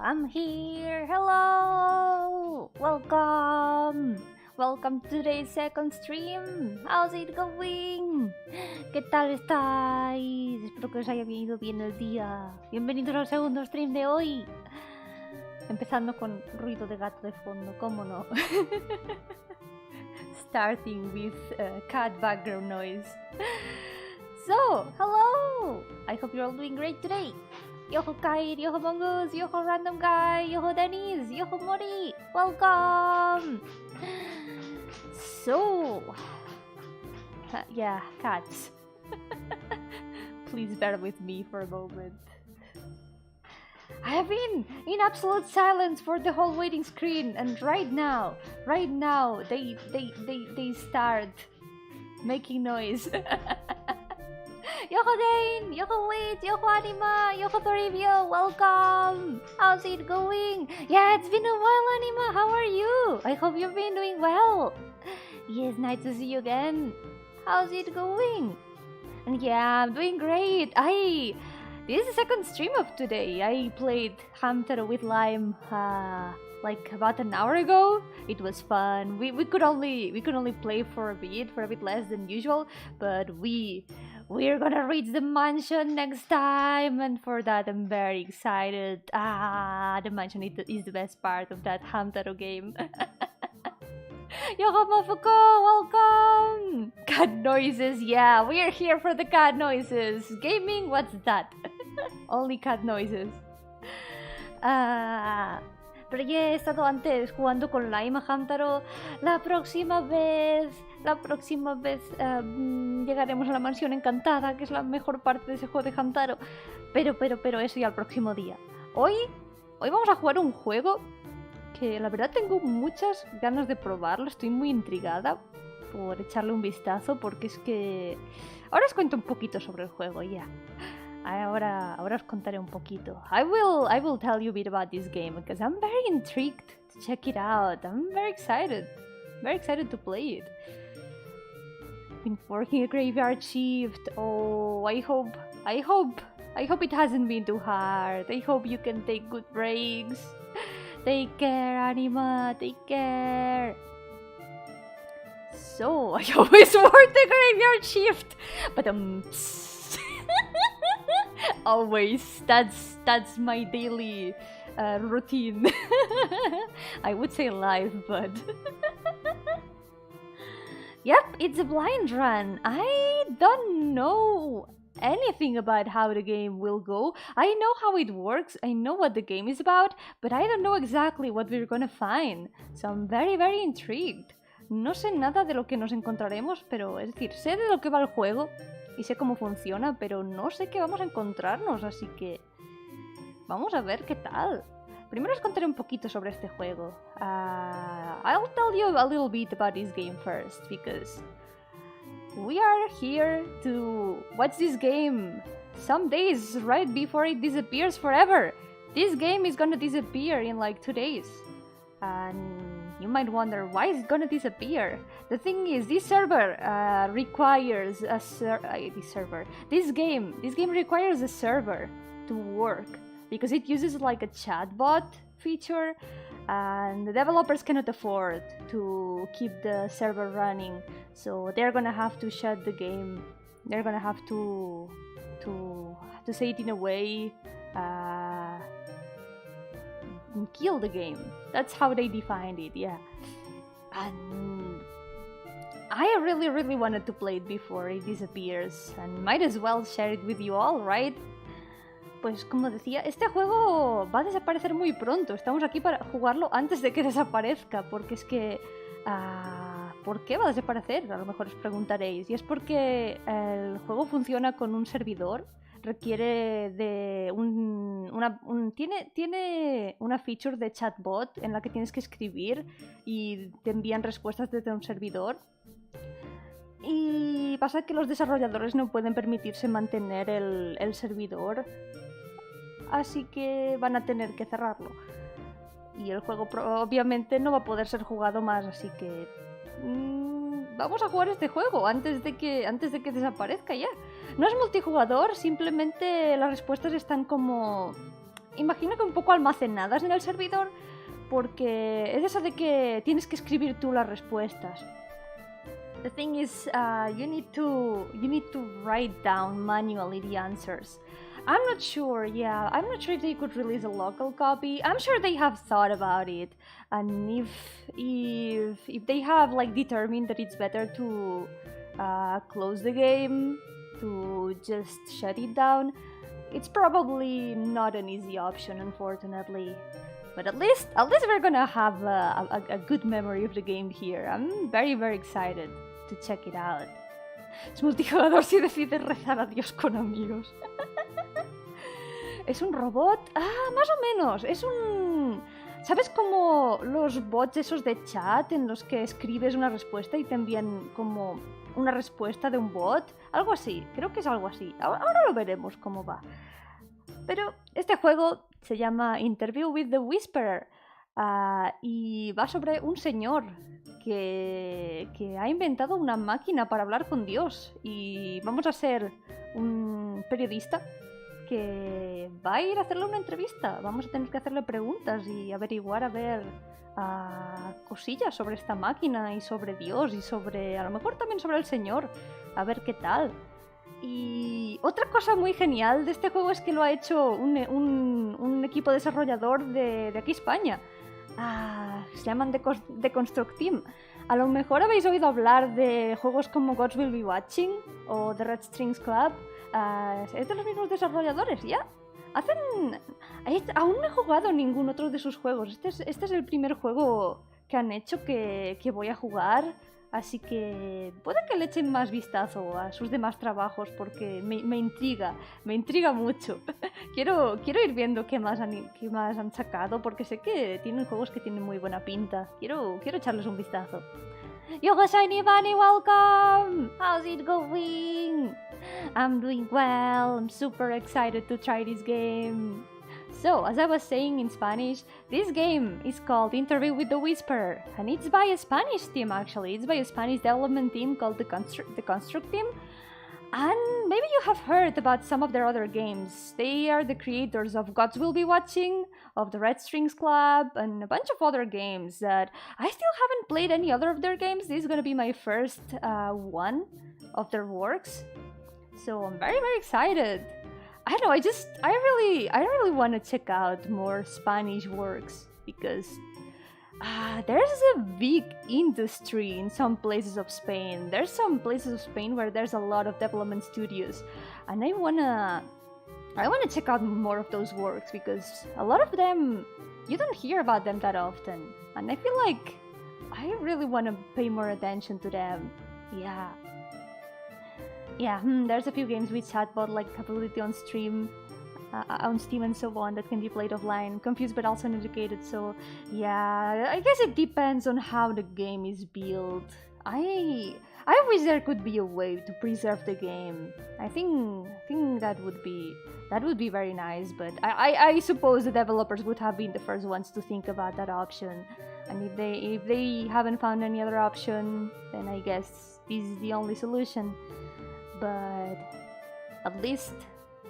I'm here. Hello. Welcome. Welcome to today's second stream. How's it going? ¿Qué tal estáis? Espero que os haya ido bien el día. Bienvenidos al segundo stream de hoy. Empezando con ruido de gato de fondo, ¿cómo no? Starting with cat background noise. So, hello! I hope you're all doing great today. Yo-hooo Kite, Yo-hooo Mongoose, Yo-hooo Random Guy, Yo-hooo Denise, Yo-hooo Mori, welcome! So, yeah, cats. Please bear with me for a moment. I have been in absolute silence for the whole waiting screen, and right now, they start making noise. Yo-hooo Dane, Yo-hooo Wait, Yo-hooo Anima, Yo-hooo Toribio, welcome! How's it going? Yeah, it's been a while, Anima, how are you? I hope you've been doing well. Yes, nice to see you again. How's it going? And yeah, I'm doing great. This is the second stream of today. I played Hamtaro with Lime like about an hour ago. It was fun. We could only play for a bit less than usual, but we're gonna reach the mansion next time, and for that I'm very excited. The mansion is the best part of that Hamtaro game. Yo-hooo Mofuko, welcome! Cat noises, yeah, we're here for the cat noises. Gaming, what's that? Only cat noises. Pero ya he estado antes jugando con Lime a Hamtaro. La próxima vez llegaremos a la mansión encantada, que es la mejor parte de ese juego de Hamtaro. Pero eso ya el próximo día. Hoy vamos a jugar un juego que la verdad tengo muchas ganas de probarlo. Estoy muy intrigada por echarle un vistazo, porque es que... Ahora os cuento un poquito sobre el juego, ya. Ahora os contaré un poquito. I will tell you a bit about this game, because I'm very intrigued to check it out. I'm very excited to play it. Been working a graveyard shift. Oh, I hope it hasn't been too hard. I hope you can take good breaks. Take care, Anima. Take care. So, I always work the graveyard shift, but always. That's my daily routine. I would say life, but yep, it's a blind run. I don't know anything about how the game will go. I know how it works, I know what the game is about, but I don't know exactly what we're gonna find. So I'm very, very intrigued. No sé nada de lo que nos encontraremos, pero es decir, sé de lo que va el juego y sé cómo funciona, pero no sé qué vamos a encontrarnos, así que vamos a ver qué tal. Primero os contaré un poquito sobre este juego. I'll tell you a little bit about this game first, because we are here to watch this game some days right before it disappears forever. This game is gonna disappear in like 2 days. And you might wonder, why is it gonna disappear? The thing is, this server requires a This game requires a server to work, because it uses like a chatbot feature, and the developers cannot afford to keep the server running, so they're gonna have to shut the game. They're gonna have to say it in a way, kill the game. That's how they defined it, yeah. And I really wanted to play it before it disappears, and might as well share it with you all, right? Pues como decía, este juego va a desaparecer muy pronto. Estamos aquí para jugarlo antes de que desaparezca, porque es que... ¿por qué va a desaparecer? A lo mejor os preguntaréis. Y es porque el juego funciona con un servidor. Requiere de tiene una feature de chatbot en la que tienes que escribir y te envían respuestas desde un servidor. Y pasa que los desarrolladores no pueden permitirse mantener el servidor, así que van a tener que cerrarlo. Y el juego obviamente no va a poder ser jugado más, así que vamos a jugar este juego antes de que desaparezca ya. No es multijugador, simplemente las respuestas están como imagino que un poco almacenadas en el servidor, porque es eso de que tienes que escribir tú las respuestas. The thing is, you need to write down manually the answers. I'm not sure if they could release a local copy. I'm sure they have thought about it, and if they have like determined that it's better to close the game, to just shut it down, it's probably not an easy option, unfortunately. But at least we're gonna have a good memory of the game here. I'm very, very excited to check it out. Es multijugador si decides rezar a Dios con amigos. ¿Es un robot? Ah, más o menos. Es un... ¿Sabes como los bots esos de chat en los que escribes una respuesta y te envían como una respuesta de un bot? Algo así. Creo que es algo así. Ahora lo veremos cómo va. Pero este juego se llama Interview with the Whisperer y va sobre un señor que ha inventado una máquina para hablar con Dios, y vamos a ser un periodista que va a ir a hacerle una entrevista. Vamos a tener que hacerle preguntas y averiguar a ver cosillas sobre esta máquina y sobre Dios y sobre, a lo mejor también sobre el señor, a ver qué tal. Y otra cosa muy genial de este juego es que lo ha hecho un equipo desarrollador de aquí España. Se llaman Deconstructeam. A lo mejor habéis oído hablar de juegos como Gods Will Be Watching o The Red Strings Club. Es de los mismos desarrolladores, ¿ya? Aún no he jugado ningún otro de sus juegos. Este es el primer juego que han hecho que voy a jugar. Así que puede que le echen más vistazo a sus demás trabajos, porque me intriga mucho. quiero ir viendo qué más han sacado, porque sé que tienen juegos que tienen muy buena pinta. Quiero echarles un vistazo. Yo, Shiny Bunny, welcome! How's it going? I'm doing well. I'm super excited to try this game. So, as I was saying in Spanish, this game is called Interview with the Whisperer, and it's by a Spanish team actually. It's by a Spanish development team called Deconstructeam, and maybe you have heard about some of their other games. They are the creators of Gods Will Be Watching, of the Red Strings Club, and a bunch of other games that I still haven't played any other of their games. This is gonna be my first one of their works, so I'm very, very excited. I don't know, I really want to check out more Spanish works, because there's a big industry in some places of Spain. There's some places of Spain where there's a lot of development studios, and I wanna check out more of those works, because a lot of them, you don't hear about them that often, and I feel like I really want to pay more attention to them. Yeah, there's a few games with chatbot like capability on Steam and so on that can be played offline. Confused but also uneducated, so yeah, I guess it depends on how the game is built. I wish there could be a way to preserve the game. I think that would be very nice, but I suppose the developers would have been the first ones to think about that option. And if they haven't found any other option, then I guess this is the only solution. But at least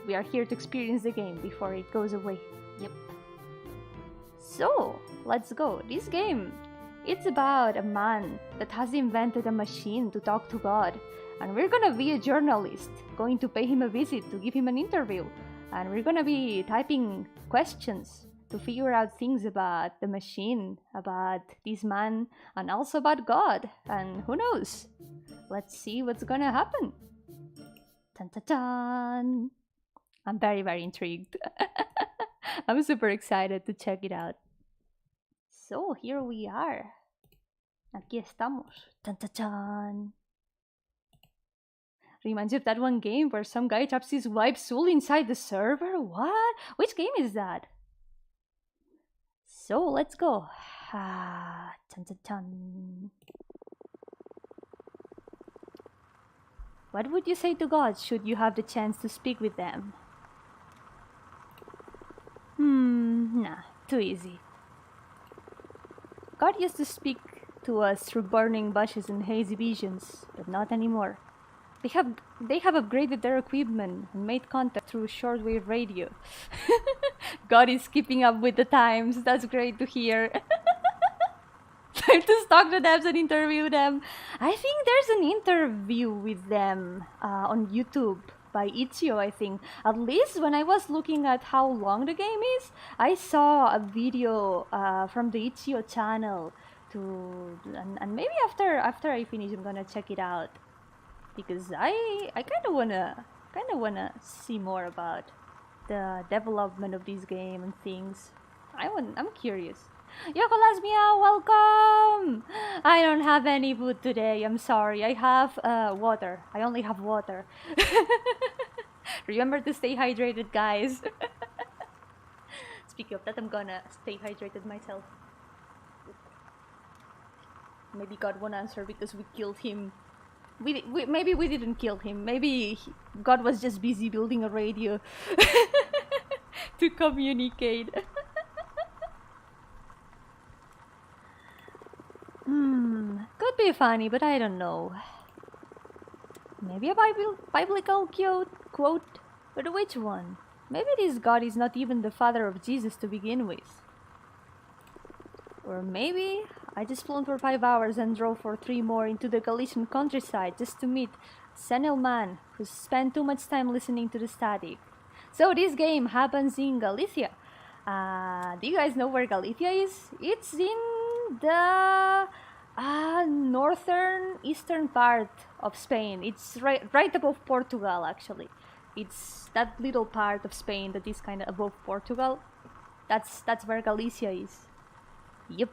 we are here to experience the game before it goes away. Yep. So, let's go. This game, it's about a man that has invented a machine to talk to God. And we're gonna be a journalist, going to pay him a visit to give him an interview. And we're gonna be typing questions to figure out things about the machine, about this man, and also about God. And who knows? Let's see what's gonna happen. Dun, dun, dun. I'm very, very intrigued. I'm super excited to check it out. So, here we are. Aquí estamos. Dun, dun, dun. Reminds you of that one game where some guy traps his wife's soul inside the server? What? Which game is that? So, let's go. Dun, dun, dun. What would you say to God should you have the chance to speak with them? Nah, too easy. God used to speak to us through burning bushes and hazy visions, but not anymore. They have upgraded their equipment and made contact through shortwave radio. God is keeping up with the times. That's great to hear. Time to stalk the devs and interview them. I think there's an interview with them on YouTube by Ichio, I think. At least when I was looking at how long the game is, I saw a video from the Ichio channel. And maybe after I finish, I'm gonna check it out, because I kind of wanna see more about the development of this game and things. I'm curious. Yoko Lasmia, welcome! I don't have any food today, I'm sorry. I have water. I only have water. Remember to stay hydrated, guys. Speaking of that, I'm gonna stay hydrated myself. Maybe God won't answer because we killed him. Maybe we didn't kill him. Maybe God was just busy building a radio to communicate. Could be funny, but I don't know. Maybe a biblical quote, but which one? Maybe this God is not even the father of Jesus to begin with. Or maybe I just flew for 5 hours and drove for 3 more into the Galician countryside just to meet a senile man who spent too much time listening to the static. So this game happens in Galicia. Do you guys know where Galicia is? It's in the northern eastern part of Spain. It's right above Portugal, actually. It's that little part of Spain that is kind of above Portugal. That's where Galicia is. Yep.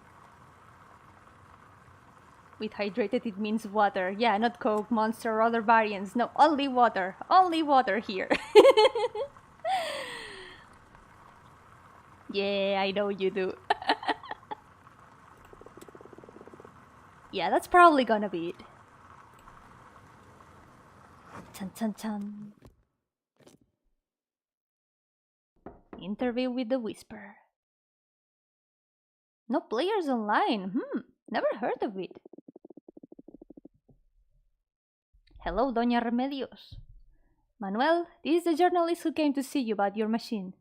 With hydrated it means water. Yeah, not Coke, Monster, or other variants. No, only water. Only water here. Yeah, I know you do. Yeah, that's probably gonna be it. Chan chan chan. Interview with the Whisper. No players online. Never heard of it. Hello, Doña Remedios. Manuel, this is the journalist who came to see you about your machine.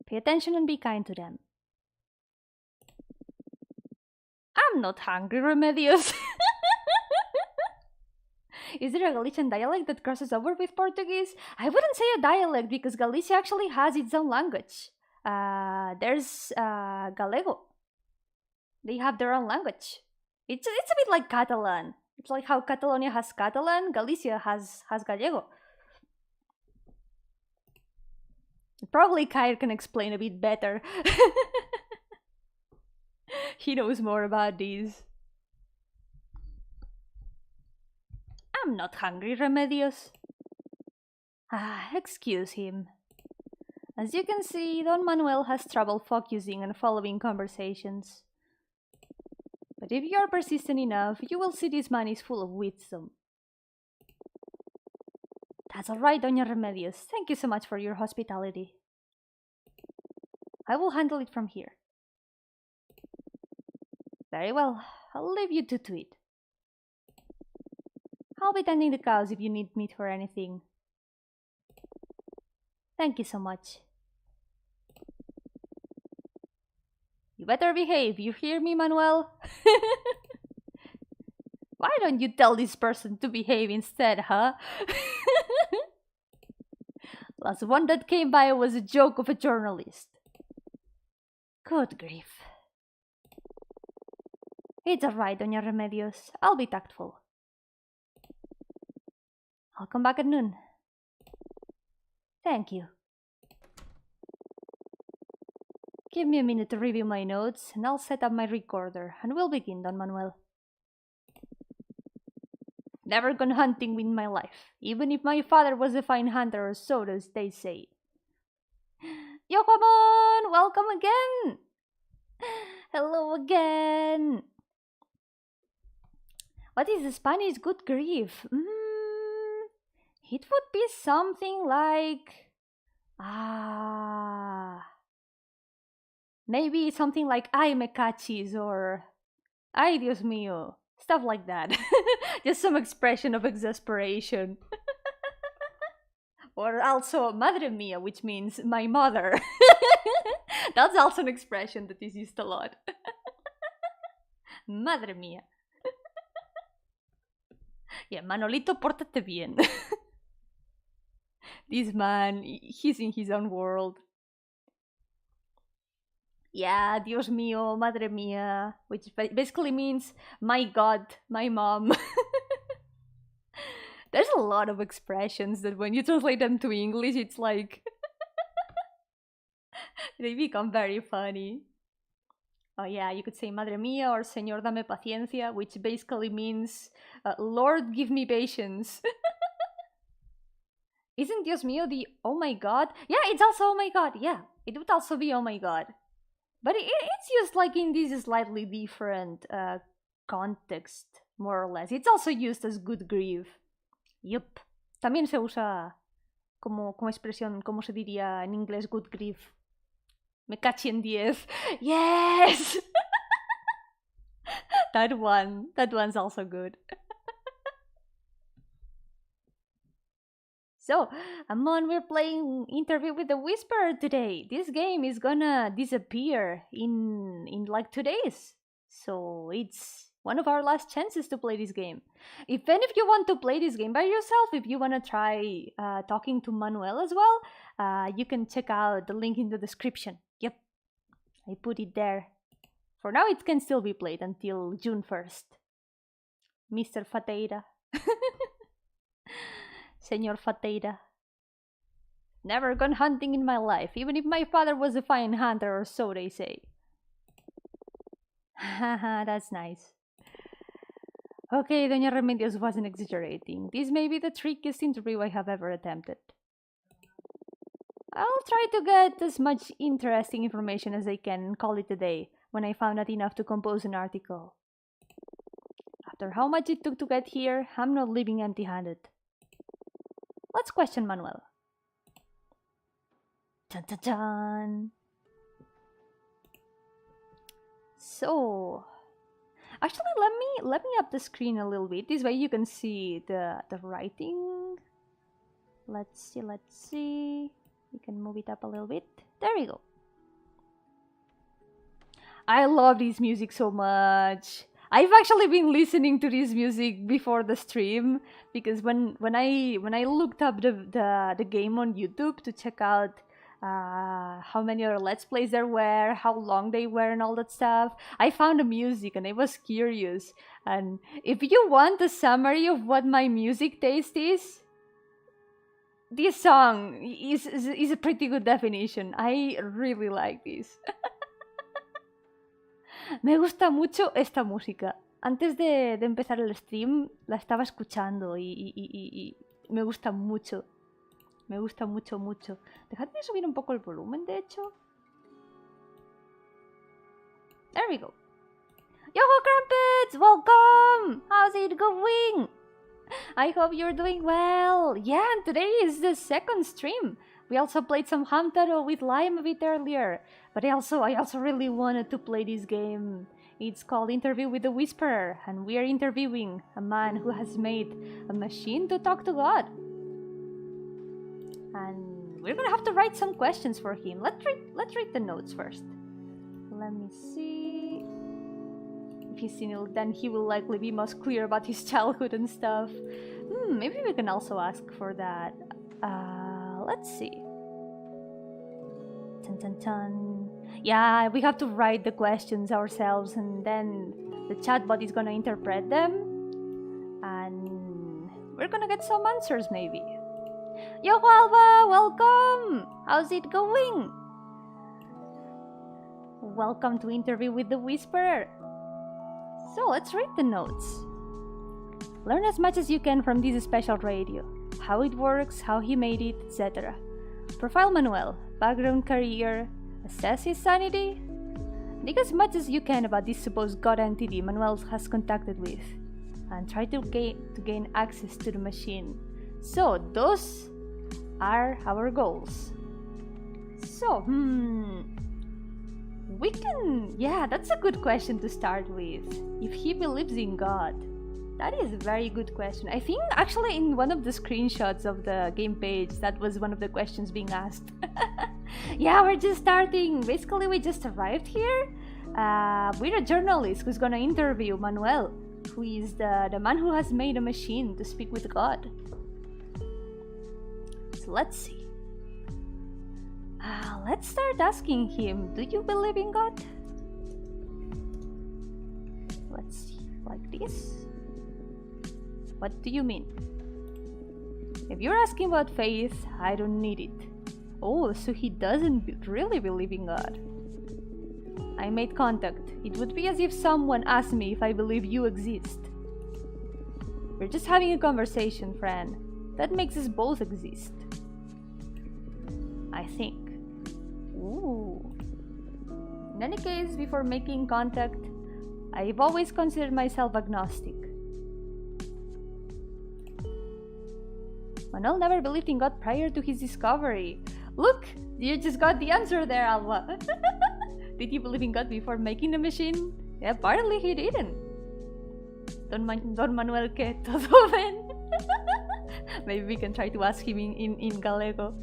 Pay attention and be kind to them. I'm not hungry, Remedios. Is there a Galician dialect that crosses over with Portuguese? I wouldn't say a dialect because Galicia actually has its own language. There's Galego. They have their own language. It's a bit like Catalan. It's like how Catalonia has Catalan, Galicia has Gallego. Probably Kyle can explain a bit better. He knows more about these. I'm not hungry, Remedios. Excuse him. As you can see, Don Manuel has trouble focusing and following conversations. But if you are persistent enough, you will see this man is full of wisdom. That's alright, Doña Remedios. Thank you so much for your hospitality. I will handle it from here. Very well, I'll leave you to it. I'll be tending the cows if you need me for anything. Thank you so much. You better behave, you hear me, Manuel? Why don't you tell this person to behave instead, huh? Last one that came by was a joke of a journalist. Good grief. It's alright, Doña Remedios. I'll be tactful. I'll come back at noon. Thank you. Give me a minute to review my notes, and I'll set up my recorder, and we'll begin, Don Manuel. Never gone hunting in my life, even if my father was a fine hunter, or so does they say. Yokamon! Welcome again! Hello again! What is the Spanish? Good grief. It would be something like... maybe something like ay me cachis or ay Dios mío. Stuff like that. Just some expression of exasperation. Or also madre mia, which means my mother. That's also an expression that is used a lot. Madre mia. Yeah, Manolito, pórtate bien. This man, he's in his own world. Yeah, Dios mío, madre mía, which basically means my God, my mom. There's a lot of expressions that when you translate them to English, it's like they become very funny. Oh yeah, you could say madre mía or señor dame paciencia, which basically means Lord give me patience. Isn't Dios mío the oh my God? Yeah, it's also oh my God. Yeah, it would also be oh my God. But it's used like in this slightly different context, more or less. It's also used as good grief. Yup. También se usa como expresión, ¿cómo se diría en inglés good grief? Me cachi en 10. Yes! That one's also good. So, Amon, we're playing Interview with the Whisperer today. This game is gonna disappear in like 2 days. So it's one of our last chances to play this game. If any of you want to play this game by yourself, if you wanna try talking to Manuel as well, you can check out the link in the description. Yep, I put it there. For now, it can still be played until June 1st. Mr. Fateira. Senor Fateira. Never gone hunting in my life, even if my father was a fine hunter, or so they say. Haha, that's nice. Okay, Doña Remedios wasn't exaggerating. This may be the trickiest interview I have ever attempted. I'll try to get as much interesting information as I can and call it a day when I found out enough to compose an article. After how much it took to get here, I'm not leaving empty-handed. Let's question Manuel. Dun dun dun. So, actually, let me up the screen a little bit. This way you can see the writing. Let's see. We can move it up a little bit. There we go. I love this music so much. I've actually been listening to this music before the stream because when I looked up the game on YouTube to check out how many other Let's Plays there were, how long they were, and all that stuff, I found the music and I was curious. And if you want a summary of what my music taste is, this song is a pretty good definition. I really like this. Me gusta mucho esta música. Antes de empezar el stream la estaba escuchando y me gusta mucho. Me gusta mucho, mucho. Dejadme subir un poco el volumen, de hecho. There we go. Yo-hooo Crumpets! Welcome! How's it going? I hope you're doing well. Yeah, and today is the second stream. We also played some Hamtaro with Lime a bit earlier. But I also really wanted to play this game. It's called Interview with the Whisperer, and we are interviewing a man who has made a machine to talk to God. And we're gonna have to write some questions for him. Let's read the notes first. Let me see. If he's seen it, then he will likely be most clear about his childhood and stuff. Maybe we can also ask for that. Let's see. Dun, dun, dun. Yeah, we have to write the questions ourselves and then the chatbot is gonna interpret them. And we're gonna get some answers maybe. Yo, Alva, welcome! How's it going? Welcome to Interview with the Whisperer. So let's read the notes. Learn as much as you can from this special radio. How it works, how he made it, etc. Profile Manuel, background, career, assess his sanity. Dig as much as you can about this supposed god entity Manuel has contacted with, and try to gain access to the machine. So those are our goals. So, We can... Yeah, that's a good question to start with. If he believes in God. That is a very good question. I think actually in one of the screenshots of the game page, that was one of the questions being asked. Yeah, we're just starting. Basically, we just arrived here. We're a journalist who's gonna interview Manuel, who is the man who has made a machine to speak with God. So let's see. Let's start asking him, do you believe in God? Let's see, like this. What do you mean? If you're asking about faith, I don't need it. Oh, so he doesn't really believe in God. I made contact. It would be as if someone asked me if I believe you exist. We're just having a conversation, friend. That makes us both exist. I think. Ooh. In any case, before making contact, I've always considered myself agnostic. Manuel never believed in God prior to his discovery. Look, you just got the answer there, Alba. Did you believe in God before making the machine? Yeah, apparently he didn't. Don Manuel, ¿qué? ¿Todo bien? Maybe we can try to ask him in Gallego.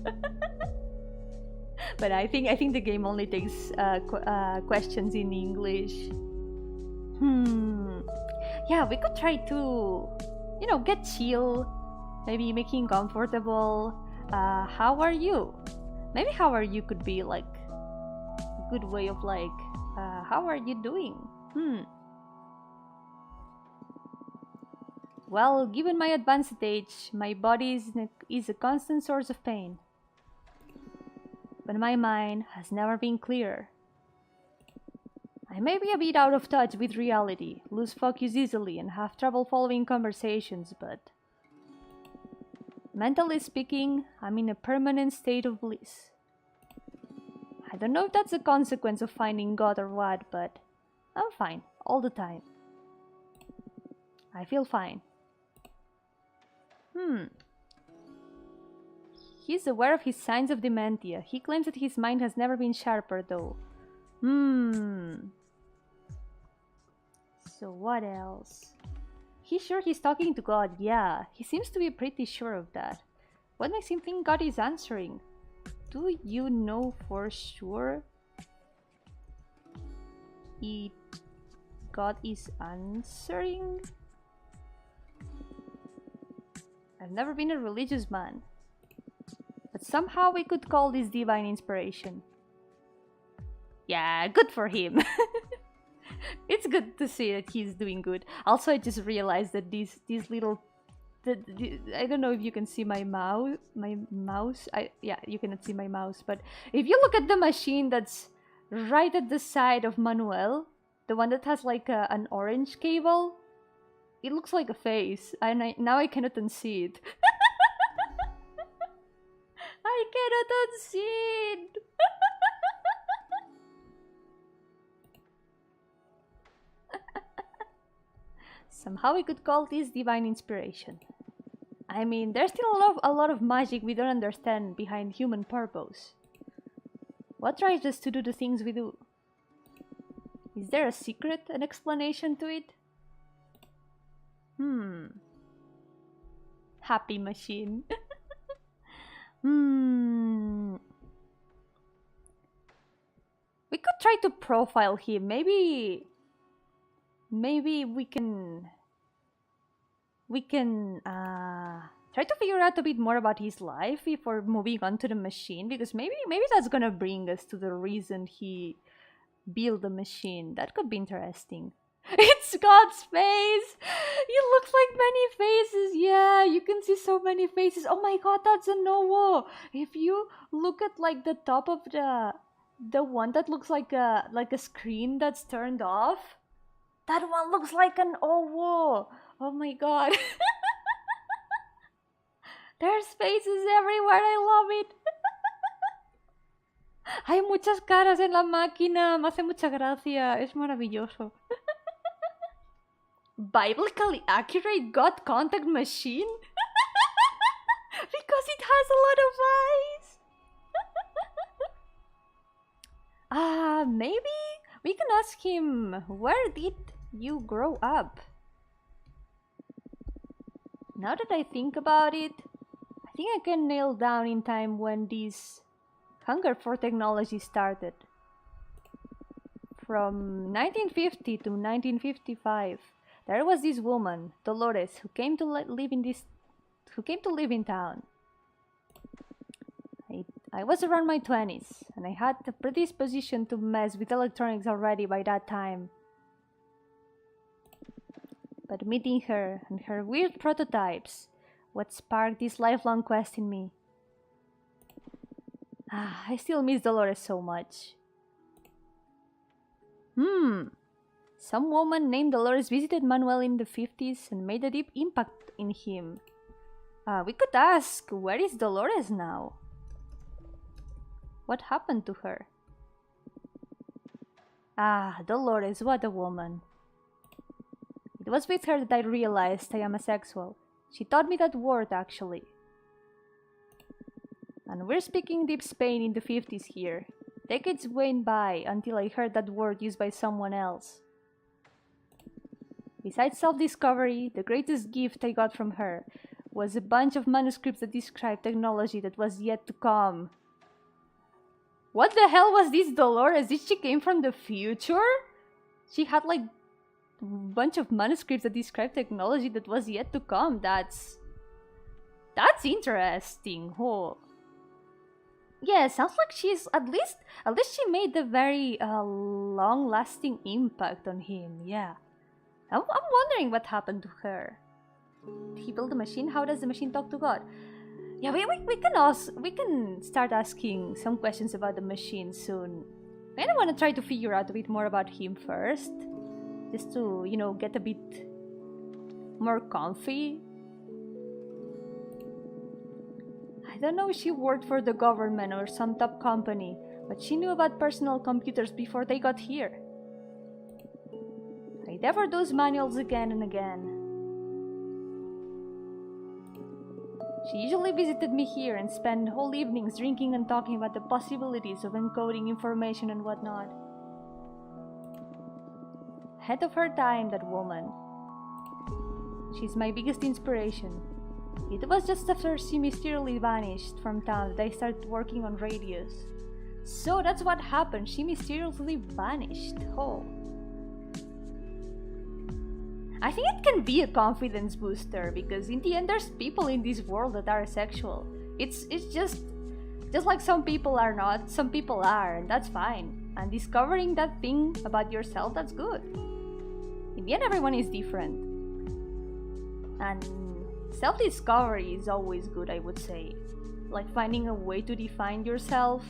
But I think the game only takes questions in English. Yeah, we could try to, you know, get chill. Maybe making comfortable. How are you? Maybe how are you could be like a good way of like, how are you doing? Well, given my advanced age, my body is a constant source of pain. But my mind has never been clearer. I may be a bit out of touch with reality, lose focus easily, and have trouble following conversations, but mentally speaking, I'm in a permanent state of bliss. I don't know if that's a consequence of finding God or what, but I'm fine, all the time. I feel fine. He's aware of his signs of dementia. He claims that his mind has never been sharper, though. So what else? He's sure he's talking to God, yeah. He seems to be pretty sure of that. What makes him think God is answering? Do you know for sure God is answering? I've never been a religious man. But somehow we could call this divine inspiration. Yeah, good for him. It's good to see that he's doing good. Also, I just realized that these little... I don't know if you can see my mouse. Yeah, you cannot see my mouse. But if you look at the machine that's right at the side of Manuel, the one that has like an orange cable, it looks like a face. And now I cannot unsee it. I cannot unsee it. Somehow we could call this divine inspiration. I mean, there's still a lot of magic we don't understand behind human purpose. What drives us to do the things we do? Is there a secret, an explanation to it? Happy machine. We could try to profile him. Maybe we can try to figure out a bit more about his life before moving on to the machine, because maybe that's gonna bring us to the reason he built the machine. That could be interesting. It's God's face! It looks like many faces. Yeah, you can see so many faces. Oh my god, that's a no-wo. If you look at like the top of the one that looks like a screen that's turned off, that one looks like an oh-wo. Oh my god. There's faces everywhere. I love it. Hay muchas caras en la máquina. Me hace mucha gracia. Es maravilloso. Biblically accurate God contact machine? Because it has a lot of eyes. Maybe we can ask him, where did you grow up? Now that I think about it, I think I can nail down in time when this hunger for technology started. From 1950 to 1955, there was this woman, Dolores, who came to live in town. I was around my 20s, and I had the predisposition to mess with electronics already by that time. But meeting her and her weird prototypes, what sparked this lifelong quest in me. I still miss Dolores so much. Some woman named Dolores visited Manuel in the 50s and made a deep impact in him. We could ask, where is Dolores now? What happened to her? Dolores, what a woman. It was with her that I realized I am asexual. She taught me that word, actually. And we're speaking deep Spain in the 50s here. Decades went by until I heard that word used by someone else. Besides self-discovery, the greatest gift I got from her was a bunch of manuscripts that described technology that was yet to come. What the hell was this Dolores? Did she came from the future? She had like a bunch of manuscripts that describe technology that was yet to come. That's interesting. Oh. Yeah, sounds like she's at least she made a very long-lasting impact on him. Yeah, I'm wondering what happened to her. Did he build a machine? How does the machine talk to God? Yeah, we can start asking some questions about the machine soon. I want to try to figure out a bit more about him first, just to, you know, get a bit more comfy. I don't know if she worked for the government or some top company, but she knew about personal computers before they got here. I devoured those manuals again and again. She usually visited me here and spent whole evenings drinking and talking about the possibilities of encoding information and whatnot. Ahead of her time, that woman. She's my biggest inspiration. It was just after she mysteriously vanished from town that I started working on radios. So that's what happened, she mysteriously vanished. Oh. I think it can be a confidence booster, because in the end there's people in this world that are asexual. It's just like some people are not, some people are, and that's fine. And discovering that thing about yourself, that's good. In the end, everyone is different. And self-discovery is always good, I would say. Like finding a way to define yourself,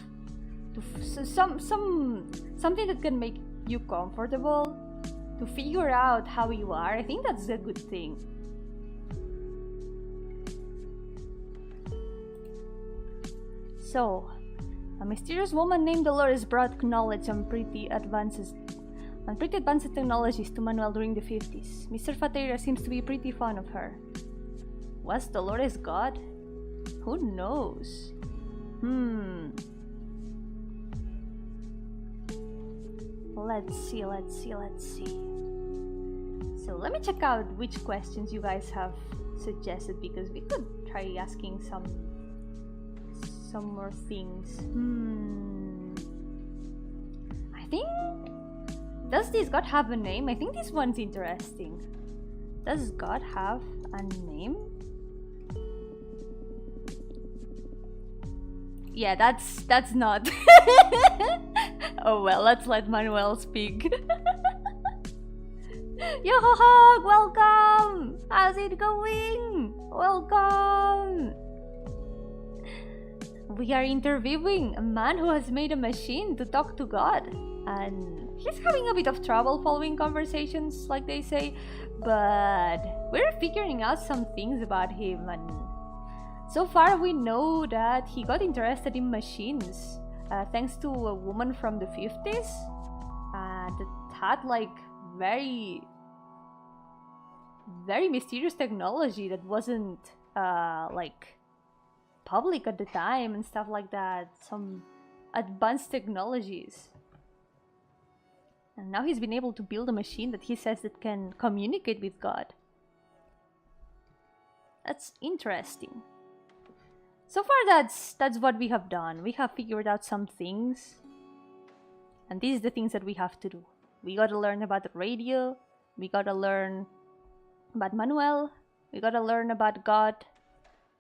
something that can make you comfortable, to figure out how you are. I think that's a good thing. So, a mysterious woman named Dolores brought knowledge on pretty advanced technologies to Manuel during the 50s. Mr. Fatera seems to be pretty fond of her. Was Dolores God? Who knows? Let's see. So let me check out which questions you guys have suggested, because we could try asking some more things. I think, does this God have a name? I think this one's interesting. Does God have a name? Yeah, that's not. Oh well, let's let Manuel speak. Yo-hooo, welcome! How's it going? Welcome! We are interviewing a man who has made a machine to talk to God. And he's having a bit of trouble following conversations, like they say. But we're figuring out some things about him, and so far we know that he got interested in machines thanks to a woman from the 50s that had like very mysterious technology that wasn't like public at the time and stuff like that. Some advanced technologies. And now he's been able to build a machine that he says that can communicate with God. That's interesting. So far that's what we have done. We have figured out some things. And these are the things that we have to do. We gotta learn about the radio. We gotta learn about Manuel. We gotta learn about God.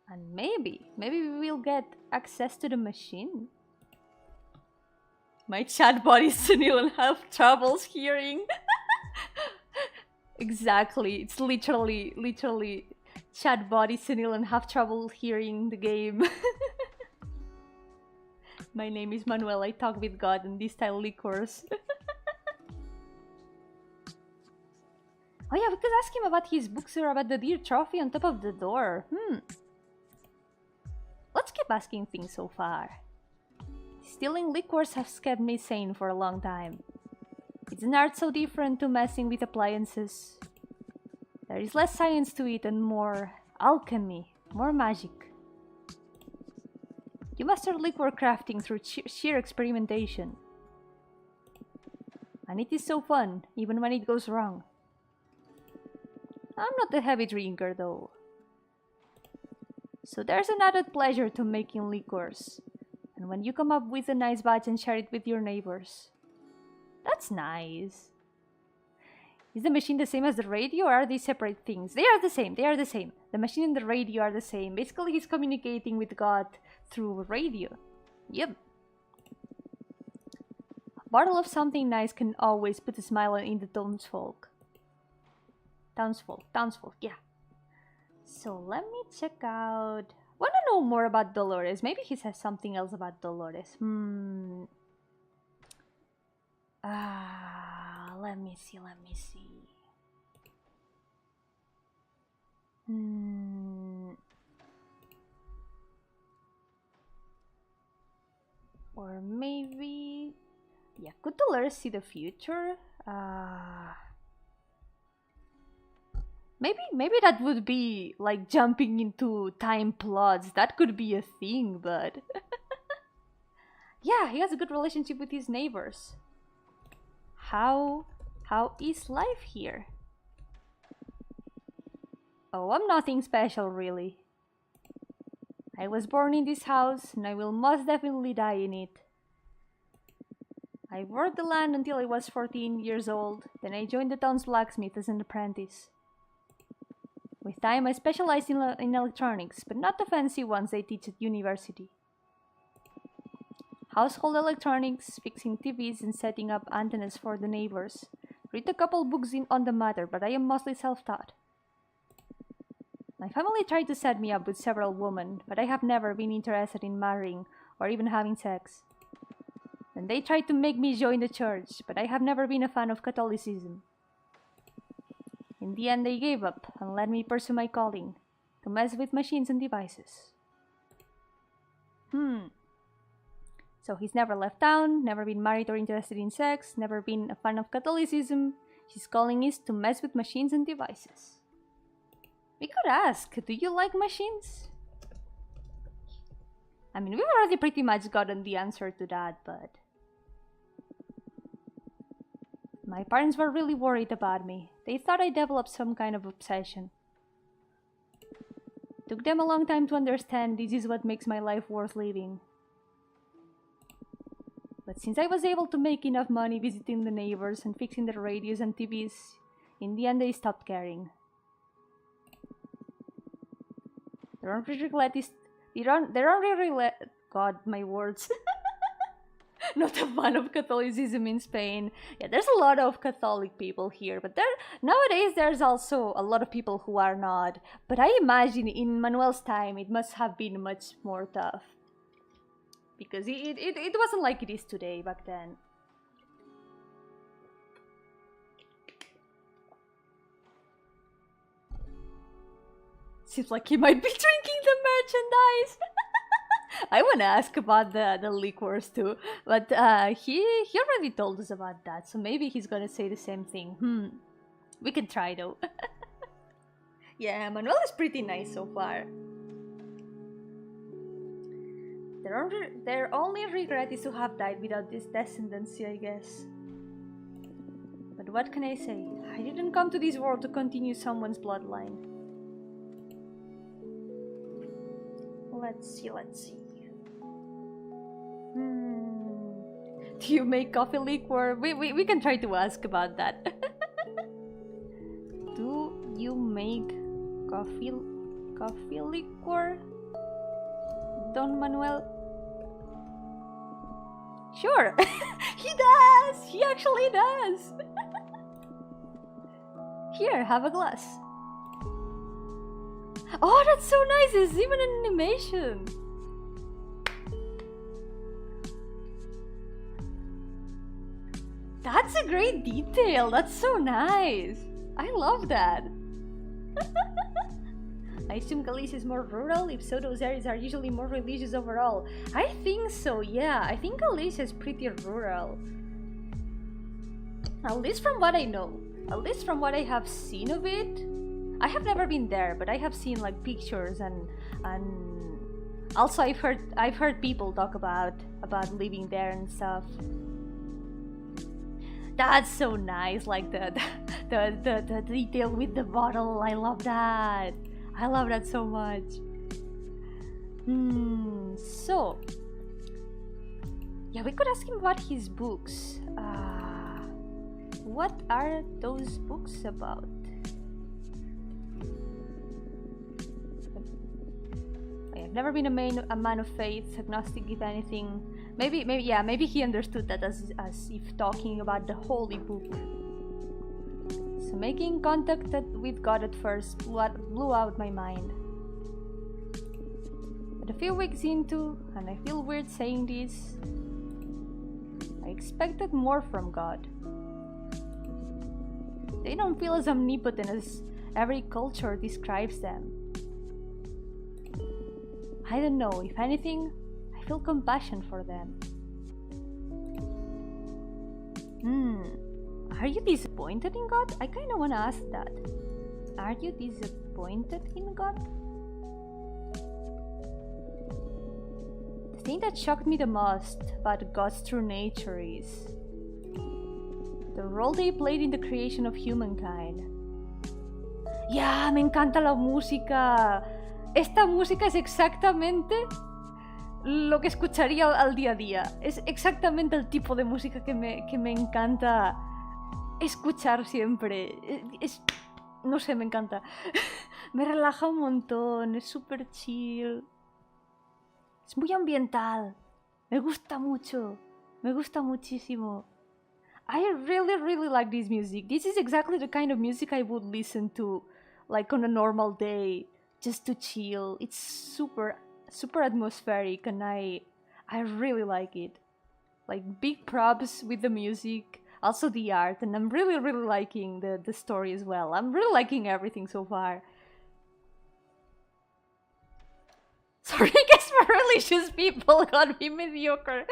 And maybe we will get access to the machine. My chatbot is Sunil and have troubles hearing. Exactly. It's literally chatbot is Sunil and have trouble hearing the game. My name is Manuel. I talk with God in this style liquors. Oh yeah, we could ask him about his books or about the deer trophy on top of the door. Let's keep asking things so far. Stealing liquors has kept me sane for a long time. It's an art so different to messing with appliances. There is less science to it and more alchemy, more magic. You master liquor crafting through sheer experimentation. And it is so fun, even when it goes wrong. I'm not a heavy drinker though. So there's an added pleasure to making liquors. And when you come up with a nice batch and share it with your neighbors. That's nice. Is the machine the same as the radio or are they separate things? They are the same, The machine and the radio are the same. Basically he's communicating with God through radio. Yep. A bottle of something nice can always put a smile on the townsfolk. Townsfolk, yeah. So let me check out... Want to know more about Dolores? Maybe he says something else about Dolores. Let me see. Or maybe... Yeah, could Dolores see the future? Maybe that would be like jumping into time plots. That could be a thing, but... Yeah, he has a good relationship with his neighbors. How is life here? Oh, I'm nothing special, really. I was born in this house, and I will most definitely die in it. I worked the land until I was 14 years old, then I joined the town's blacksmith as an apprentice. With time, I specialized in electronics, but not the fancy ones they teach at university. Household electronics, fixing TVs and setting up antennas for the neighbors. Read a couple books on the matter, but I am mostly self-taught. My family tried to set me up with several women, but I have never been interested in marrying or even having sex. And they tried to make me join the church, but I have never been a fan of Catholicism. In the end, they gave up and let me pursue my calling, to mess with machines and devices. So he's never left town, never been married or interested in sex, never been a fan of Catholicism. His calling is to mess with machines and devices. We could ask, do you like machines? I mean, we've already pretty much gotten the answer to that, but... My parents were really worried about me. They thought I developed some kind of obsession. Took them a long time to understand this is what makes my life worth living. But since I was able to make enough money visiting the neighbors and fixing their radios and TVs, in the end they stopped caring. Their only regret is... God, my words. Not a fan of Catholicism in Spain. Yeah, there's a lot of Catholic people here, but nowadays there's also a lot of people who are not. But I imagine in Manuel's time it must have been much more tough. Because it wasn't like it is today back then. Seems like he might be drinking the merchandise. I want to ask about the liquors too, but he already told us about that, so maybe he's gonna say the same thing. We can try though. Yeah, Manuel is pretty nice so far. Their only regret is to have died without this descendancy, I guess. what can I say? I didn't come to this world to continue someone's bloodline. Let's see. Do you make coffee liquor? We can try to ask about that. Do you make coffee liquor, Don Manuel? Sure. He does. He actually does. Here, have a glass. Oh, that's so nice. There's even an animation. That's a great detail. That's so nice. I love that. I assume Galicia is more rural. If so, those areas are usually more religious overall. I think so, yeah. I think Galicia is pretty rural. At least from what I know. At least from what I have seen of it. I have never been there, but I have seen like pictures and also I've heard people talk about living there and stuff. That's so nice, like the detail with the bottle. I love that. I love that so much. So yeah, we could ask him about his books. What are those books about? I've never been a man of faith, agnostic if anything. Maybe he understood that as if talking about the holy book. So making contact with God at first blew out my mind. But a few weeks into, and I feel weird saying this, I expected more from God. They don't feel as omnipotent as every culture describes them. I don't know, if anything, I feel compassion for them. Are you disappointed in God? I kinda wanna ask that. Are you disappointed in God? The thing that shocked me the most about God's true nature is the role they played in the creation of humankind. Yeah, me encanta la música. Esta música es exactamente lo que escucharía al día a día. Es exactamente el tipo de música que me encanta escuchar siempre. No sé, me encanta. Me relaja un montón, es súper chill. Es muy ambiental. Me gusta mucho. Me gusta muchísimo. I really like this music. This is exactly the kind of music I would listen to like on a normal day. Just to chill. It's super atmospheric and I really like it. Like big props with the music, also the art, and I'm really liking the story as well. I'm really liking everything so far. Sorry, I guess for religious people got me mediocre.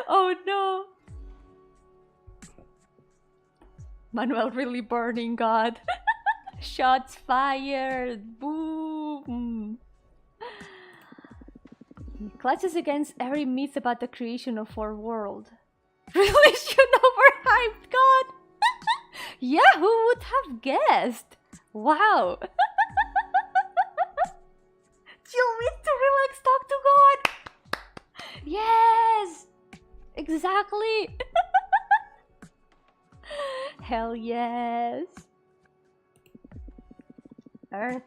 Oh no. Manuel really burning God. Shots fired! Boom! He clutches against every myth about the creation of our world. Religion overhyped God! Yeah, who would have guessed? Wow! Chill with to relax, talk to God! Yes! Exactly! Hell yes!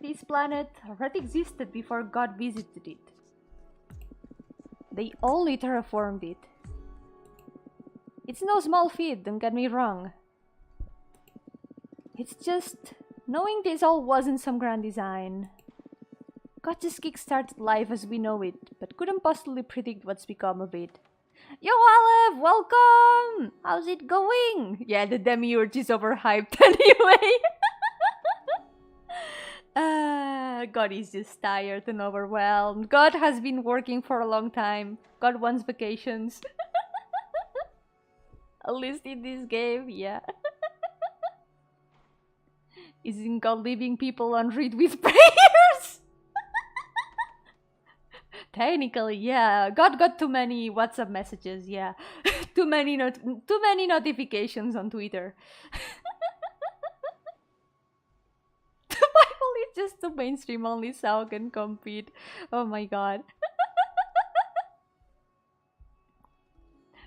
This planet already existed before God visited it. They only terraformed it. It's no small feat, don't get me wrong. It's just, knowing this all wasn't some grand design. God just kickstarted life as we know it, but couldn't possibly predict what's become of it. Yo, Aleph, welcome! How's it going? Yeah, the demiurge is overhyped anyway. God is just tired and overwhelmed. God has been working for a long time. God wants vacations. At least in this game, yeah. Isn't God leaving people on read with prayers? Technically, yeah. God got too many WhatsApp messages, yeah. too many notifications on Twitter. The Bible is just too mainstream, only Sao can compete. Oh my god.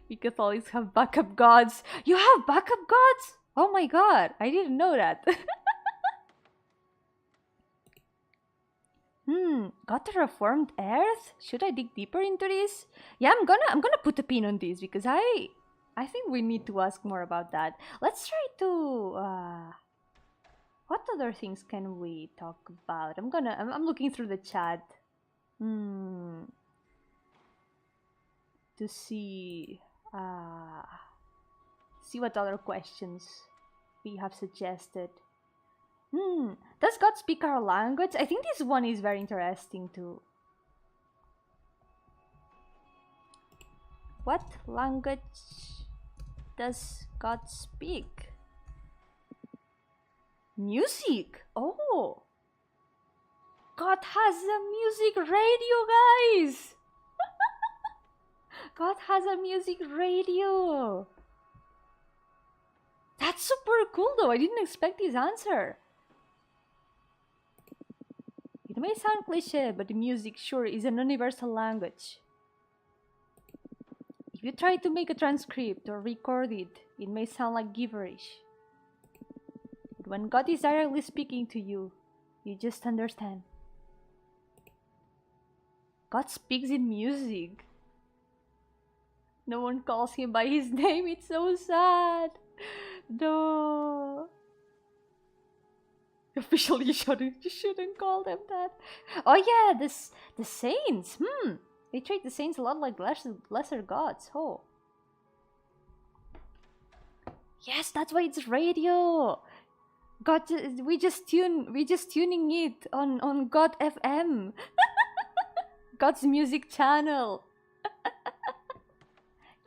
We Catholics have backup gods. You have backup gods? Oh my god, I didn't know that. God terraformed Earth? Should I dig deeper into this? Yeah, I'm gonna put a pin on this because I think we need to ask more about that. Let's try to what other things can we talk about? I'm looking through the chat. To see what other questions we have suggested. Does God speak our language? I think this one is very interesting too. What language does God speak? Music! Oh! God has a music radio, guys! God has a music radio! That's super cool though, I didn't expect this answer. It may sound cliche, but the music sure is an universal language. If you try to make a transcript or record it, it may sound like gibberish. But when God is directly speaking to you, you just understand. God speaks in music. No one calls him by his name, it's so sad. No. Officially, you shouldn't call them that. Oh yeah, the saints. They treat the saints a lot like lesser gods. Oh. Yes, that's why it's radio. God, we just tuning it on God FM. God's music channel.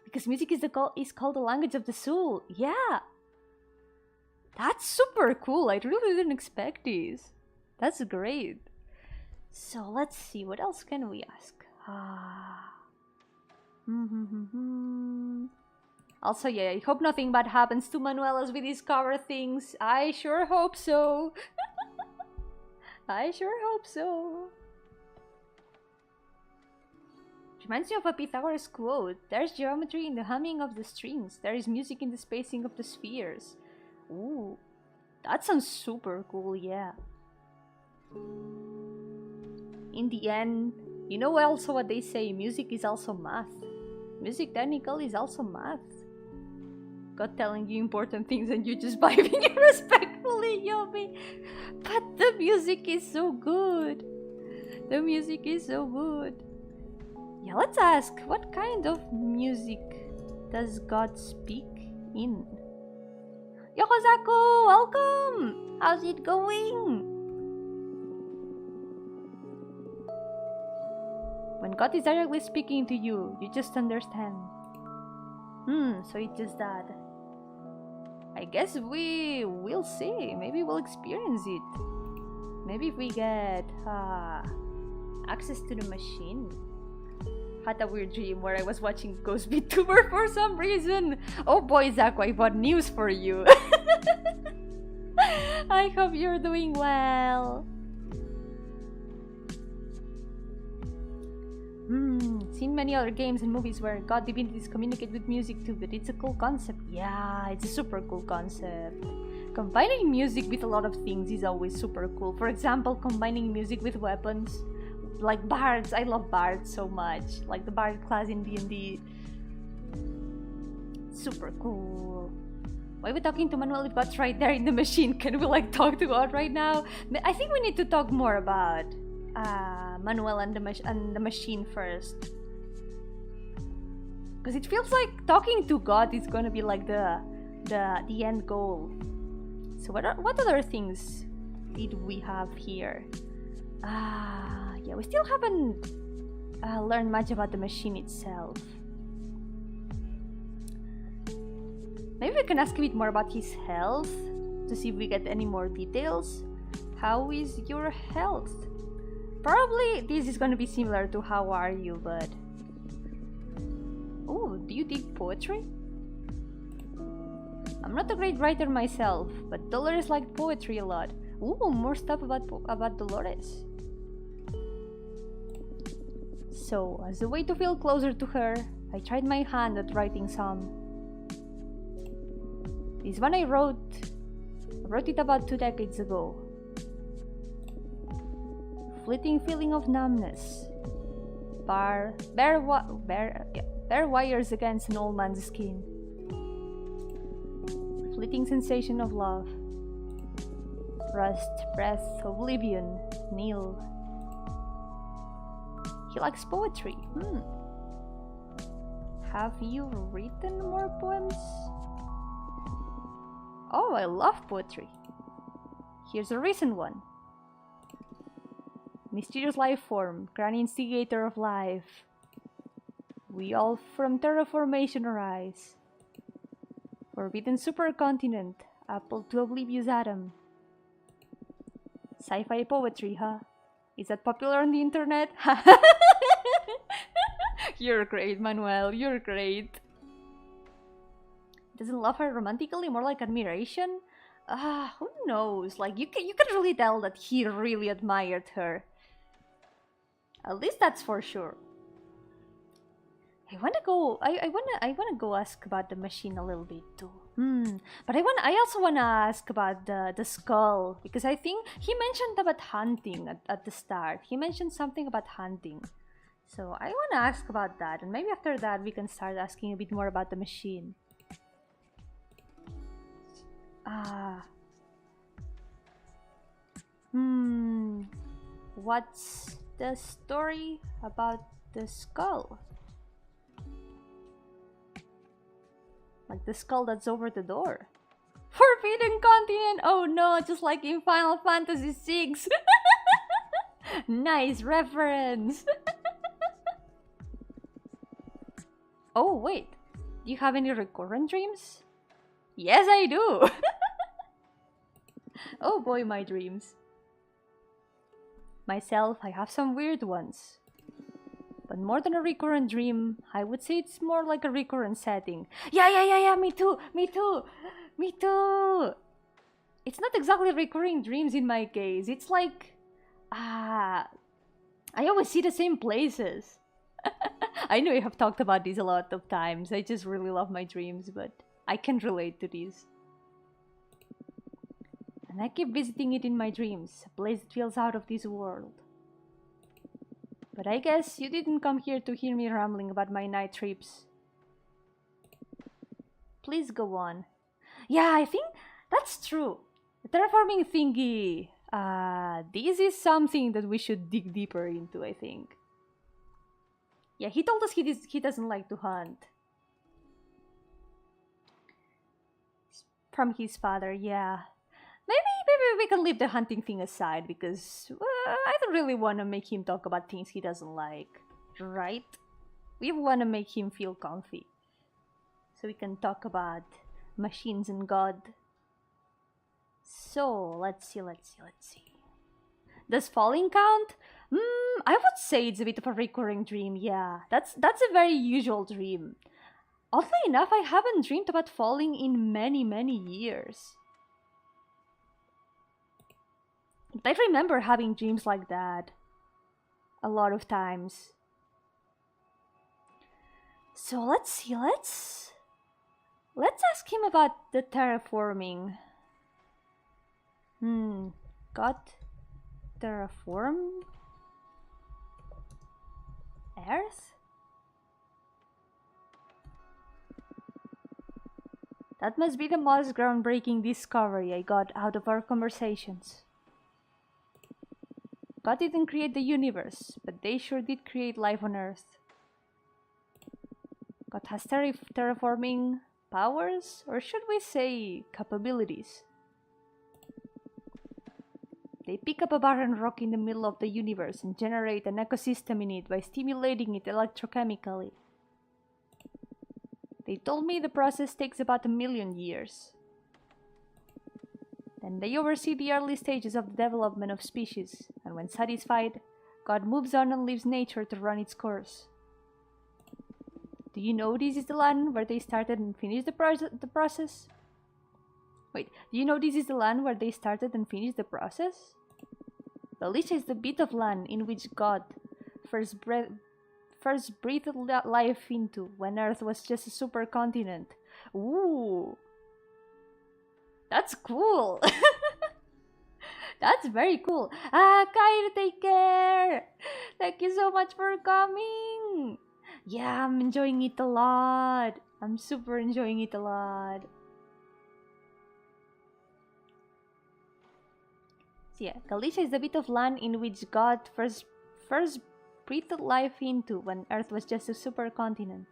Because music is called the language of the soul. Yeah. That's super cool. I really didn't expect this. That's great. So let's see, what else can we ask? Also, yeah, I hope nothing bad happens to Manuel as we discover things. I sure hope so. I sure hope so. Reminds me of a Pythagoras quote. There's geometry in the humming of the strings. There is music in the spacing of the spheres. Ooh, that sounds super cool, yeah. In the end, you know also what they say, music is also math. Music technically is also math. God telling you important things and you just vibing irrespectfully, Yomi. But the music is so good. The music is so good. Yeah, let's ask, what kind of music does God speak in? Yokozaku, welcome! How's it going? When God is directly speaking to you, you just understand. So it's just that. I guess we will see. Maybe we'll experience it. Maybe if we get access to the machine. Had a weird dream where I was watching Ghost VTuber for some reason. Oh boy, Zaku, I got news for you. I hope you're doing well. Seen many other games and movies where god divinities communicate with music too, but it's a cool concept. Yeah, it's a super cool concept. Combining music with a lot of things is always super cool. For example, combining music with weapons. Like bards, I love bards so much. Like the bard class in D&D. Super cool. Why are we talking to Manuel if God's right there in the machine? Can we like talk to God right now? I think we need to talk more about Manuel and the machine first. Because it feels like talking to God is gonna be like the end goal. So what other things did we have here? Yeah, we still haven't learned much about the machine itself. Maybe we can ask a bit more about his health to see if we get any more details. How is your health? Probably this is gonna be similar to How Are You, but... Oh, do you dig poetry? I'm not a great writer myself, but Dolores liked poetry a lot. Ooh, more stuff about Dolores. So, as a way to feel closer to her, I tried my hand at writing some. This one I wrote it about 2 decades ago. Fleeting feeling of numbness. Bare wires against an old man's skin. Fleeting sensation of love. Rust, breath, oblivion, kneel. He likes poetry. Have you written more poems? Oh, I love poetry. Here's a recent one. Mysterious life form, grand instigator of life. We all from terraformation arise. Forbidden supercontinent, apple to oblivious atom. Sci-fi poetry, huh? Is that popular on the internet? You're great, Manuel, you're great. Doesn't love her romantically, more like admiration? Who knows? Like, you can really tell that he really admired her. At least that's for sure. I wanna go ask about the machine a little bit too. But I also wanna ask about the skull, because I think he mentioned about hunting at the start. He mentioned something about hunting. So I wanna ask about that, and maybe after that we can start asking a bit more about the machine. What's the story about the skull? Like the skull that's over the door. Forbidden continent! Oh no, just like in Final Fantasy VI. Nice reference! Oh wait, do you have any recurrent dreams? Yes, I do! Oh boy, my dreams. Myself, I have some weird ones. But more than a recurrent dream, I would say it's more like a recurrent setting. Yeah, me too! It's not exactly recurring dreams in my case. It's like... I always see the same places. I know you have talked about this a lot of times. I just really love my dreams, but I can relate to these. And I keep visiting it in my dreams, a place that feels out of this world. But I guess you didn't come here to hear me rambling about my night trips. Please go on. Yeah, I think that's true. The terraforming thingy. This is something that we should dig deeper into, I think. Yeah, he told us he doesn't like to hunt. From his father, yeah. Maybe we can leave the hunting thing aside, because I don't really want to make him talk about things he doesn't like, right? We want to make him feel comfy. So we can talk about machines and God. So, let's see. Does falling count? I would say it's a bit of a recurring dream, yeah. That's a very usual dream. Oddly enough, I haven't dreamed about falling in many years. But I remember having dreams like that a lot of times. So let's see, let's ask him about the terraforming. Got terraform? Earth? That must be the most groundbreaking discovery I got out of our conversations. God didn't create the universe, but they sure did create life on Earth. God has terraforming powers, or should we say capabilities? They pick up a barren rock in the middle of the universe and generate an ecosystem in it by stimulating it electrochemically. They told me the process takes about 1 million years. Then they oversee the early stages of the development of species, and when satisfied, God moves on and leaves nature to run its course. Do you know this is the land where they started and finished the process? Wait, do you know this is the land where they started and finished the process? Galicia is the bit of land in which God first breathed life into when Earth was just a supercontinent. Ooh! That's cool! That's very cool. Kairi, take care! Thank you so much for coming! Yeah, I'm enjoying it a lot. I'm super enjoying it a lot. So yeah, Galicia is the bit of land in which God first breathed life into when Earth was just a supercontinent.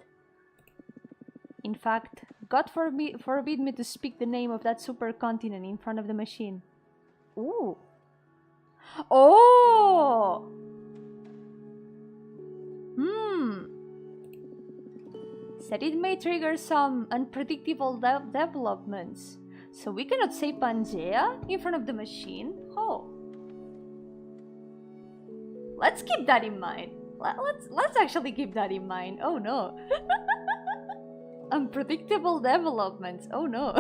In fact, God forbid me to speak the name of that supercontinent in front of the machine. Ooh. Oh! Said it may trigger some unpredictable developments. So we cannot say Pangea in front of the machine? Oh. Let's keep that in mind. Let's actually keep that in mind. Oh no. Unpredictable developments. Oh no.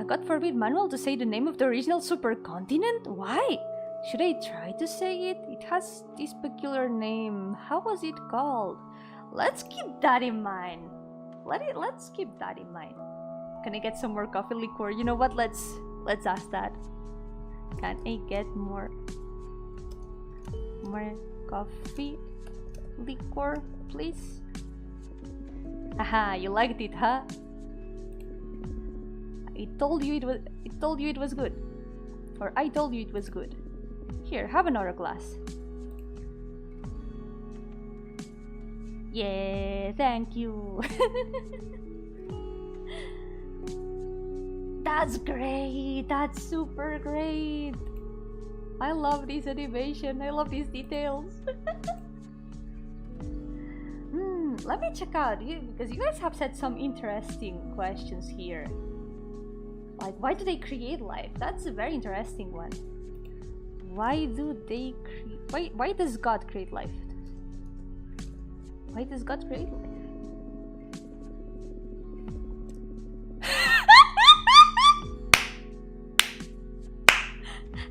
God forbid Manuel to say the name of the original supercontinent? Why? Should I try to say it? It has this peculiar name. How was it called? Let's keep that in mind. Let's keep that in mind. Can I get some more coffee liqueur? You know what? Let's ask that. Can I get more coffee liqueur, please? Haha, you liked it, huh? I told you it was good. Or I told you it was good. Here, have another glass. Yeah, thank you. That's great. That's super great. I love this animation. I love these details. Let me check out because you guys have said some interesting questions here. Like, why do they create life? That's a very interesting one. Why do they create? Why does God create life? Why does God create life?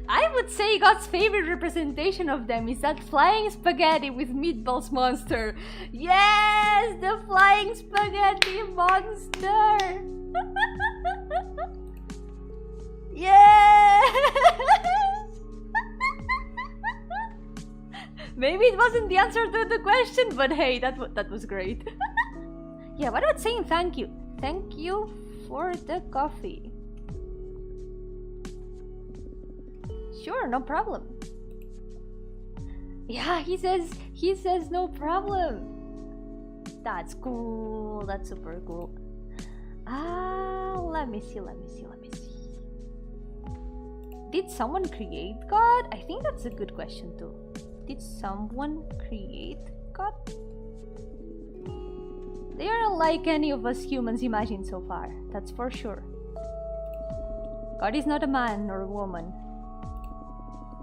I would say God's favorite representation of them is that flying spaghetti with meatballs monster. Yes, the flying spaghetti monster. Yes. Maybe it wasn't the answer to the question, but hey, that was great. Yeah, what about saying thank you? Thank you for the coffee. Sure, no problem. Yeah, he says no problem. That's cool. That's super cool. Let me see. Did someone create God? I think that's a good question too. Did someone create God? They aren't like any of us humans imagine so far, that's for sure. God is not a man or a woman.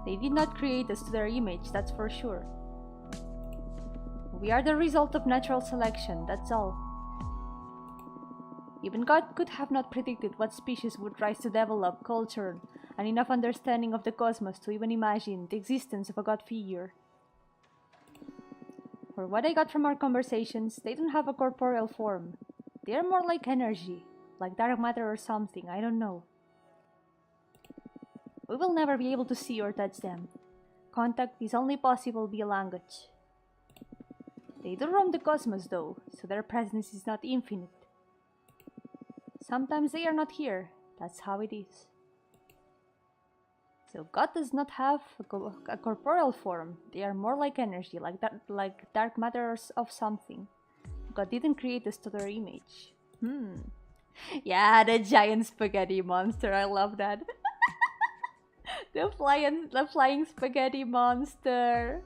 They did not create us to their image, that's for sure. We are the result of natural selection, that's all. Even God could have not predicted what species would rise to develop culture and enough understanding of the cosmos to even imagine the existence of a God figure. For what I got from our conversations, they don't have a corporeal form. They are more like energy, like dark matter or something, I don't know. We will never be able to see or touch them. Contact is only possible via language. They do roam the cosmos though, so their presence is not infinite. Sometimes they are not here, that's how it is. So God does not have a corporeal form. They are more like energy, like dark matter of something. God didn't create us to their image. Yeah, the giant spaghetti monster, I love that. The flying spaghetti monster.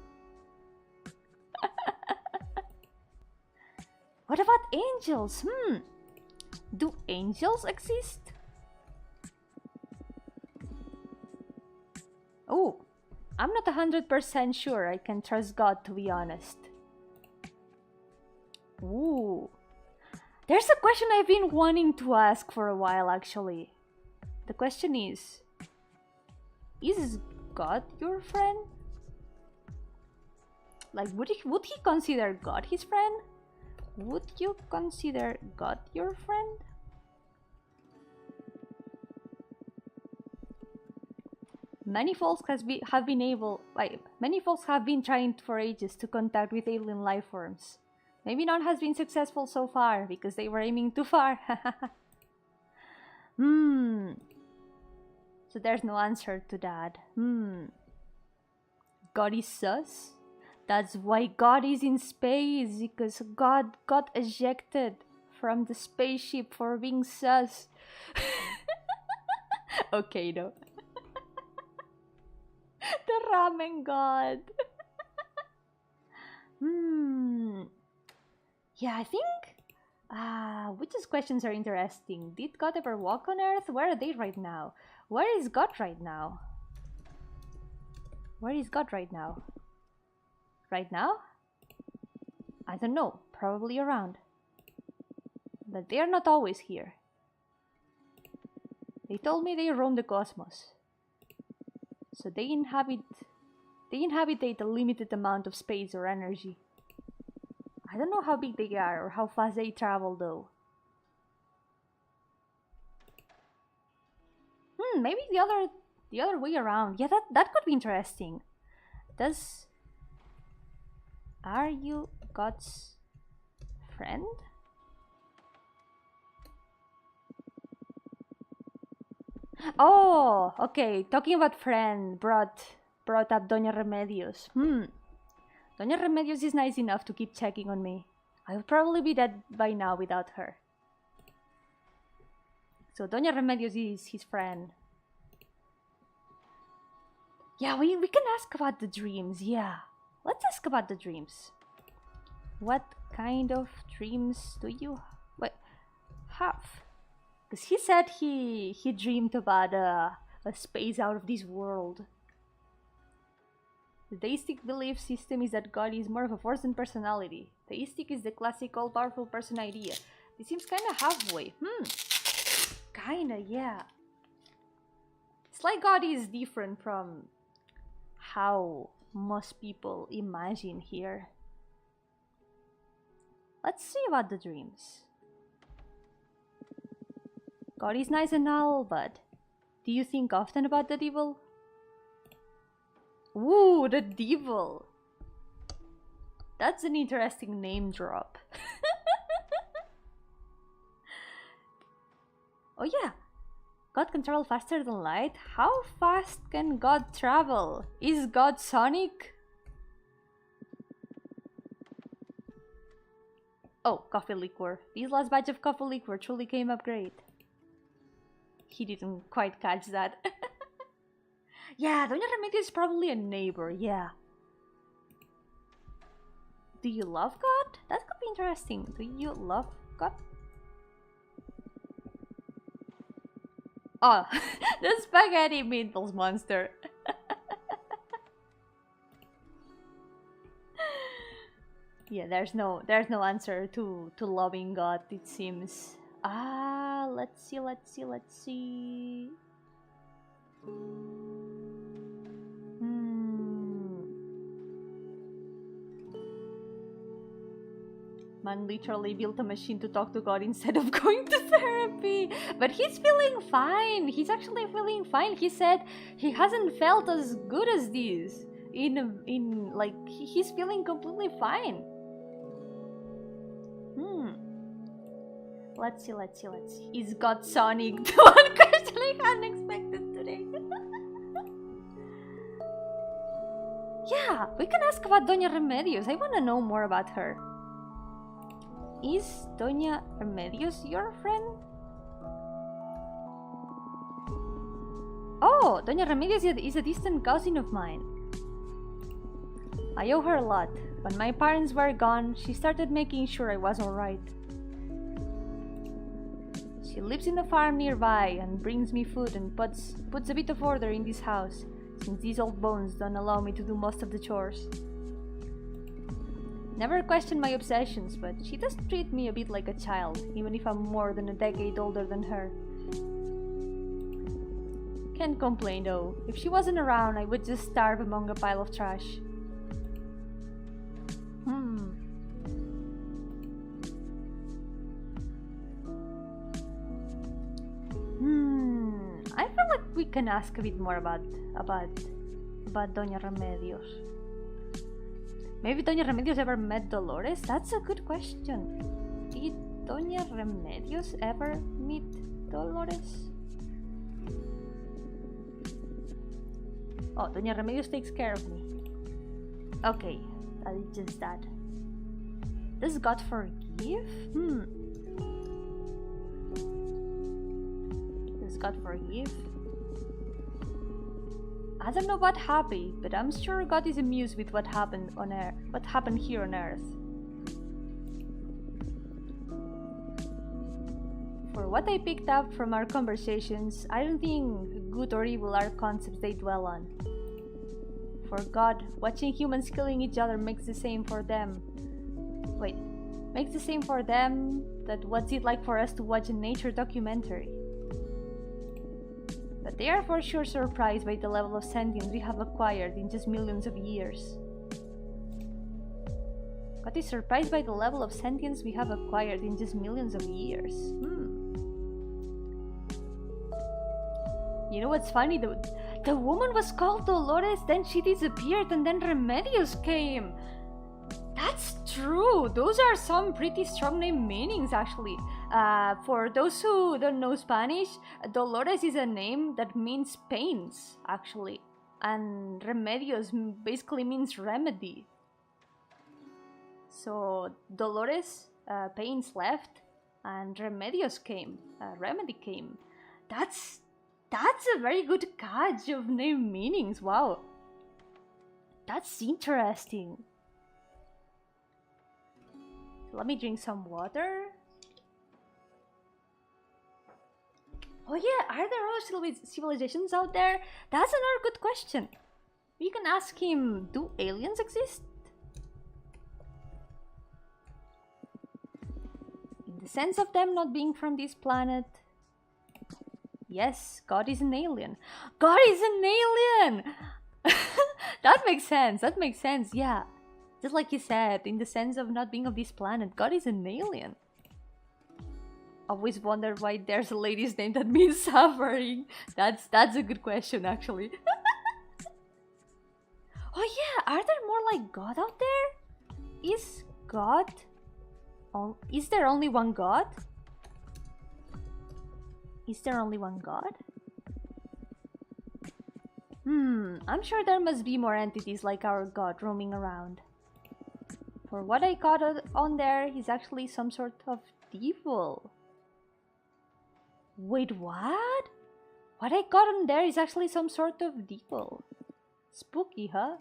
What about angels? Do angels exist? 100% sure I can trust God, to be honest. Ooh. There's a question I've been wanting to ask for a while, actually. The question is God your friend? Like, would he consider God his friend? Would you consider God your friend? Many folks have been trying for ages to contact with alien life forms. Maybe none has been successful so far because they were aiming too far. So there's no answer to that. God is sus? That's why God is in space, because God got ejected from the spaceship for being sus. Okay, no. The ramen god. Yeah, I think which questions are interesting. Did God ever walk on Earth? Where are they right now? Where is God right now? Where is God right now? Right now? I don't know. Probably around. But they are not always here. They told me they roam the cosmos. So they inhabit a limited amount of space or energy. I don't know how big they are or how fast they travel though. Maybe the other way around. Yeah, that could be interesting. Are you God's friend? Oh, okay. Talking about friend brought up Doña Remedios. Doña Remedios is nice enough to keep checking on me. I would probably be dead by now without her. So Doña Remedios is his friend. Yeah, we can ask about the dreams, yeah. Let's ask about the dreams. What kind of dreams do you have? Because he said he dreamed about a space out of this world. The deistic belief system is that God is more of a force than personality. Theistic is the classic all-powerful person idea. This seems kinda halfway. Kinda, yeah. It's like God is different from how most people imagine here. Let's see about the dreams. God is nice and all, but do you think often about the devil? Ooh, the devil. That's an interesting name drop. Oh yeah, God can travel faster than light? How fast can God travel? Is God Sonic? Oh, coffee liquor. This last batch of coffee liquor truly came up great. He didn't quite catch that. Yeah, Doña Remedios is probably a neighbor, yeah. Do you love God? That could be interesting. Do you love God? Oh, the spaghetti meatballs monster. Yeah, there's no answer to loving God, it seems. Let's see. Man literally built a machine to talk to God instead of going to therapy. But he's feeling fine. He's actually feeling fine. He said he hasn't felt as good as this. He's feeling completely fine. Let's see. Is God Sonic? One question I unexpected today. Yeah, we can ask about Doña Remedios. I want to know more about her. Is Doña Remedios your friend? Oh, Doña Remedios is a distant cousin of mine. I owe her a lot. When my parents were gone, she started making sure I was alright. She lives in a farm nearby and brings me food and puts a bit of order in this house. since these old bones don't allow me to do most of the chores. Never questioned my obsessions, but she does treat me a bit like a child, even if I'm more than a decade older than her. Can't complain though. If she wasn't around, I would just starve among a pile of trash. I feel like we can ask a bit more about Doña Remedios. Maybe Doña Remedios ever met Dolores? That's a good question. Did Doña Remedios ever meet Dolores? Oh, Doña Remedios takes care of me. Okay, that is just that. Does God forgive? Does God forgive? I don't know about happy, but I'm sure God is amused with what happened on Earth, what happened here on Earth. For what I picked up from our conversations, I don't think good or evil are concepts they dwell on. For God, watching humans killing each other makes the same for them. Makes the same for them that what's it like for us to watch a nature documentary. But they are for sure surprised by the level of sentience we have acquired in just millions of years. God is surprised by the level of sentience we have acquired in just millions of years. You know what's funny? The woman was called Dolores, then she disappeared, and then Remedios came. That's true. Those are some pretty strong name meanings, actually. For those who don't know Spanish, Dolores is a name that means pains, actually. And Remedios basically means remedy. So Dolores, pains left, and Remedios came. Remedy came. That's a very good catch of name meanings. Wow. That's interesting. Let me drink some water. Oh yeah, are there other civilizations out there? That's another good question. We can ask him, do aliens exist? In the sense of them not being from this planet, yes, God is an alien. God is an alien! That makes sense, yeah. Just like you said, in the sense of not being of this planet, God is an alien. Always wondered why there's a lady's name that means suffering. That's a good question, actually. Oh yeah, are there more like God out there? Is God... is there only one God? Is there only one God? I'm sure there must be more entities like our God roaming around. For what I caught on there, he's actually some sort of devil. Wait, what? What I caught on there is actually some sort of devil. Spooky, huh?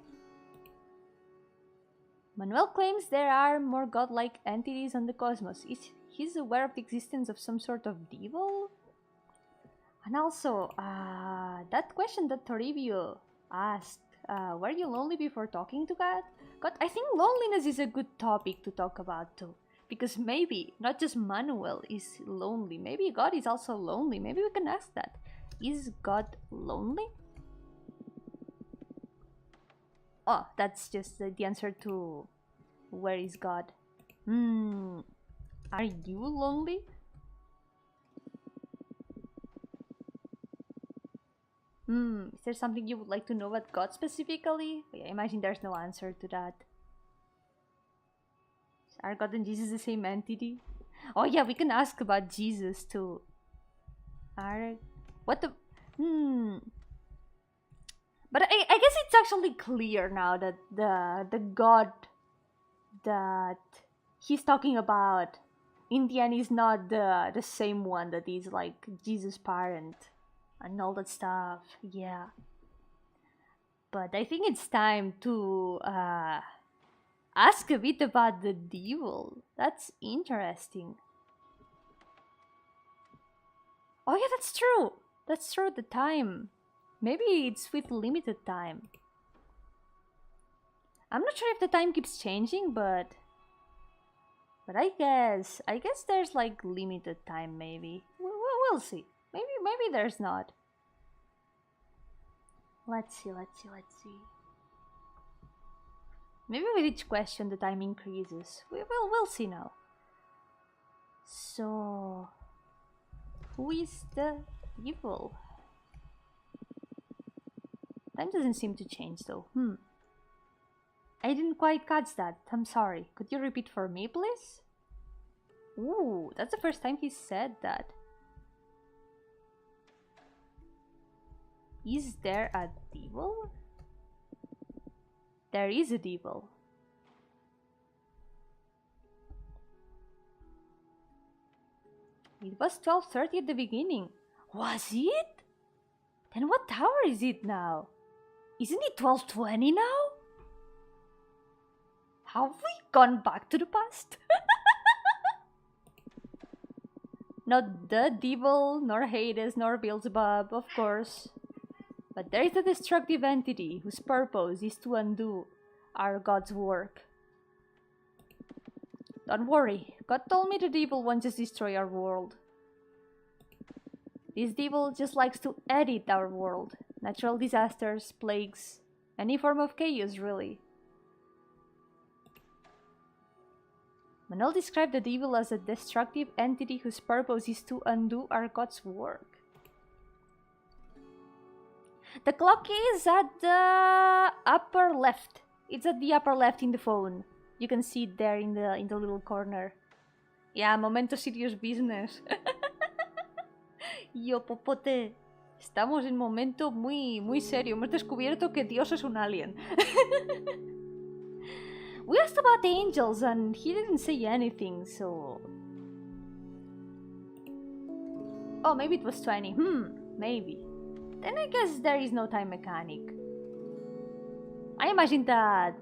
Manuel claims there are more godlike entities on the cosmos. Is he aware of the existence of some sort of devil? And also, that question that Toribio asked, were you lonely before talking to God? God, I think loneliness is a good topic to talk about too. Because maybe, not just Manuel is lonely, maybe God is also lonely. Maybe we can ask that. Is God lonely? Oh, that's just the answer to where is God? Are you lonely? Is there something you would like to know about God specifically? I imagine there's no answer to that. Are God and Jesus the same entity? Oh yeah, we can ask about Jesus too. But I guess it's actually clear now that the God that he's talking about in the end is not the same one that is like Jesus' parent and all that stuff. Yeah. But I think it's time to ask a bit about the devil. That's interesting. Oh yeah, that's true. That's true. The time Maybe it's with limited time. I'm not sure if the time keeps changing, but I guess there's like limited time. Maybe we'll see. Maybe there's not. Let's see. Maybe with each question the time increases. We'll see now. So, who is the evil? Time doesn't seem to change though. I didn't quite catch that. I'm sorry. Could you repeat for me, please? Ooh, that's the first time he said that. Is there a devil? There is a devil. It was 12:30 at the beginning. Was it? Then what hour is it now? Isn't it 12:20 now? Have we gone back to the past? Not the devil, nor Hades, nor Beelzebub, of course. But there is a destructive entity whose purpose is to undo our God's work. Don't worry, God told me the devil won't just destroy our world. This devil just likes to edit our world. Natural disasters, plagues, any form of chaos, really. Manuel described the devil as a destructive entity whose purpose is to undo our God's work. The clock is at the upper left. It's at the upper left in the phone. You can see it there in the little corner. Yeah, momento serious business. Yo, popote. Estamos en momento muy serio. Hemos descubierto que Dios es un alien. We asked about the angels and he didn't say anything, so... Oh, maybe it was 20. Maybe. Then I guess there is no time mechanic. I imagine that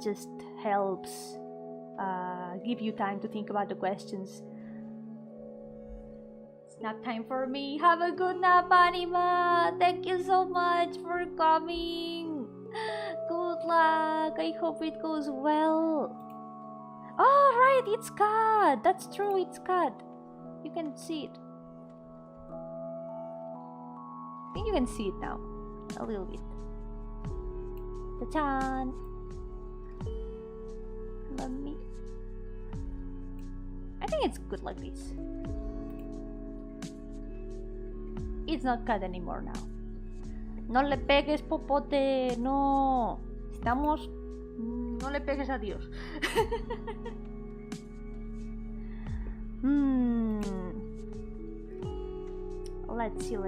just helps give you time to think about the questions. It's nap time for me. Have a good nap, Anima. Thank you so much for coming. Good luck. I hope it goes well. Oh, right, it's cut. That's true, it's cut. You can see it. I think you can see it now. A little bit. Ta-chan! Let me... I think it's good like this. It's not cut anymore now. No le pegues, popote, no. Estamos... No le pegues a Dios. Let's see.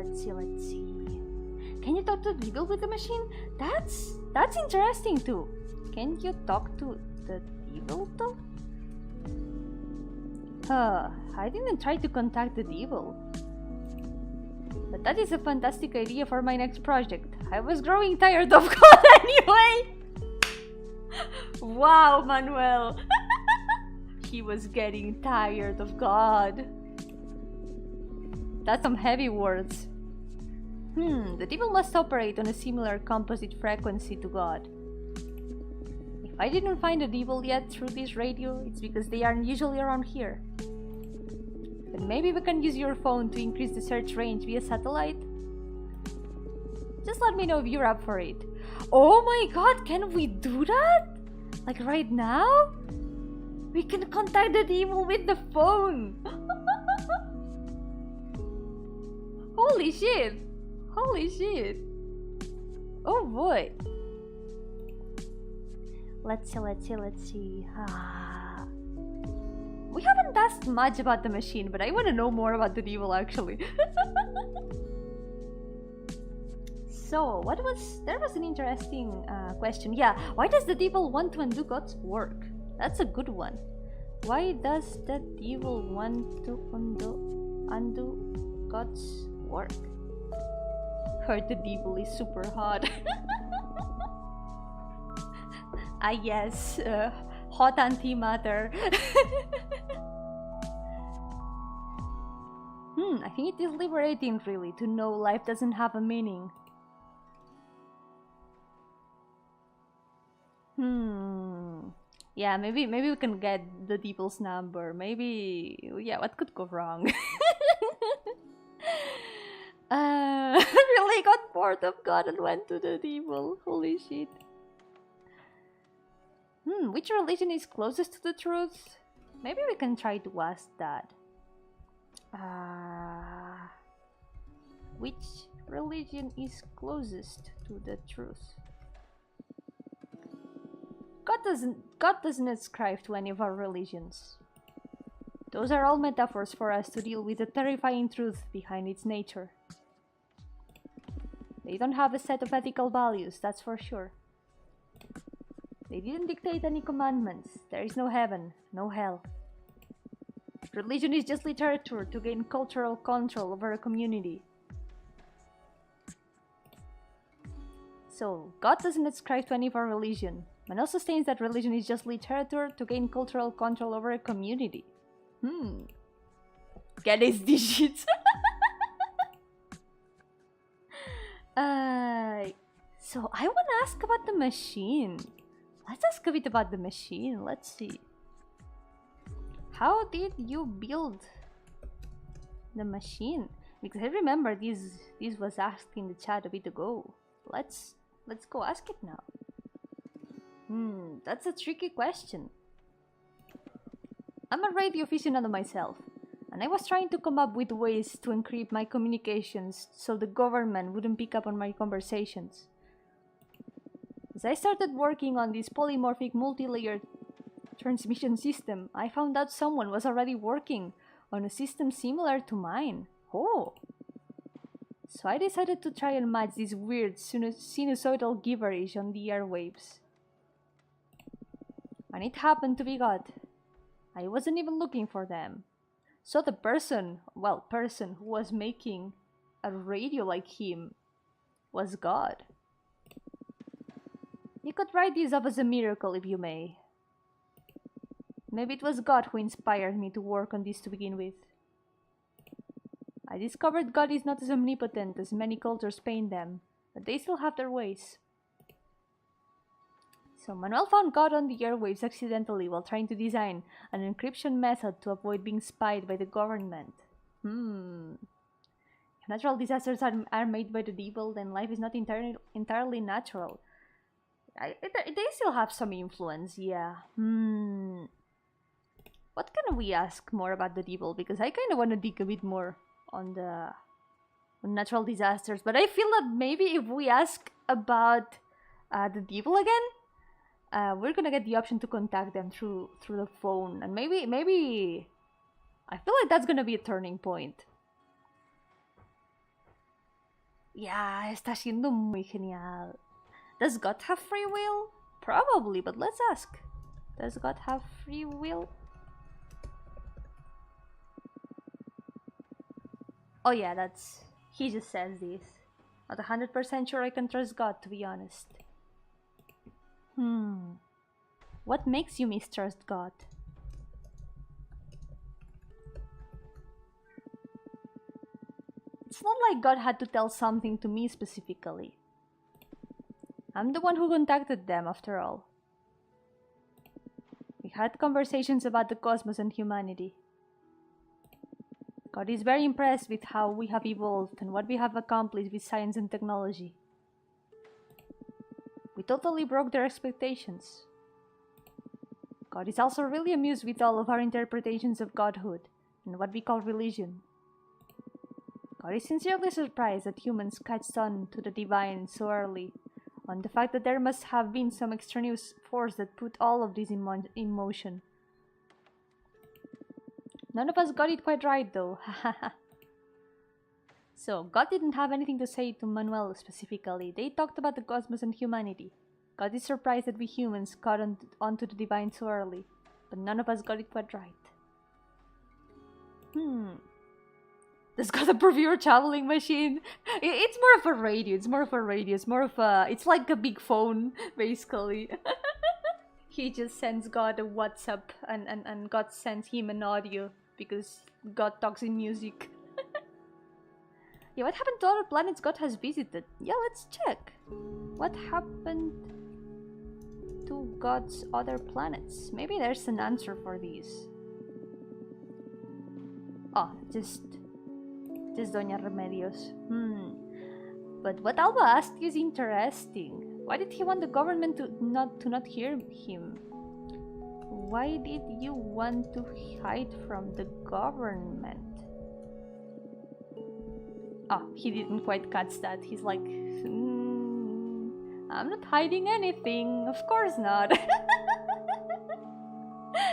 Can you talk to the devil with the machine? That's interesting too. Can you talk to the devil though? I didn't try to contact the devil. But that is a fantastic idea for my next project. I was growing tired of God anyway. Wow, Manuel. He was getting tired of God. That's some heavy words. The devil must operate on a similar composite frequency to God. If I didn't find a devil yet through this radio, it's because they aren't usually around here. But maybe we can use your phone to increase the search range via satellite? Just let me know if you're up for it. Oh my god, can we do that? Like right now? We can contact the devil with the phone! Holy shit! Holy shit! Oh boy! Let's see. We haven't asked much about the machine, but I want to know more about the devil actually. So, there was an interesting question. Yeah, why does the devil want to undo God's work? That's a good one. Why does the devil want to undo God's work? Heard the devil is super hot. Yes, hot antimatter. I think it is liberating really to know life doesn't have a meaning. Yeah, maybe we can get the people's number. Maybe, yeah, what could go wrong? Really got bored of God and went to the devil. Holy shit. Which religion is closest to the truth? Maybe we can try to ask that. Which religion is closest to the truth? God doesn't ascribe to any of our religions. Those are all metaphors for us to deal with the terrifying truth behind its nature. They don't have a set of ethical values, that's for sure. They didn't dictate any commandments. There is no heaven, no hell. Religion is just literature to gain cultural control over a community. So, God doesn't ascribe to any of our religion. Manuel sustains that religion is just literature to gain cultural control over a community. Get his digits. So I want to ask about the machine. Let's ask a bit about the machine. Let's see. How did you build the machine? Because I remember this was asked in the chat a bit ago. Let's go ask it now. That's a tricky question. I'm a radio aficionado myself, and I was trying to come up with ways to encrypt my communications so the government wouldn't pick up on my conversations. As I started working on this polymorphic multi-layered transmission system, I found out someone was already working on a system similar to mine. Oh! So I decided to try and match this weird sinusoidal gibberish on the airwaves. And it happened to be God. I wasn't even looking for them. So the person who was making a radio like him was God. You could write this up as a miracle if you may. Maybe it was God who inspired me to work on this to begin with. I discovered God is not as omnipotent as many cultures paint them, but they still have their ways. So Manuel found God on the airwaves accidentally while trying to design an encryption method to avoid being spied by the government. If natural disasters are made by the devil, then life is not entirely natural. They still have some influence, yeah. What can we ask more about the devil? Because I kind of want to dig a bit more on natural disasters. But I feel that maybe if we ask about the devil again, we're gonna get the option to contact them through the phone. And maybe I feel like that's gonna be a turning point. Yeah, está siendo muy genial. Does God have free will? Probably, but let's ask. Does God have free will? Oh yeah, he just says this. Not 100% sure I can trust God, to be honest. What makes you mistrust God? It's not like God had to tell something to me specifically. I'm the one who contacted them, after all. We had conversations about the cosmos and humanity. God is very impressed with how we have evolved and what we have accomplished with science and technology. We totally broke their expectations. God is also really amused with all of our interpretations of godhood and what we call religion. God is sincerely surprised that humans catched on to the divine so early, on the fact that there must have been some extraneous force that put all of this in motion. None of us got it quite right though. So, God didn't have anything to say to Manuel specifically. They talked about the cosmos and humanity. God is surprised that we humans caught onto the divine so early, but none of us got it quite right. Does God approve your traveling machine? It's more of a radio. It's like a big phone, basically. He just sends God a WhatsApp and God sends him an audio because God talks in music. Yeah, what happened to other planets God has visited? Yeah, let's check. What happened to God's other planets? Maybe there's an answer for these. Oh, just Doña Remedios. But what Alba asked is interesting. Why did he want the government to not hear him? Why did you want to hide from the government? Oh, he didn't quite catch that. He's like, I'm not hiding anything. Of course not.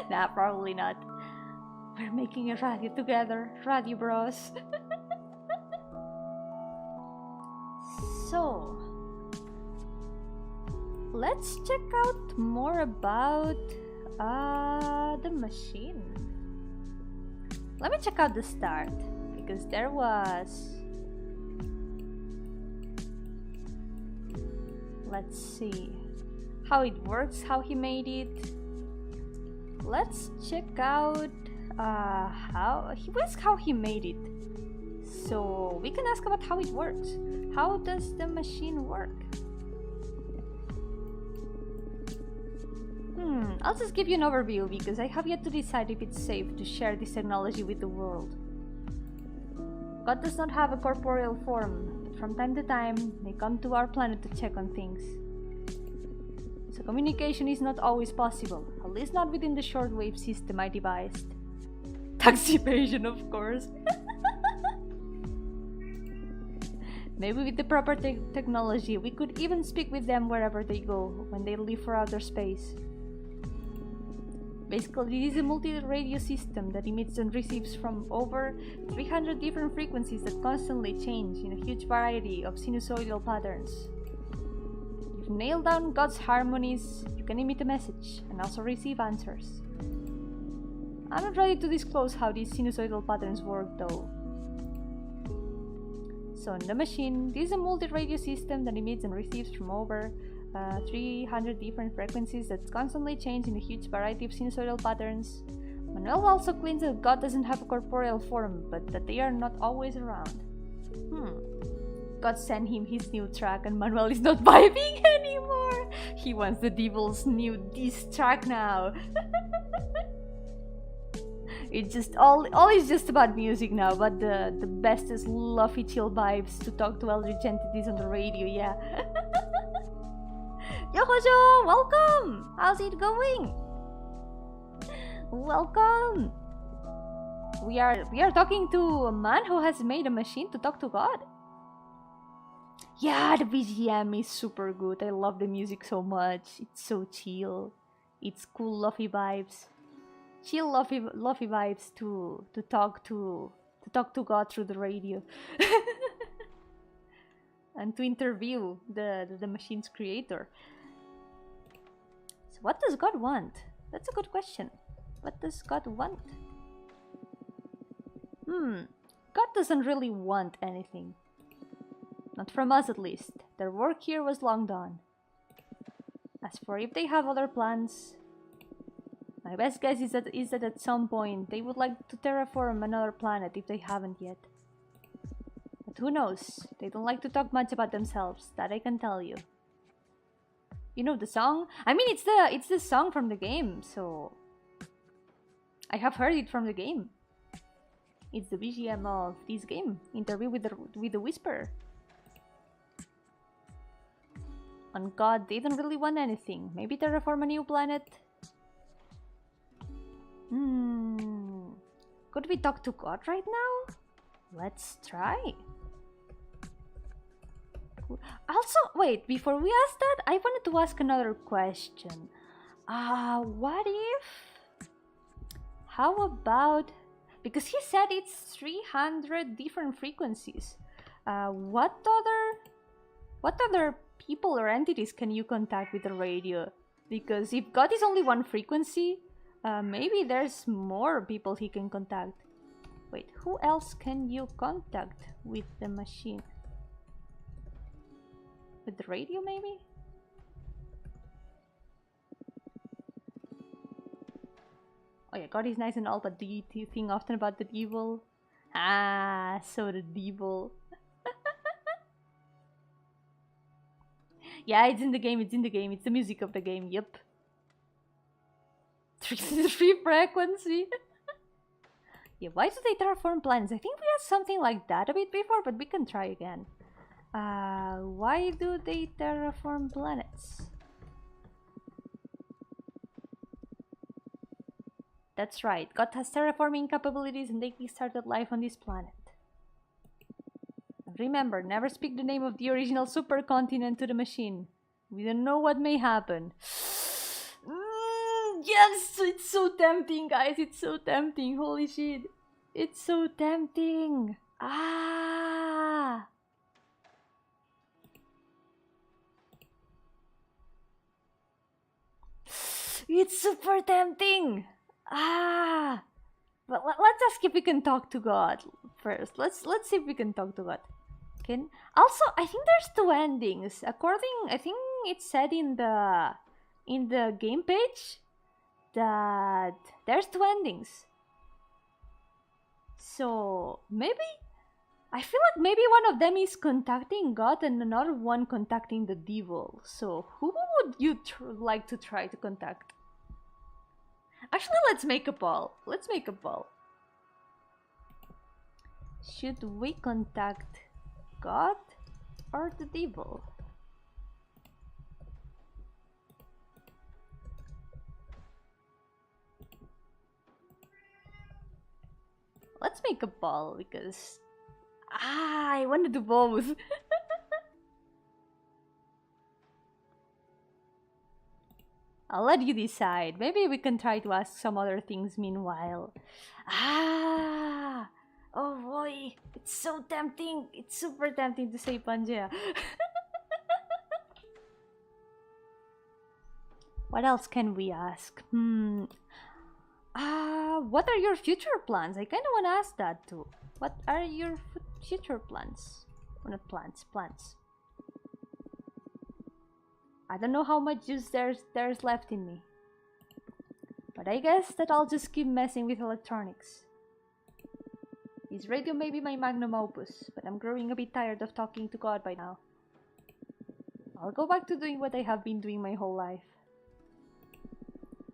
Nah, probably not. We're making a radio together. Radio bros. So, let's check out more about the machine. Let me check out the start, because there was... Let's see how it works, how he made it. Let's check out how he made it. So we can ask about how it works. How does the machine work? I'll just give you an overview because I have yet to decide if it's safe to share this technology with the world. God does not have a corporeal form, but from time to time they come to our planet to check on things. So communication is not always possible, at least not within the shortwave system I devised. Tax evasion, of course. Maybe with the proper technology, we could even speak with them wherever they go when they leave for outer space. Basically, it is a multi-radio system that emits and receives from over 300 different frequencies that constantly change in a huge variety of sinusoidal patterns. If you nail down God's harmonies, you can emit a message and also receive answers. I'm not ready to disclose how these sinusoidal patterns work though. So in the machine, this is a multi-radio system that emits and receives from over 300 different frequencies that constantly change in a huge variety of sinusoidal patterns. Manuel also claims that God doesn't have a corporeal form, but that they are not always around. God sent him his new track and Manuel is not vibing anymore! He wants the devil's new diss track now! It's just all is just about music now, but the bestest fluffy chill vibes to talk to eldritch entities on the radio, yeah. Yo-hooo, welcome! How's it going? Welcome! We are talking to a man who has made a machine to talk to God. Yeah, the BGM is super good. I love the music so much. It's so chill. It's cool, lovey vibes. Chill, lovey vibes to talk to God through the radio. And to interview the machine's creator. So what does God want? That's a good question. What does God want? God doesn't really want anything. Not from us, at least. Their work here was long done. As for if they have other plans, my best guess is that at some point they would like to terraform another planet if they haven't yet. But who knows? They don't like to talk much about themselves, that I can tell you. You know the song? I mean, it's the song from the game, so I have heard it from the game. It's the BGM of this game, Interview with the Whisperer. On God, they don't really want anything. Maybe terraform a new planet? Could we talk to God right now? Let's try. Also, wait, before we ask that, I wanted to ask another question. What if... How about... Because he said it's 300 different frequencies. What other people or entities can you contact with the radio? Because if God is only one frequency, maybe there's more people he can contact. Wait, who else can you contact with the machine? With the radio, maybe? Oh yeah, God is nice and all, but do you think often about the devil? So the devil. Yeah, it's in the game, it's in the game. It's the music of the game, yep. 3 frequency. Yeah, why do they terraform planets? I think we had something like that a bit before, but we can try again. Why do they terraform planets? That's right, God has terraforming capabilities and they started life on this planet. Remember, never speak the name of the original supercontinent to the machine. We don't know what may happen. Yes, it's so tempting, guys. It's so tempting. Holy shit. It's so tempting. Ah. It's super tempting. Ah. But let's ask if we can talk to God first. Let's see if we can talk to God. Also, I think there's 2 endings. I think it said in the game page that there's 2 endings. So maybe I feel like maybe one of them is contacting God and another one contacting the devil. So who would you like to try to contact? Actually, let's make a poll. Let's make a poll. Should we contact God or the devil? Let's make a poll because I want to do both. I'll let you decide. Maybe we can try to ask some other things meanwhile. Oh boy, it's so tempting. It's super tempting to say Pangea. What else can we ask? What are your future plans? I kind of want to ask that too. What are your future plans? Well, not plans, plans. I don't know how much juice there's left in me. But I guess that I'll just keep messing with electronics. This radio may be my magnum opus, but I'm growing a bit tired of talking to God by now. I'll go back to doing what I have been doing my whole life.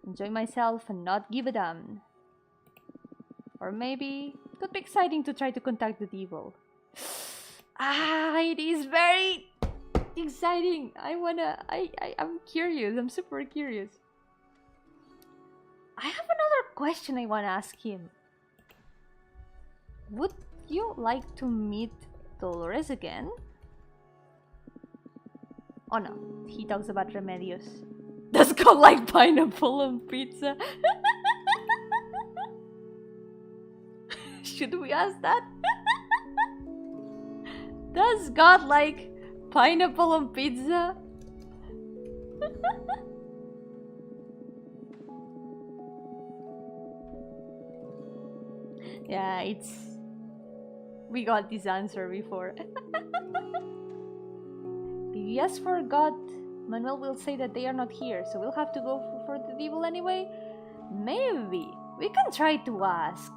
Enjoy myself and not give a damn. Or maybe it could be exciting to try to contact the devil. It is very exciting. I'm curious. I'm super curious. I have another question I want to ask him. Would you like to meet Dolores again? Oh no, he talks about Remedios. Does God like pineapple on pizza? Should we ask that? Does God like pineapple on pizza? Yeah, we got this answer before. If you ask for God, Manuel will say that they are not here, so we'll have to go for the devil anyway? Maybe. We can try to ask.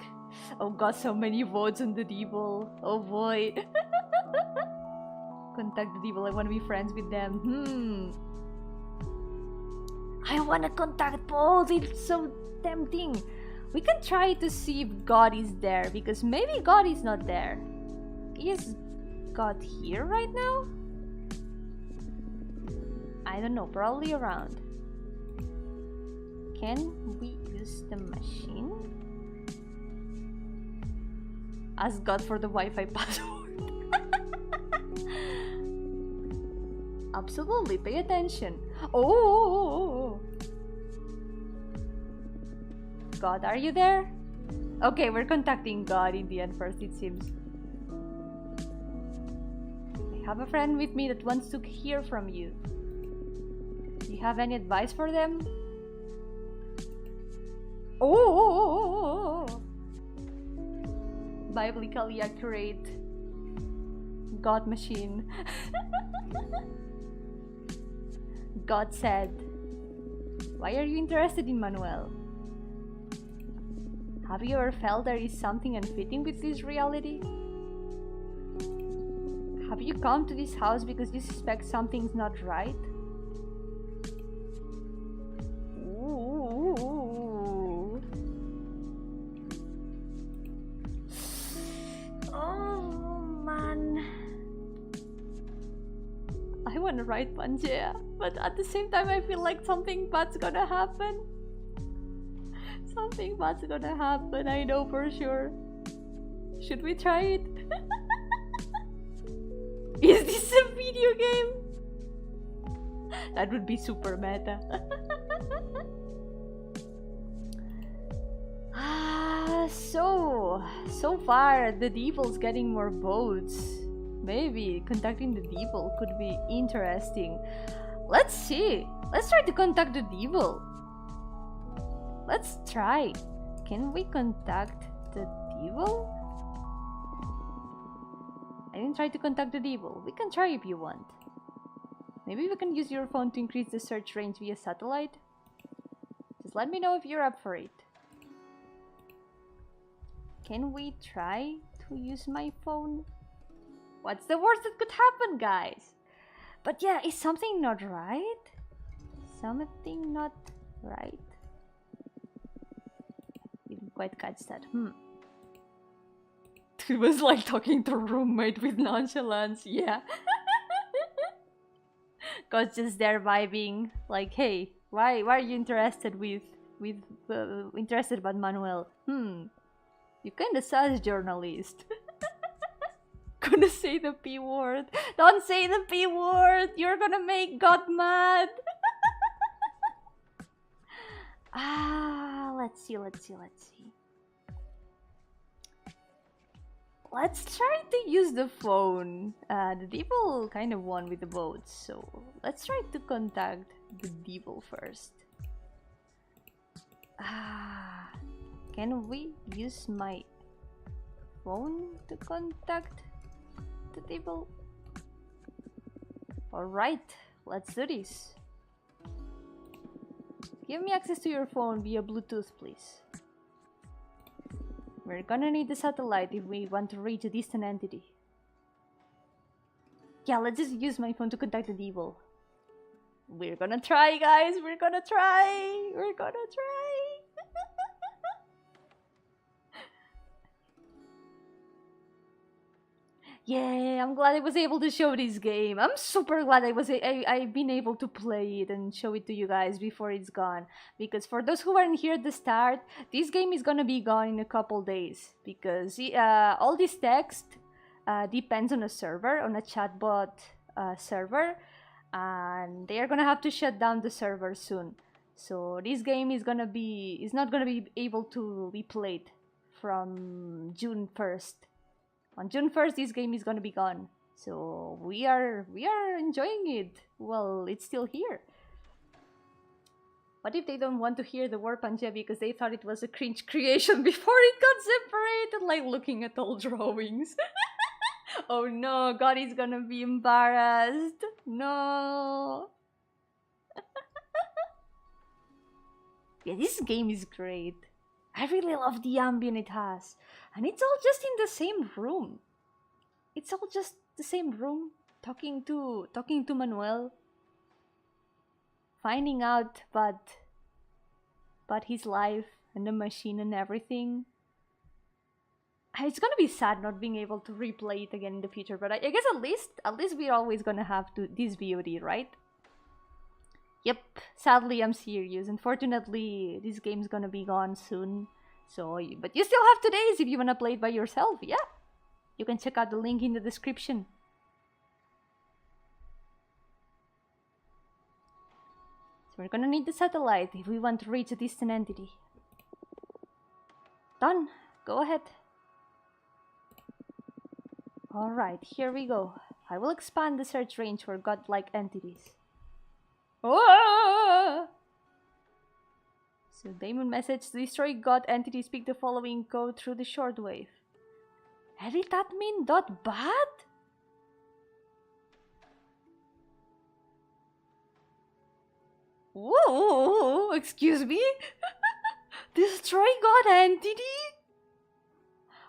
Oh god, so many votes on the devil. Oh boy. Contact the devil, I want to be friends with them. I want to contact both, it's so tempting. We can try to see if God is there, because maybe God is not there. Is God here right now? I don't know, probably around. Can we use the machine? Ask God for the Wi-Fi password. Absolutely, pay attention. Oh! God, are you there? Okay, we're contacting God in the end first, it seems. I have a friend with me that wants to hear from you. Do you have any advice for them? Oh! Biblically accurate God machine. God said, "Why are you interested in Manuel? Have you ever felt there is something unfitting with this reality? Have you come to this house because you suspect something's not right? Ooh. Oh man. I want to write Pangea, but at the same time I feel like something bad's gonna happen. Something bad's gonna happen, I know for sure. Should we try it? Is this a video game? That would be super meta. So far the devil's getting more votes. Maybe contacting the devil could be interesting. Let's see. Let's try to contact the devil. Let's try. Can we contact the devil? I didn't try to contact the devil. We can try if you want. Maybe we can use your phone to increase the search range via satellite. Just let me know if you're up for it. Can we try to use my phone? What's the worst that could happen, guys? But yeah, is something not right? Something not right? Didn't quite catch that. It was like talking to a roommate with nonchalance, yeah. Cause just there vibing, like, hey, why are you interested interested about Manuel? You kinda sus journalist. Gonna say the P word. Don't say the P word. You're gonna make God mad. Let's see. Let's try to use the phone. The devil kind of won with the votes, so let's try to contact the devil first. Can we use my phone to contact the devil? Alright, let's do this. Give me access to your phone via Bluetooth, please. We're gonna need the satellite if we want to reach a distant entity. Yeah, let's just use my phone to contact the devil. We're gonna try, guys. We're gonna try. Yeah, I'm glad I was able to show this game. I'm super glad I've been able to play it and show it to you guys before it's gone. Because for those who weren't here at the start, this game is gonna be gone in a couple days. Because all this text depends on a server, on a chatbot server. And they are gonna have to shut down the server soon. So this game is not gonna be able to be played from June 1st. On June 1st, this game is gonna be gone. So we are enjoying it. Well, it's still here. What if they don't want to hear the word Pangea because they thought it was a cringe creation before it got separated, like looking at old drawings? Oh no, God is gonna be embarrassed. No. Yeah, this game is great. I really love the ambient it has. And it's all just in the same room. It's all just the same room. Talking to Manuel. Finding out about his life and the machine and everything. It's gonna be sad not being able to replay it again in the future, but I guess at least we're always gonna have this VOD, right? Yep, sadly I'm serious. Unfortunately, this game's gonna be gone soon. So, but you still have 2 days if you wanna play it by yourself, yeah? You can check out the link in the description. So we're gonna need the satellite if we want to reach a distant entity. Done. Go ahead. Alright, here we go. I will expand the search range for godlike entities. Oh! So Damon message to destroy god entities, speak the following code through the shortwave. Edit admin dot bad? Whoa, excuse me? Destroy god entity?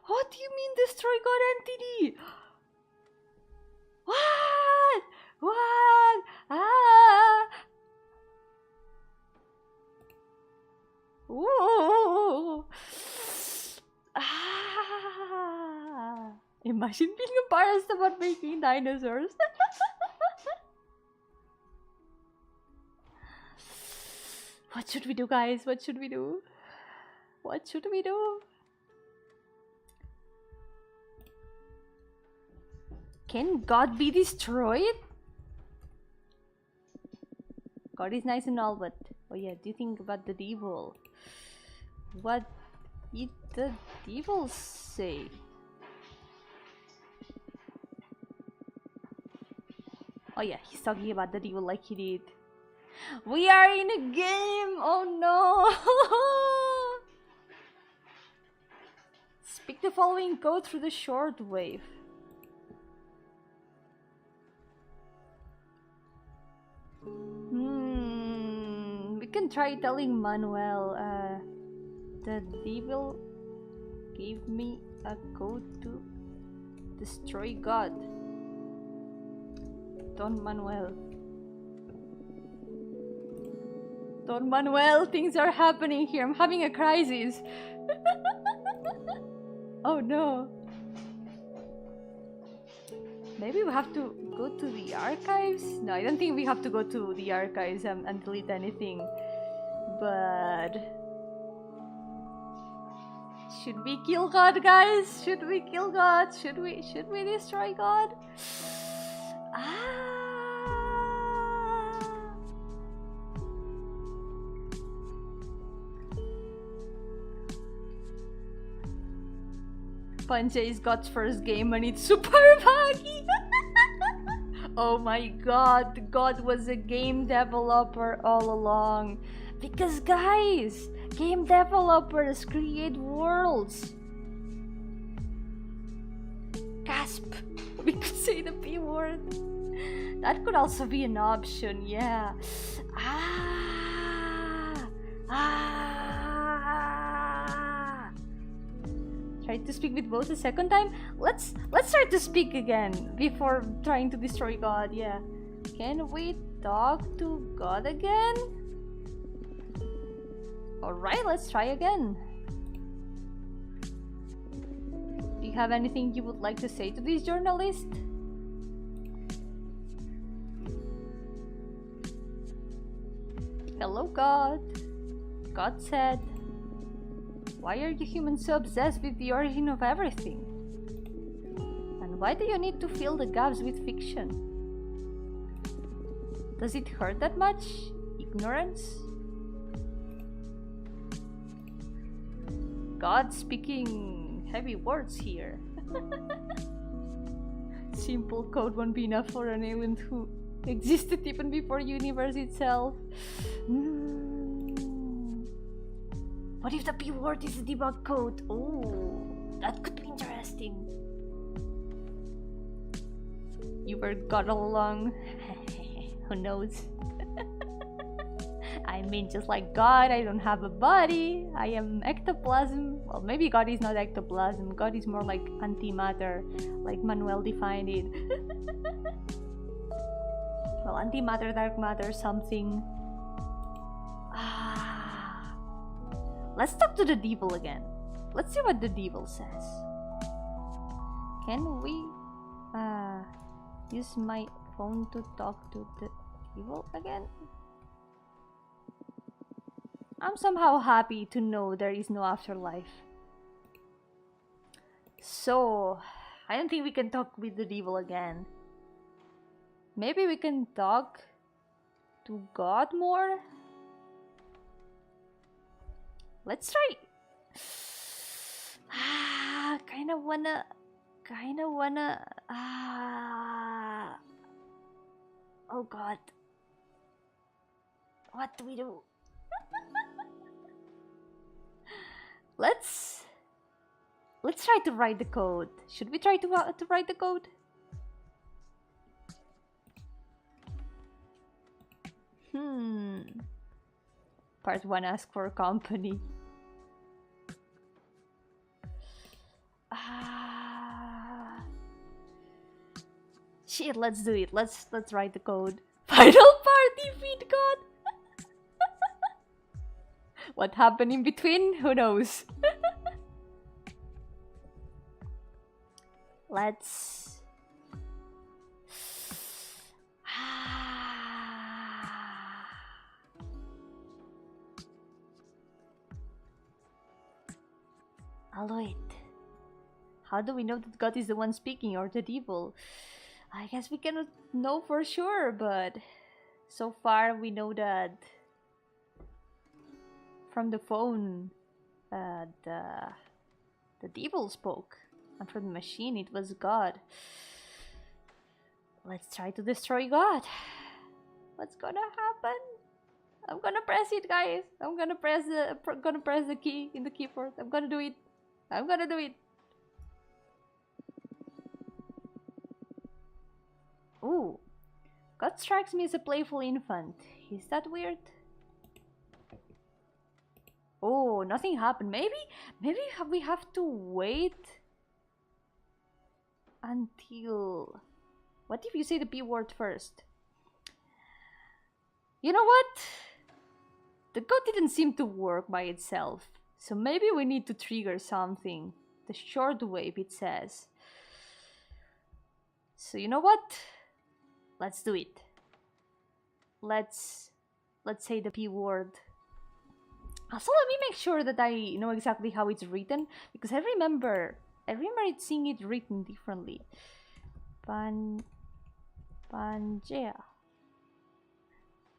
What do you mean destroy god entity? What? What? Ah! Ooh. Ah! Imagine being embarrassed about making dinosaurs. What should we do, guys? What should we do? What should we do? Can God be destroyed? God is nice and all, but oh yeah, do you think about the devil? What did the devil say? Oh yeah, he's talking about the devil like he did. We are in a game! Oh no! Speak the following code through the shortwave. We can try telling Manuel. The devil gave me a code to destroy God. Don Manuel. Don Manuel, things are happening here. I'm having a crisis. Oh no. Maybe we have to go to the archives? No, I don't think we have to go to the archives and delete anything. But should we kill God, guys? Should we kill God? Should we destroy God? Pancha is God's first game and it's super buggy. Oh my god, God was a game developer all along. Because guys, game developers create worlds. Gasp! We could say the P word. That could also be an option, yeah. Try to speak with both a second time. Let's try to speak again before trying to destroy God. Yeah. Can we talk to God again? Alright, let's try again. Do you have anything you would like to say to this journalist? Hello, God. God said, why are you humans so obsessed with the origin of everything? And why do you need to fill the gaps with fiction? Does it hurt that much? Ignorance? God speaking heavy words here. Simple code won't be enough for an alien who existed even before universe itself. What if the P word is a debug code? Oh, that could be interesting. You were God all along. Who knows? I mean, just like God, I don't have a body. I am ectoplasm. Well, maybe God is not ectoplasm. God is more like antimatter, like Manuel defined it. Well, antimatter, dark matter, something. Let's talk to the devil again. Let's see what the devil says. Can we use my phone to talk to the devil again? I'm somehow happy to know there is no afterlife. So, I don't think we can talk with the devil again. Maybe we can talk to God more? Let's try. Kinda wanna. Oh God. What do we do? Let's try to write the code. Should we try to write the code? Part 1, ask for company. Shit, let's do it. Let's write the code. Final party feed God. What happened in between? Who knows? Let's... I'll do it. How do we know that God is the one speaking or the devil? I guess we cannot know for sure, but so far we know that from the phone the devil spoke, and from the machine it was God. Let's try to destroy God. What's gonna happen? I'm gonna press it, guys. I'm gonna press the key in the keyboard. I'm gonna do it. I'm gonna do it. Ooh, God strikes me as a playful infant. Is that weird? Oh, nothing happened. Maybe we have to wait until... What if you say the P word first? You know what? The code didn't seem to work by itself. So maybe we need to trigger something. The short wave, it says. So you know what? Let's do it. Let's say the P word. Also, let me make sure that I know exactly how it's written, because I remember it seeing it written differently. Pangea.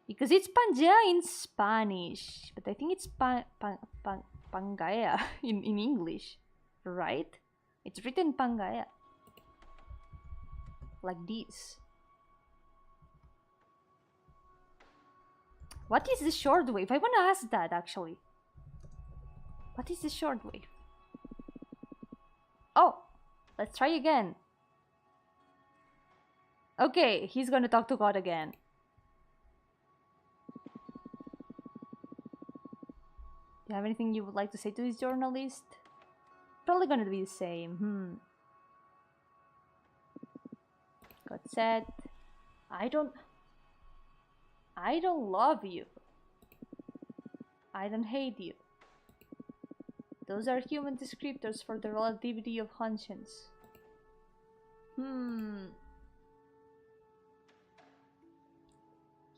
Because it's Pangea in Spanish, but I think it's Pangea in English, right? It's written Pangea. Like this. What is the short wave? I want to ask that, actually. What is the short wave? Oh, let's try again. Okay, he's gonna talk to God again. Do you have anything you would like to say to this journalist? Probably gonna be the same. God said, I don't love you. I don't hate you. Those are human descriptors for the relativity of conscience.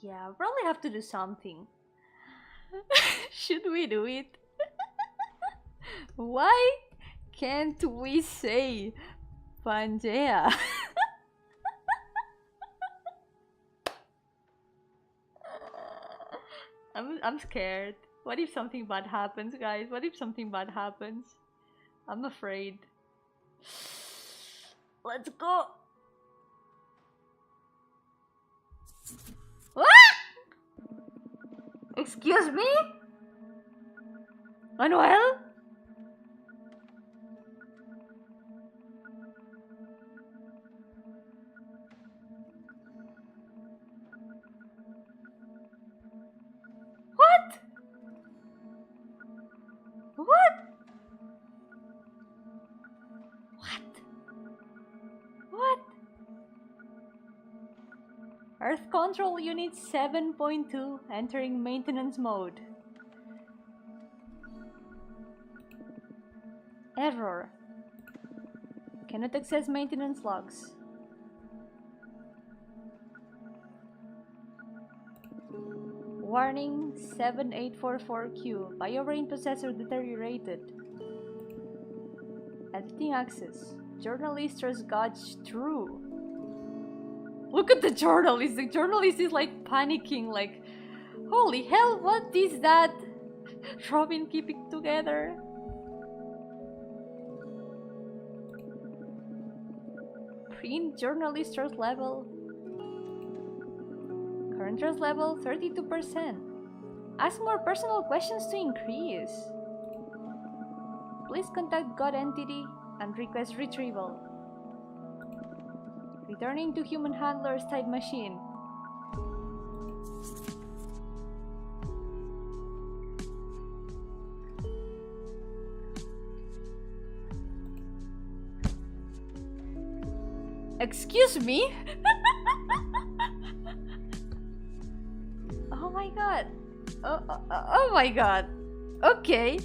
Yeah, I'll probably have to do something. Should we do it? Why can't we say Pangea? I'm scared. What if something bad happens, guys? What if something bad happens? I'm afraid. Let's go. What? Excuse me? Manuel? What? What? What? Earth Control Unit 7.2 entering maintenance mode. Error. Cannot access maintenance logs. Warning 7844Q. BioBrain processor deteriorated. Editing access. Journalist trusts God's true. Look at the journalist. The journalist is like panicking, like, holy hell, what is that? Robin, keep it together. Print journalist trust level. Current trust level 32%. Ask more personal questions to increase. Please contact God entity and request retrieval. Returning to human handlers type machine. Excuse me? god. Oh my god. Okay.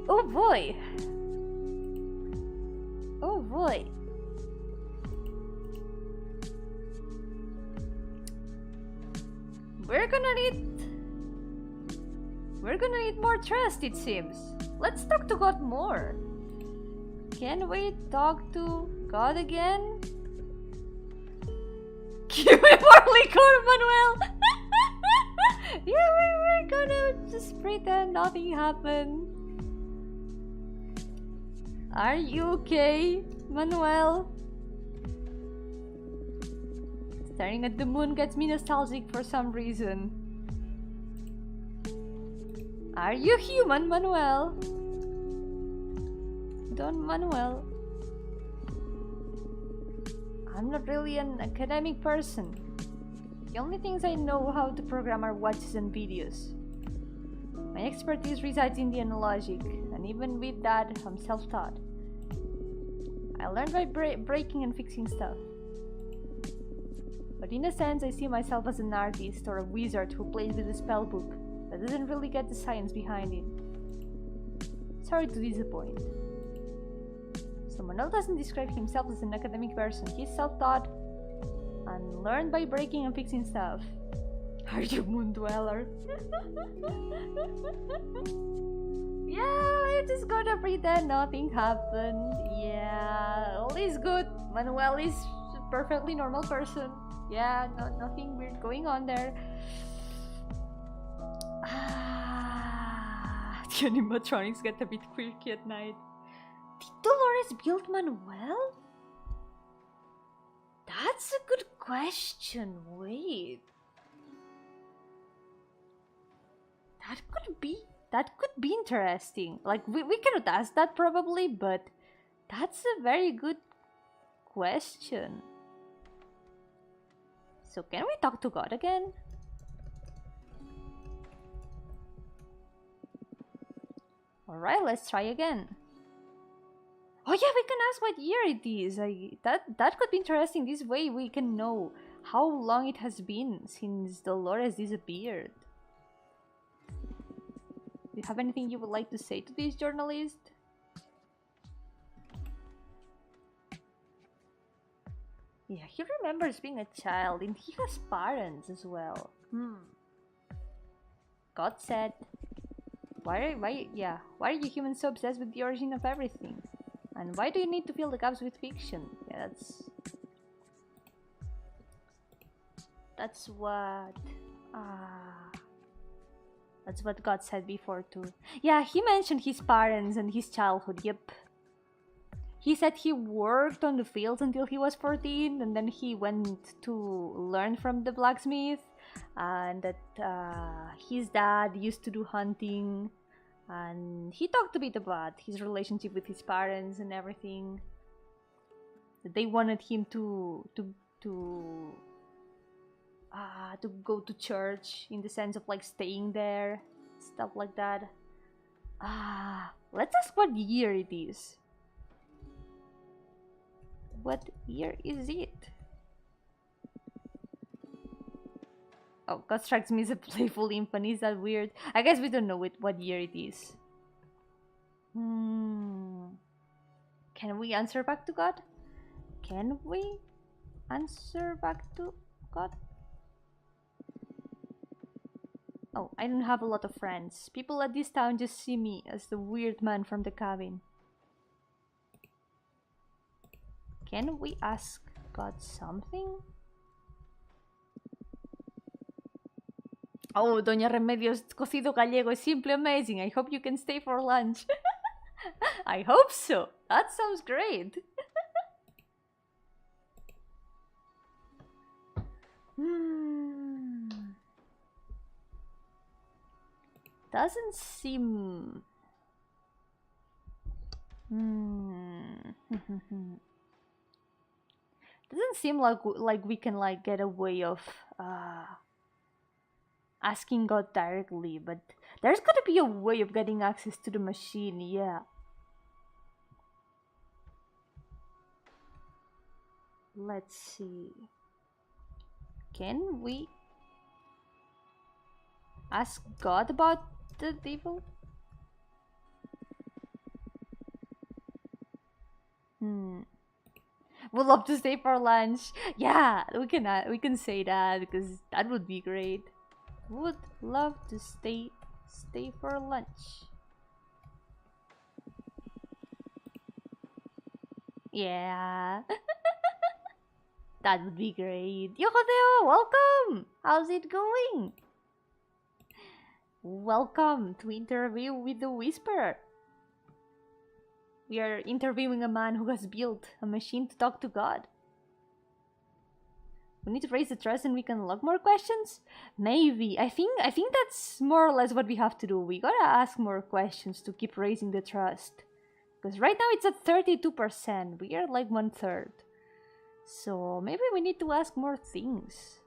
Oh boy. We're gonna need more trust, it seems. Let's talk to God more. Can we talk to God again? Give me more liquor, Manuel! Yeah, we're gonna just pretend nothing happened. Are you okay, Manuel? Staring at the moon gets me nostalgic for some reason. Are you human, Manuel? Don Manuel. I'm not really an academic person. The only things I know how to program are watches and videos. My expertise resides in the analogic, and even with that, I'm self-taught. I learned by breaking and fixing stuff. But in a sense, I see myself as an artist or a wizard who plays with a spellbook that doesn't really get the science behind it. Sorry to disappoint. So Manuel doesn't describe himself as an academic person. He's self-taught and learned by breaking and fixing stuff. Are you Moon Dweller? Yeah, I'm just gonna pretend nothing happened. Yeah, all is good. Manuel is a perfectly normal person. Yeah, nothing weird going on there. The animatronics get a bit quirky at night. Did Dolores build Manuel? That's a good question. Wait. That could be interesting. Like, we cannot ask that probably, but that's a very good question. So can we talk to God again? Alright, let's try again. Oh yeah, we can ask what year it is. That could be interesting. This way we can know how long it has been since Dolores disappeared. Do you have anything you would like to say to this journalist? Yeah, he remembers being a child and he has parents as well. God said, why are you humans so obsessed with the origin of everything? And why do you need to fill the gaps with fiction? Yeah, that's what God said before too. Yeah, he mentioned his parents and his childhood. Yep. He said he worked on the fields until he was 14, and then he went to learn from the blacksmith, and that his dad used to do hunting, and he talked a bit about his relationship with his parents and everything. That they wanted him to go to church in the sense of like staying there, stuff like that. Let's ask what year it is. What year is it? Oh, God strikes me as a playful infant. Is that weird? I guess we don't know what year it is. Can we answer back to God? Can we answer back to God? Oh, I don't have a lot of friends. People at this town just see me as the weird man from the cabin. Can we ask God something? Oh, Doña Remedios cocido gallego is simply amazing. I hope you can stay for lunch. I hope so. That sounds great. Doesn't seem... Doesn't seem like we can like get a way of asking God directly, but there's gotta be a way of getting access to the machine, yeah. Let's see. Can we ask God about the devil? We'd love to stay for lunch. Yeah, we can say that because that would be great. Would love to stay for lunch. Yeah. That would be great. Yo-hooo, welcome! How's it going? Welcome to Interview with the Whisperer. We are interviewing a man who has built a machine to talk to God. We need to raise the trust and we can unlock more questions? Maybe. I think that's more or less what we have to do. We gotta ask more questions to keep raising the trust. Because right now it's at 32%. We are like 1/3. So maybe we need to ask more things.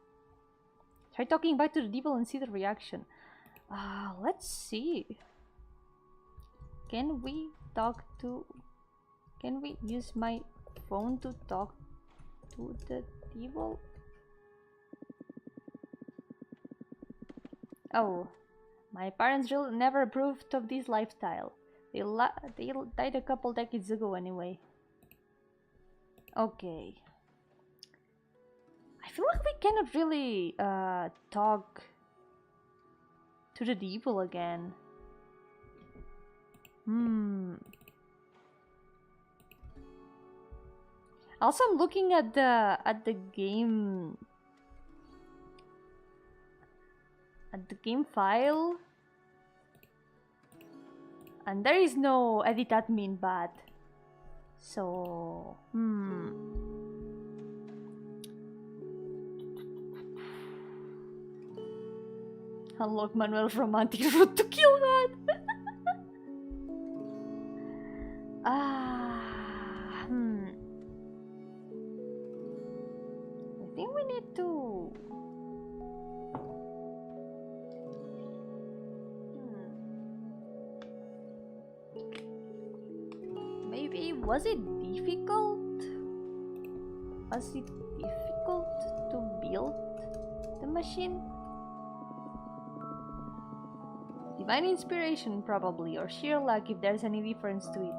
Try talking back to the devil and see the reaction. Let's see. Can we use my phone to talk to the devil? Oh, my parents really never approved of this lifestyle. They died a couple decades ago anyway. Okay. I feel like we cannot really talk to the devil again. Also, I'm looking at the game file, and there is no edit admin bad. So unlock Manuel's romantic route to kill God. I think we need to. Maybe was it difficult? Was it difficult to build the machine? Divine inspiration, probably, or sheer luck if there's any difference to it.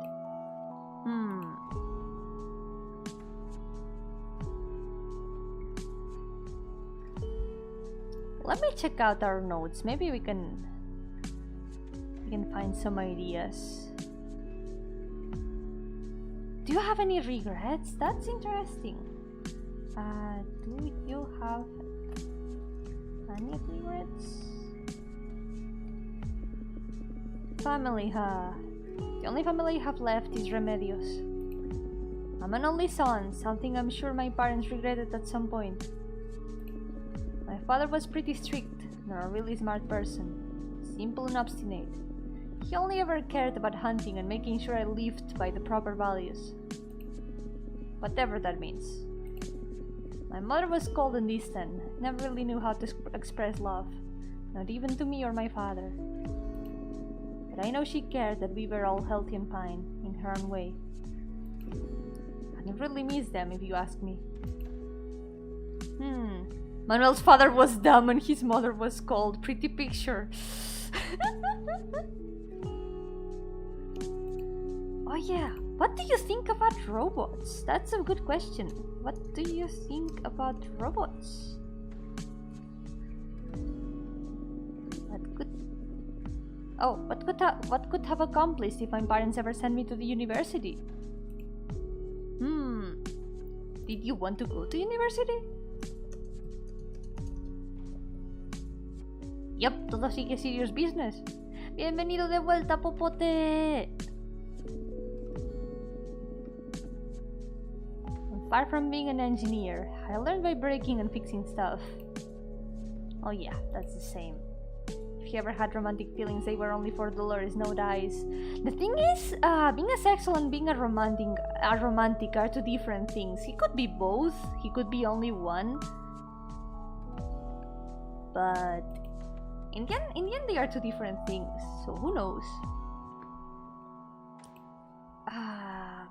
Let me check out our notes. Maybe we can find some ideas. Do you have any regrets? That's interesting. Do you have any regrets? Family, huh? The only family I have left is Remedios. I'm an only son, something I'm sure my parents regretted at some point. My father was pretty strict, not a really smart person. Simple and obstinate. He only ever cared about hunting and making sure I lived by the proper values. Whatever that means. My mother was cold and distant, never really knew how to express love, not even to me or my father. But I know she cared that we were all healthy and fine, in her own way. And I really miss them, if you ask me. Manuel's father was dumb and his mother was cold. Pretty picture. Oh yeah, what do you think about robots? That's a good question. What do you think about robots? What could have accomplished if my parents ever sent me to the university? Did you want to go to university? Yup, todo sigue serious business. Bienvenido de vuelta, Popote. I'm far from being an engineer. I learned by breaking and fixing stuff. Oh yeah, that's the same. If you ever had romantic feelings, they were only for Dolores, no dice. The thing is, being asexual and being a romantic are two different things. He could be both. He could be only one. But in the end, they are two different things. So who knows?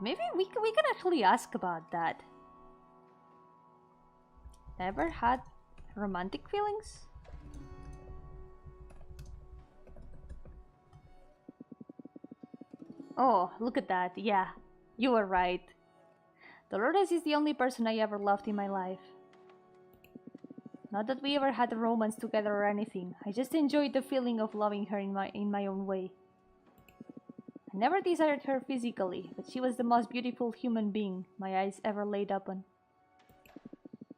Maybe we can actually ask about that. Never had romantic feelings? Oh, look at that. Yeah, you were right. Dolores is the only person I ever loved in my life. Not that we ever had a romance together or anything. I just enjoyed the feeling of loving her in my own way. I never desired her physically, but she was the most beautiful human being my eyes ever laid upon.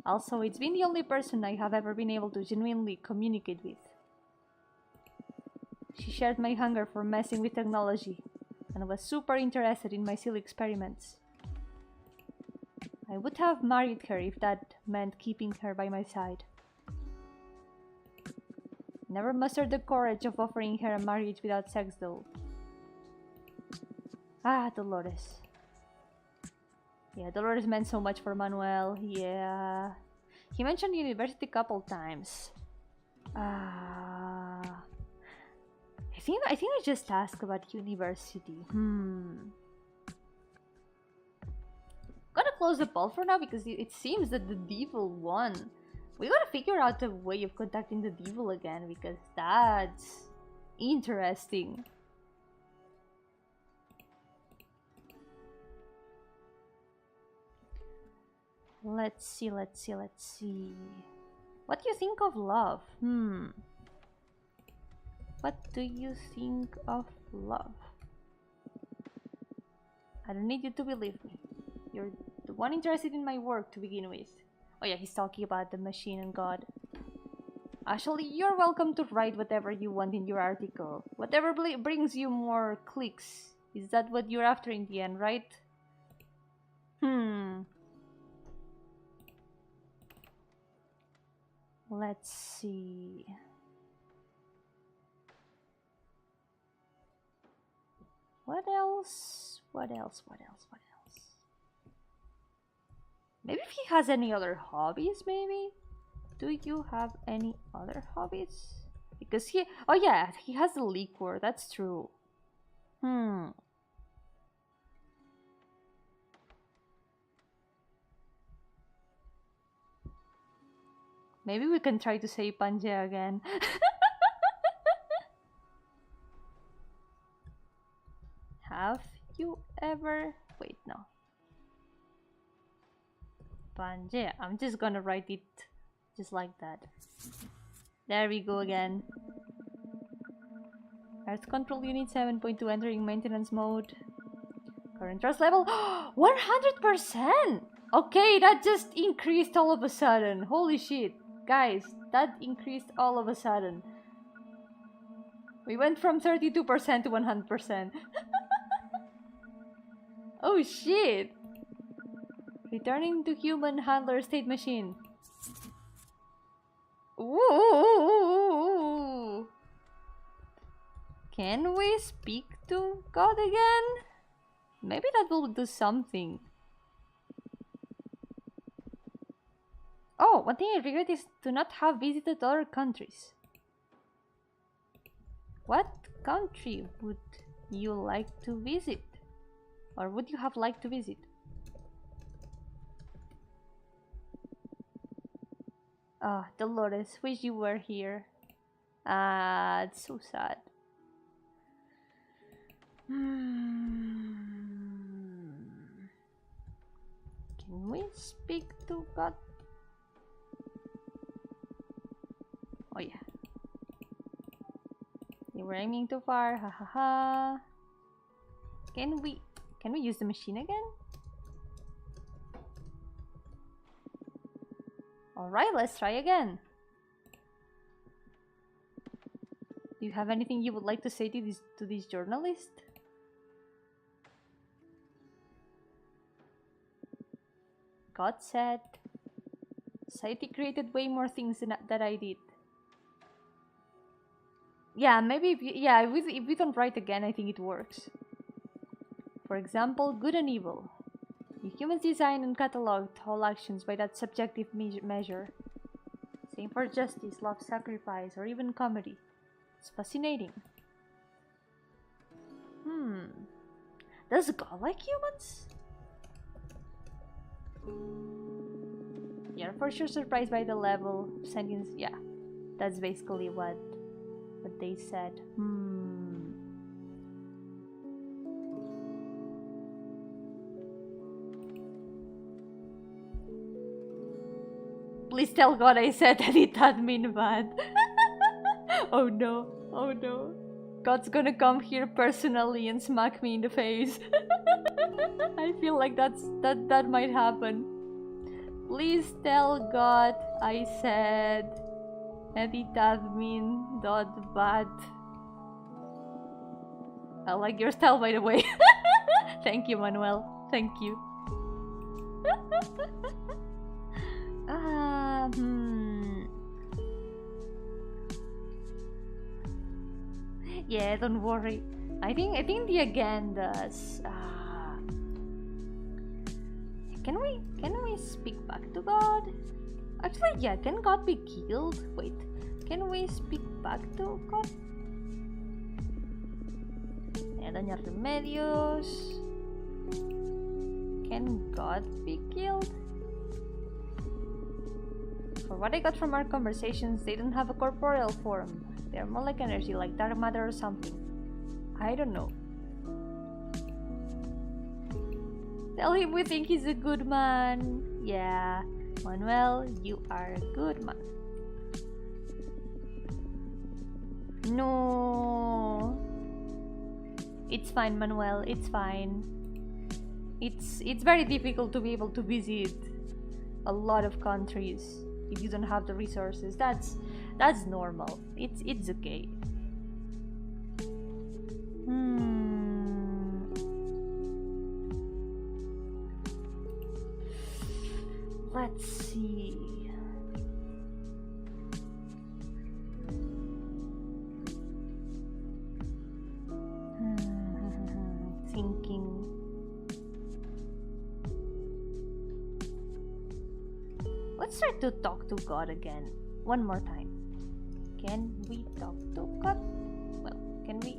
Also, it's been the only person I have ever been able to genuinely communicate with. She shared my hunger for messing with technology, and was super interested in my silly experiments. I would have married her if that meant keeping her by my side. Never mustered the courage of offering her a marriage without sex though. Ah, Dolores. Yeah, Dolores meant so much for Manuel. Yeah. He mentioned university a couple times. I think I just asked about university. Gotta close the poll for now because it seems that the devil won. We gotta figure out a way of contacting the devil again because that's interesting. Let's see. What do you think of love? What do you think of love? I don't need you to believe me. You're the one interested in my work to begin with. Oh yeah, he's talking about the machine and God. Actually, you're welcome to write whatever you want in your article. Whatever brings you more clicks. Is that what you're after in the end, right? Let's see. What else? Maybe if he has any other hobbies, maybe? Do you have any other hobbies? Because he... Oh yeah, he has the liquor, that's true. Maybe we can try to say Panje again. Have you ever... Wait, no. Panje. I'm just gonna write it just like that. There we go again. Earth Control Unit 7.2 entering maintenance mode. Current trust level 100%! Okay, that just increased all of a sudden. Holy shit. Guys, that increased all of a sudden. We went from 32% to 100%. Oh shit! Returning to human handler state machine. Ooh! Can we speak to God again? Maybe that will do something. Oh, one thing I regret is to not have visited other countries. What country would you like to visit? Or would you have liked to visit? Ah, Dolores, wish you were here. Ah, it's so sad. Can we speak to God? Oh yeah. You were aiming too far, ha ha ha. Can we use the machine again? Alright, let's try again. Do you have anything you would like to say to this journalist? God said, society created way more things that I did. Yeah, maybe if we don't write again, I think it works. For example, good and evil. You humans designed and cataloged all actions by that subjective measure. Same for justice, love, sacrifice, or even comedy. It's fascinating. Does God like humans? You're for sure surprised by the level of sentience. Yeah, that's basically what they said. Please tell God I said that it doesn't mean bad. Oh no, oh no. God's gonna come here personally and smack me in the face. I feel like that might happen. Please tell God I said that it doesn't mean not bad. I like your style, by the way. Thank you, Manuel. Thank you. Yeah, don't worry. I think the again does. Can we speak back to God? Actually, yeah. Can God be killed? Wait. Can we speak back to God? Dañar remedios. Can God be killed? For what I got from our conversations, they don't have a corporeal form. They're more like energy, like dark matter or something. I don't know. Tell him we think he's a good man. Yeah, Manuel, you are a good man. No. It's fine, Manuel, it's fine. It's very difficult to be able to visit a lot of countries if you don't have the resources. That's normal. It's okay. Let's see. Thinking. Let's try to talk to God again. One more time. Can we talk to God? Well, can we?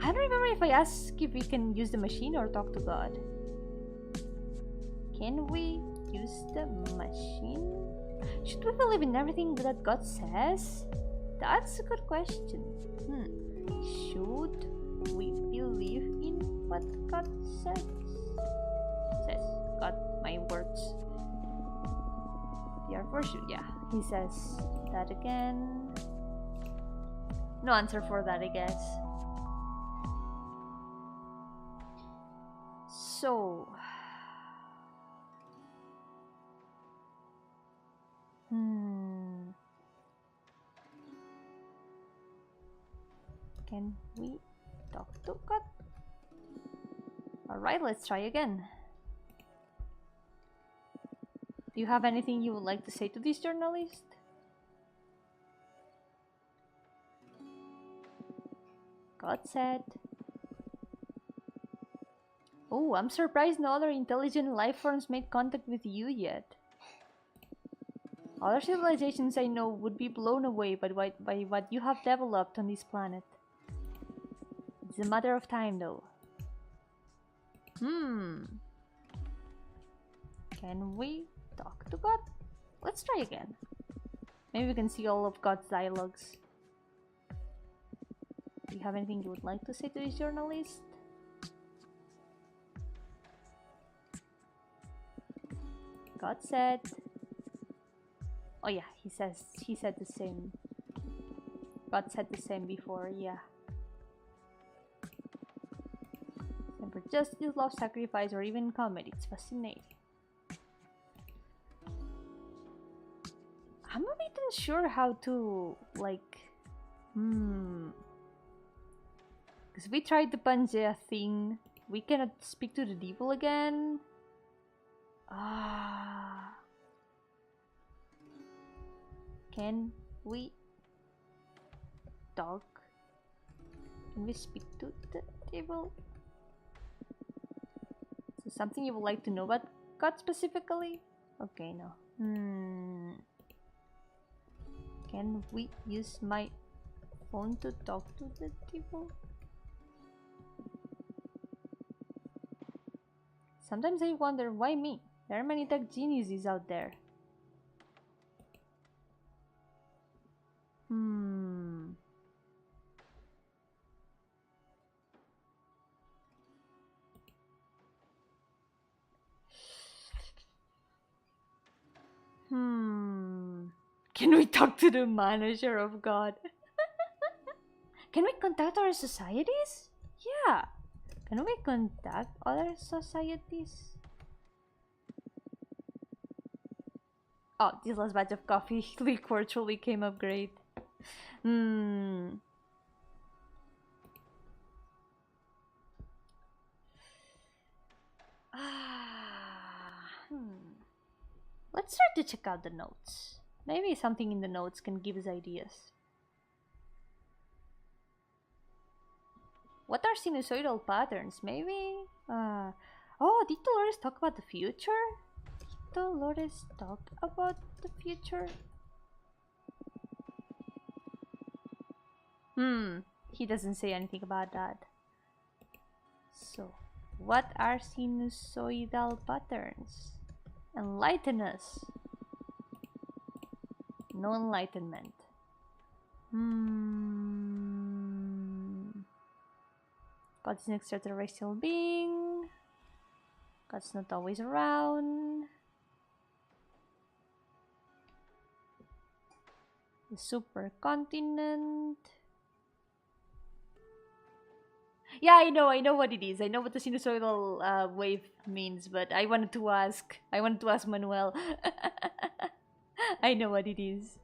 I don't remember if I asked if we can use the machine or talk to God. Can we use the machine? Should we believe in everything that God says? That's a good question. Should we believe in what God says? God, my words. Yeah, for sure. Yeah, he says that again. No answer for that, I guess. So, can we talk to God? Alright, let's try again. Do you have anything you would like to say to this journalist? God said. Oh, I'm surprised no other intelligent life forms made contact with you yet. Other civilizations I know would be blown away by what you have developed on this planet. It's a matter of time, though. Can we talk to God? Let's try again. Maybe we can see all of God's dialogues. Do you have anything you would like to say to this journalist? God said. Oh yeah, he said the same. God said the same before, yeah. And for justice, love, sacrifice, or even comedy, it's fascinating. I'm a bit unsure how to, like, because we tried the Pangea thing. We cannot speak to the devil again. Can we talk? Can we speak to the devil? Is there something you would like to know about God specifically? Okay, no. Can we use my phone to talk to the devil? Sometimes I wonder, why me? There are many tech geniuses out there. Can we talk to the manager of God? Can we contact our societies? Yeah. Can we contact other societies? Oh, this last batch of coffee liquor truly came up great. Let's start to check out the notes. Maybe something in the notes can give us ideas. What are sinusoidal patterns? Maybe? Oh, did Dolores talk about the future? Did Dolores talk about the future? He doesn't say anything about that. So, what are sinusoidal patterns? Enlighten us. No enlightenment. God is an extraterrestrial being. God's not always around. The supercontinent. Yeah, I know what it is. I know what the sinusoidal wave means, but I wanted to ask Manuel. I know what it is.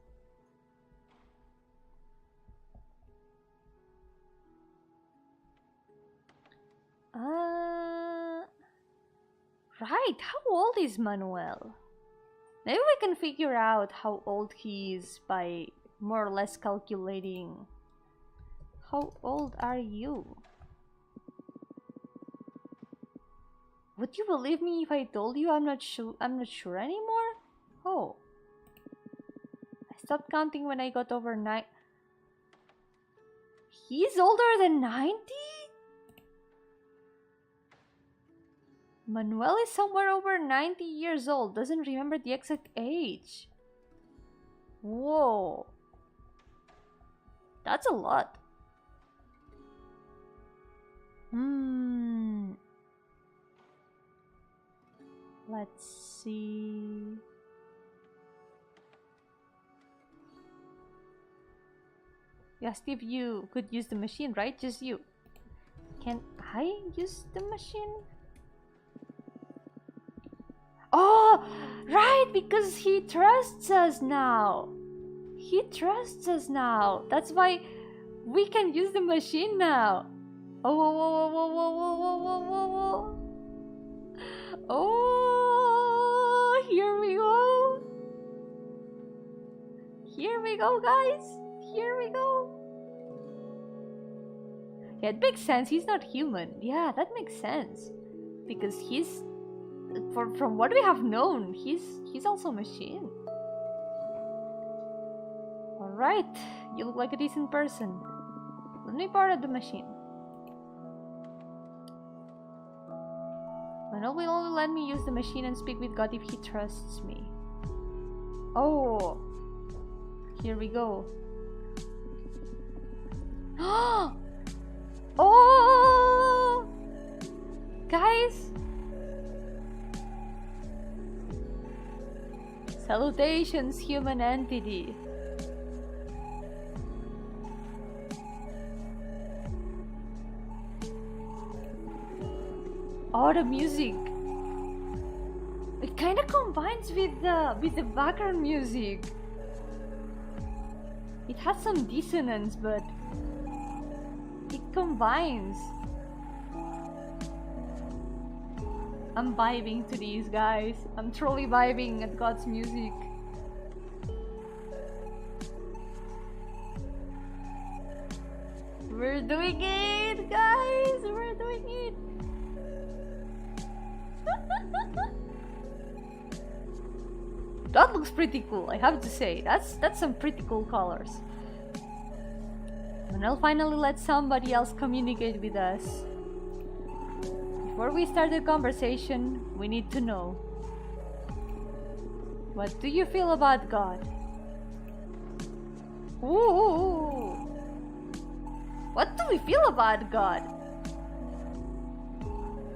Right, how old is Manuel? Maybe we can figure out how old he is by more or less calculating. How old are you? Would you believe me if I told you I'm not sure anymore? Oh. I stopped counting when I got over 9. He's older than 90? Manuel is somewhere over 90 years old, doesn't remember the exact age. Whoa. That's a lot. Let's see. You asked if you could use the machine, right? Just you. Can I use the machine? Oh, right, because he trusts us now. He trusts us now. That's why we can use the machine now. Oh, whoa, whoa, whoa, whoa, whoa, whoa, whoa, whoa. Oh, here we go. Here we go, guys. Here we go. Yeah, it makes sense. He's not human. Yeah, that makes sense. Because he's... From what we have known, he's also a machine. Alright, you look like a decent person. Let me borrow the machine. Manuel will only let me use the machine and speak with God if he trusts me. Oh, here we go. Oh, guys. Salutations, human entity. Oh, the music. It kind of combines with the background music. It has some dissonance, but it combines. I'm vibing to these guys. I'm truly vibing at God's music. We're doing it, guys! We're doing it! That looks pretty cool, I have to say. That's some pretty cool colors. Manuel finally let somebody else communicate with us. Before we start the conversation, we need to know. What do you feel about God? Ooh! What do we feel about God?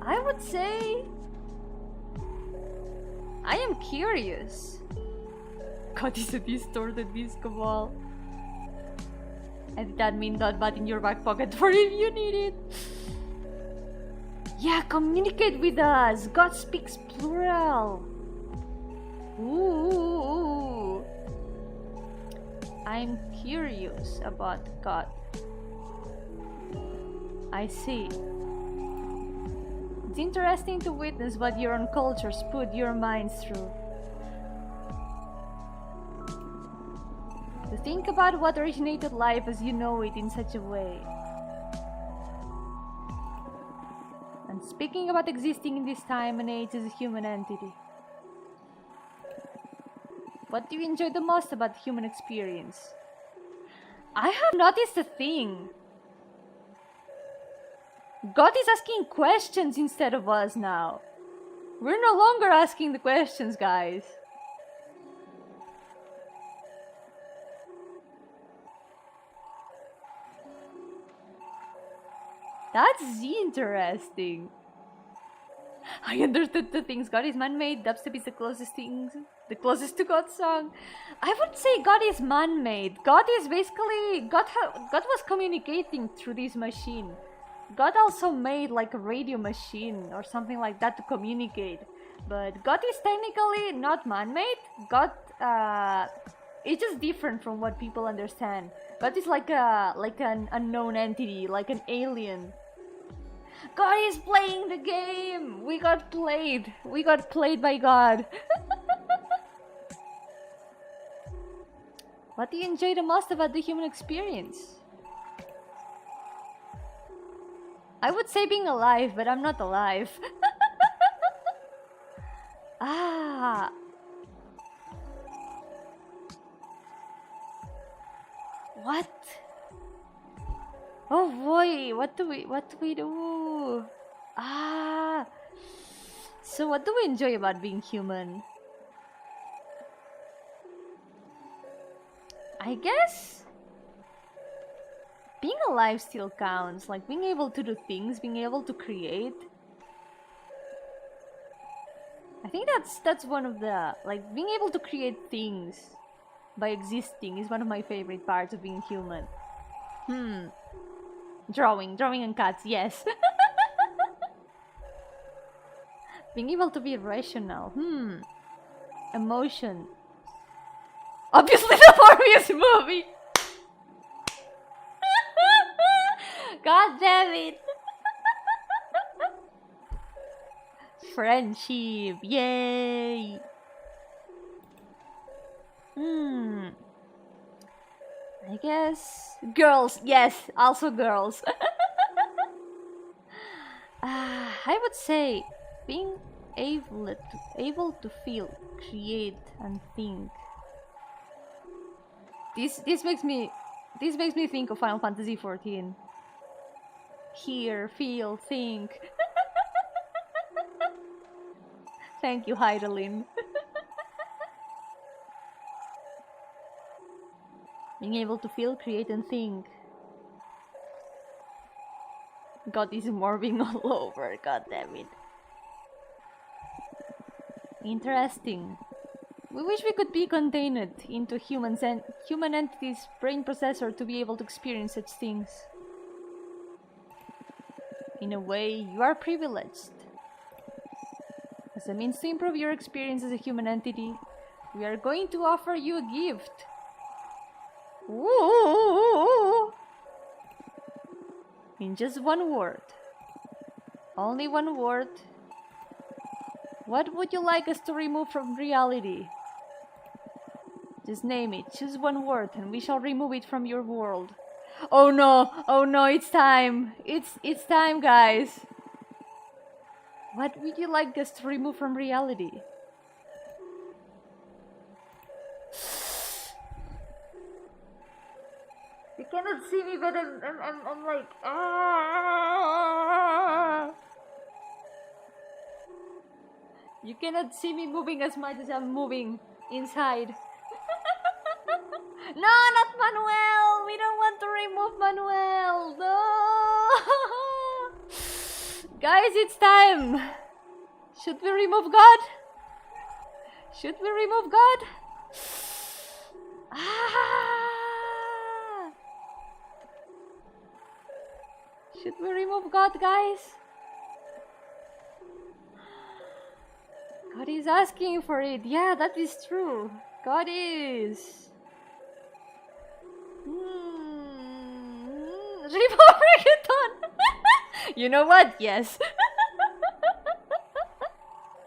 I would say... I am curious. God is a distorted disco ball. And that means not but in your back pocket for if you need it. Yeah, communicate with us. God speaks plural. Ooh. I'm curious about God. I see. It's interesting to witness what your own cultures put your minds through. To think about what originated life as you know it in such a way. And speaking about existing in this time and age as a human entity. What do you enjoy the most about the human experience? I have noticed a thing. God is asking questions instead of us now. We're no longer asking the questions, guys. That's interesting. I understood the things. God is man-made. Dubstep is the closest to God's song. I would say God is man-made. God is basically God was communicating through this machine. God also made like a radio machine or something like that to communicate. But God is technically not man-made. God, it's just different from what people understand. God is like an unknown entity, like an alien. God is playing the game! We got played! We got played by God! What do you enjoy the most about the human experience? I would say being alive, but I'm not alive. Ah! What? Oh boy, what do we do? Ah! So what do we enjoy about being human? I guess being alive still counts, like being able to do things, being able to create. I think that's one of the, like, being able to create things by existing is one of my favorite parts of being human. Drawing and cats, yes. Being able to be rational. Emotion. Obviously the Morbius movie! God damn it! Friendship, yay! I guess girls, yes, also girls. I would say being able to feel, create, and think. This makes me think of Final Fantasy XIV. Hear, feel, think. Thank you, Heidelin. Being able to feel, create, and think. God is morbing all over, god damn it. Interesting. We wish we could be contained into human entity's brain processor to be able to experience such things. In a way, you are privileged. As a means to improve your experience as a human entity, we are going to offer you a gift. Ooh. In just one word. Only one word. What would you like us to remove from reality? Just name it. Choose one word and we shall remove it from your world. Oh no, it's time. It's time, guys. What would you like us to remove from reality? You cannot see me, but I'm like, ah. You cannot see me moving as much as I'm moving inside. No, not Manuel! We don't want to remove Manuel! No! Guys, it's time! Should we remove God? Should we remove God? Ah! Should we remove God, guys? God is asking for it. Yeah, that is true. God is. Remove reggaeton. You know what? Yes.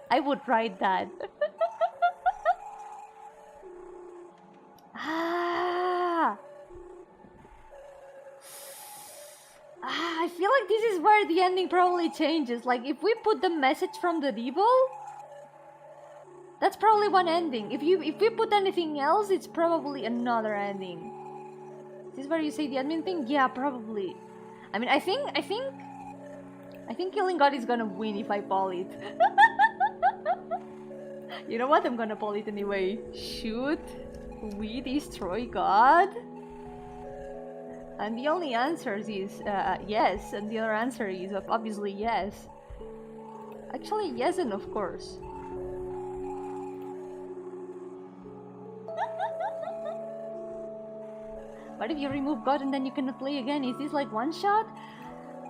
I would write that. I feel like this is where the ending probably changes. Like, if we put the message from the devil, that's probably one ending. If we put anything else, it's probably another ending. Is this where you say the admin thing? Yeah, probably. I mean, I think killing God is gonna win if I poll it. You know what? I'm gonna poll it anyway. Should we destroy God? And the only answer is yes, and the other answer is obviously yes. Actually, yes, and of course. What if you remove God and then you cannot play again? Is this like one shot?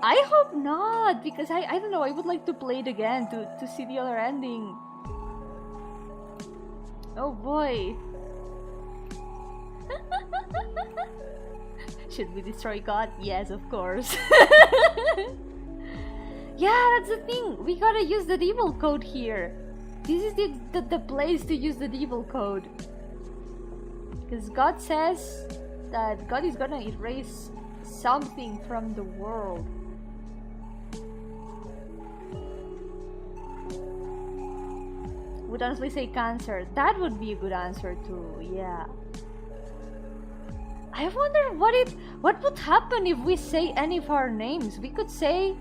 I hope not, because I don't know, I would like to play it again to see the other ending. Oh boy. Should we destroy God? Yes, of course. Yeah, that's the thing. We gotta use the devil code here. This is the place to use the devil code. Because God says that God is gonna erase something from the world. Would honestly say cancer. That would be a good answer too, yeah. I wonder what would happen if we say any of our names. We could say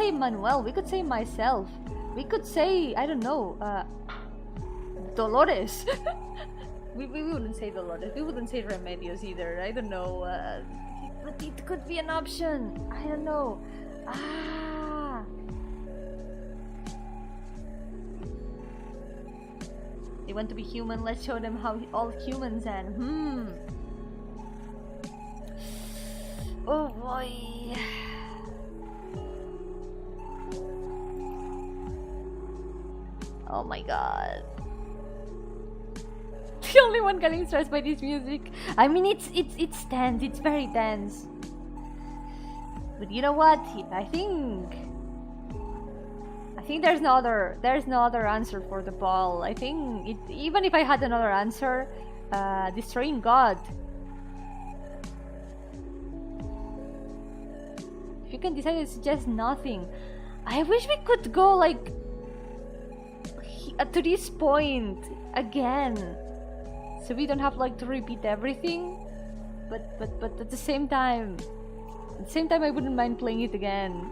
Manuel, we could say myself, we could say, I don't know, Dolores. we wouldn't say Dolores, we wouldn't say Remedios either, I don't know, but it could be an option, I don't know. They want to be human, let's show them how all humans end. Oh boy. Oh my god. The only one getting stressed by this music. I mean, it's tense. It's very tense. But you know what? I think there's no other answer for the ball. I think even if I had another answer, destroying God. If you can decide to suggest nothing, I wish we could go like to this point again, so we don't have like to repeat everything. But at the same time, I wouldn't mind playing it again.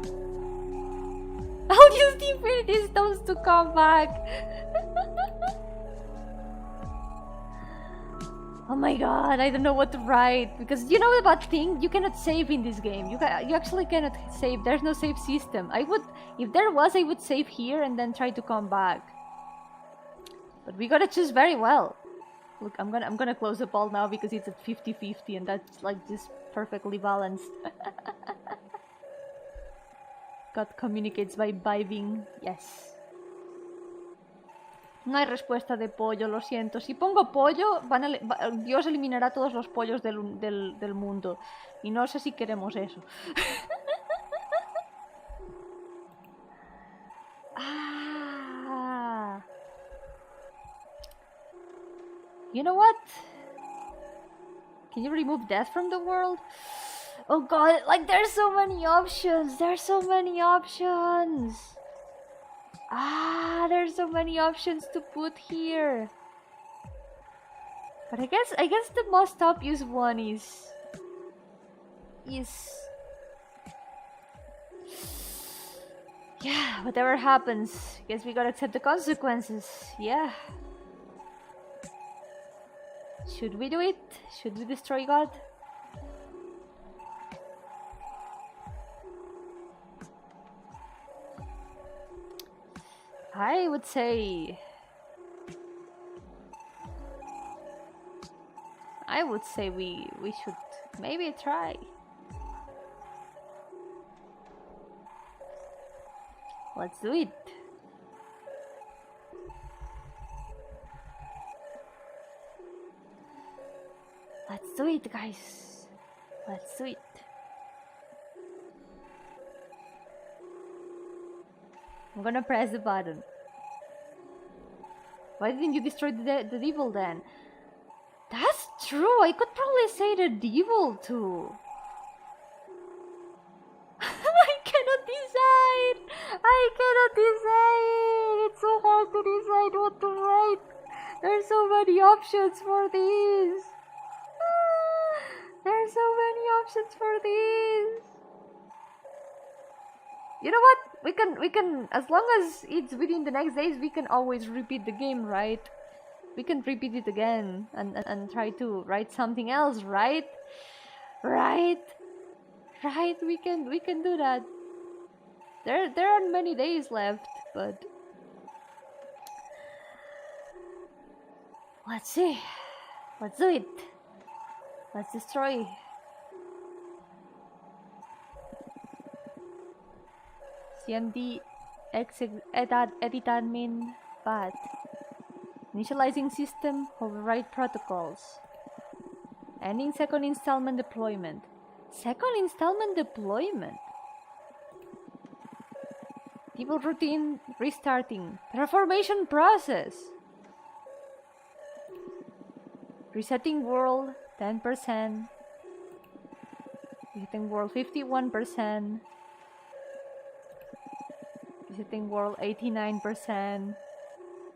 I'll use the Infinity Stones to come back. Oh my god, I don't know what to write, because you know the bad thing, you cannot save in this game. You actually cannot save. There's no save system. If there was, I would save here and then try to come back. But we gotta choose very well. Look, I'm gonna close the ball now because it's at 50-50 and that's like just perfectly balanced. God communicates by vibing. Yes. No hay respuesta de pollo, lo siento. Si pongo pollo, Dios eliminará todos los pollos del mundo. Y no sé si queremos eso. You know what? Can you remove death from the world? Oh god, like there's so many options. There's so many options. There's so many options to put here. But I guess the most obvious one is yeah, whatever happens, I guess we gotta accept the consequences. Yeah. Should we do it? Should we destroy God? I would say I would say we should maybe try. Let's do it. Let's do it, guys. Let's do it. I'm gonna press the button. Why didn't you destroy the devil then? That's true. I could probably say the devil too. I cannot decide. I cannot decide. It's so hard to decide what to write. There's so many options for these. There's so many options for these. You know what? We can, as long as it's within the next days, we can always repeat the game, right? We can repeat it again and try to write something else, right? Right? Right, we can do that. There aren't many days left, but let's see. Let's do it. Let's destroy. CMD edit admin path. Initializing system override protocols. Ending second installment deployment. Second installment deployment. People routine restarting. Terraformation process. Resetting world 10%. Resetting world 51%. Resetting world 89%.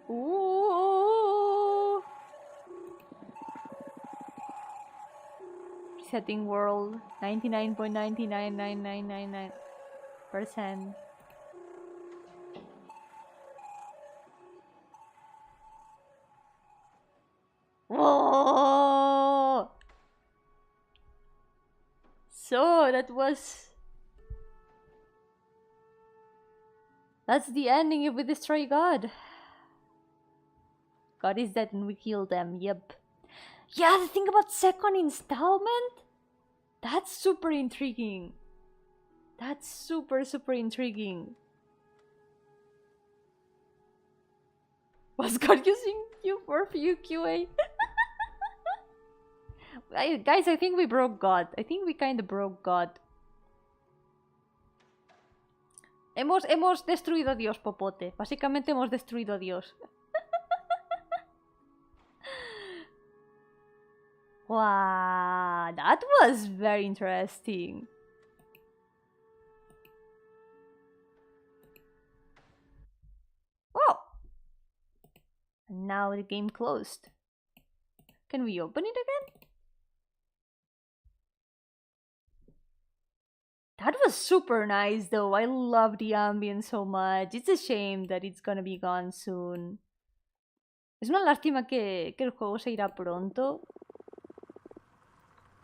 Ooh. Resetting world 99.999999%. Whoa! So that's the ending if we destroy God. God is dead and we kill them, yep. Yeah, the thing about second installment? That's super intriguing. That's super intriguing. Was God using you for QA? Guys, I think we broke God. I think we kinda broke God. Hemos destruido a Dios, Popote. Básicamente hemos destruido a Dios. Wow, that was very interesting. Oh! And now the game closed. Can we open it again? That was super nice though. I love the ambience so much. It's a shame that it's gonna be gone soon. Es una lástima que el juego se irá pronto.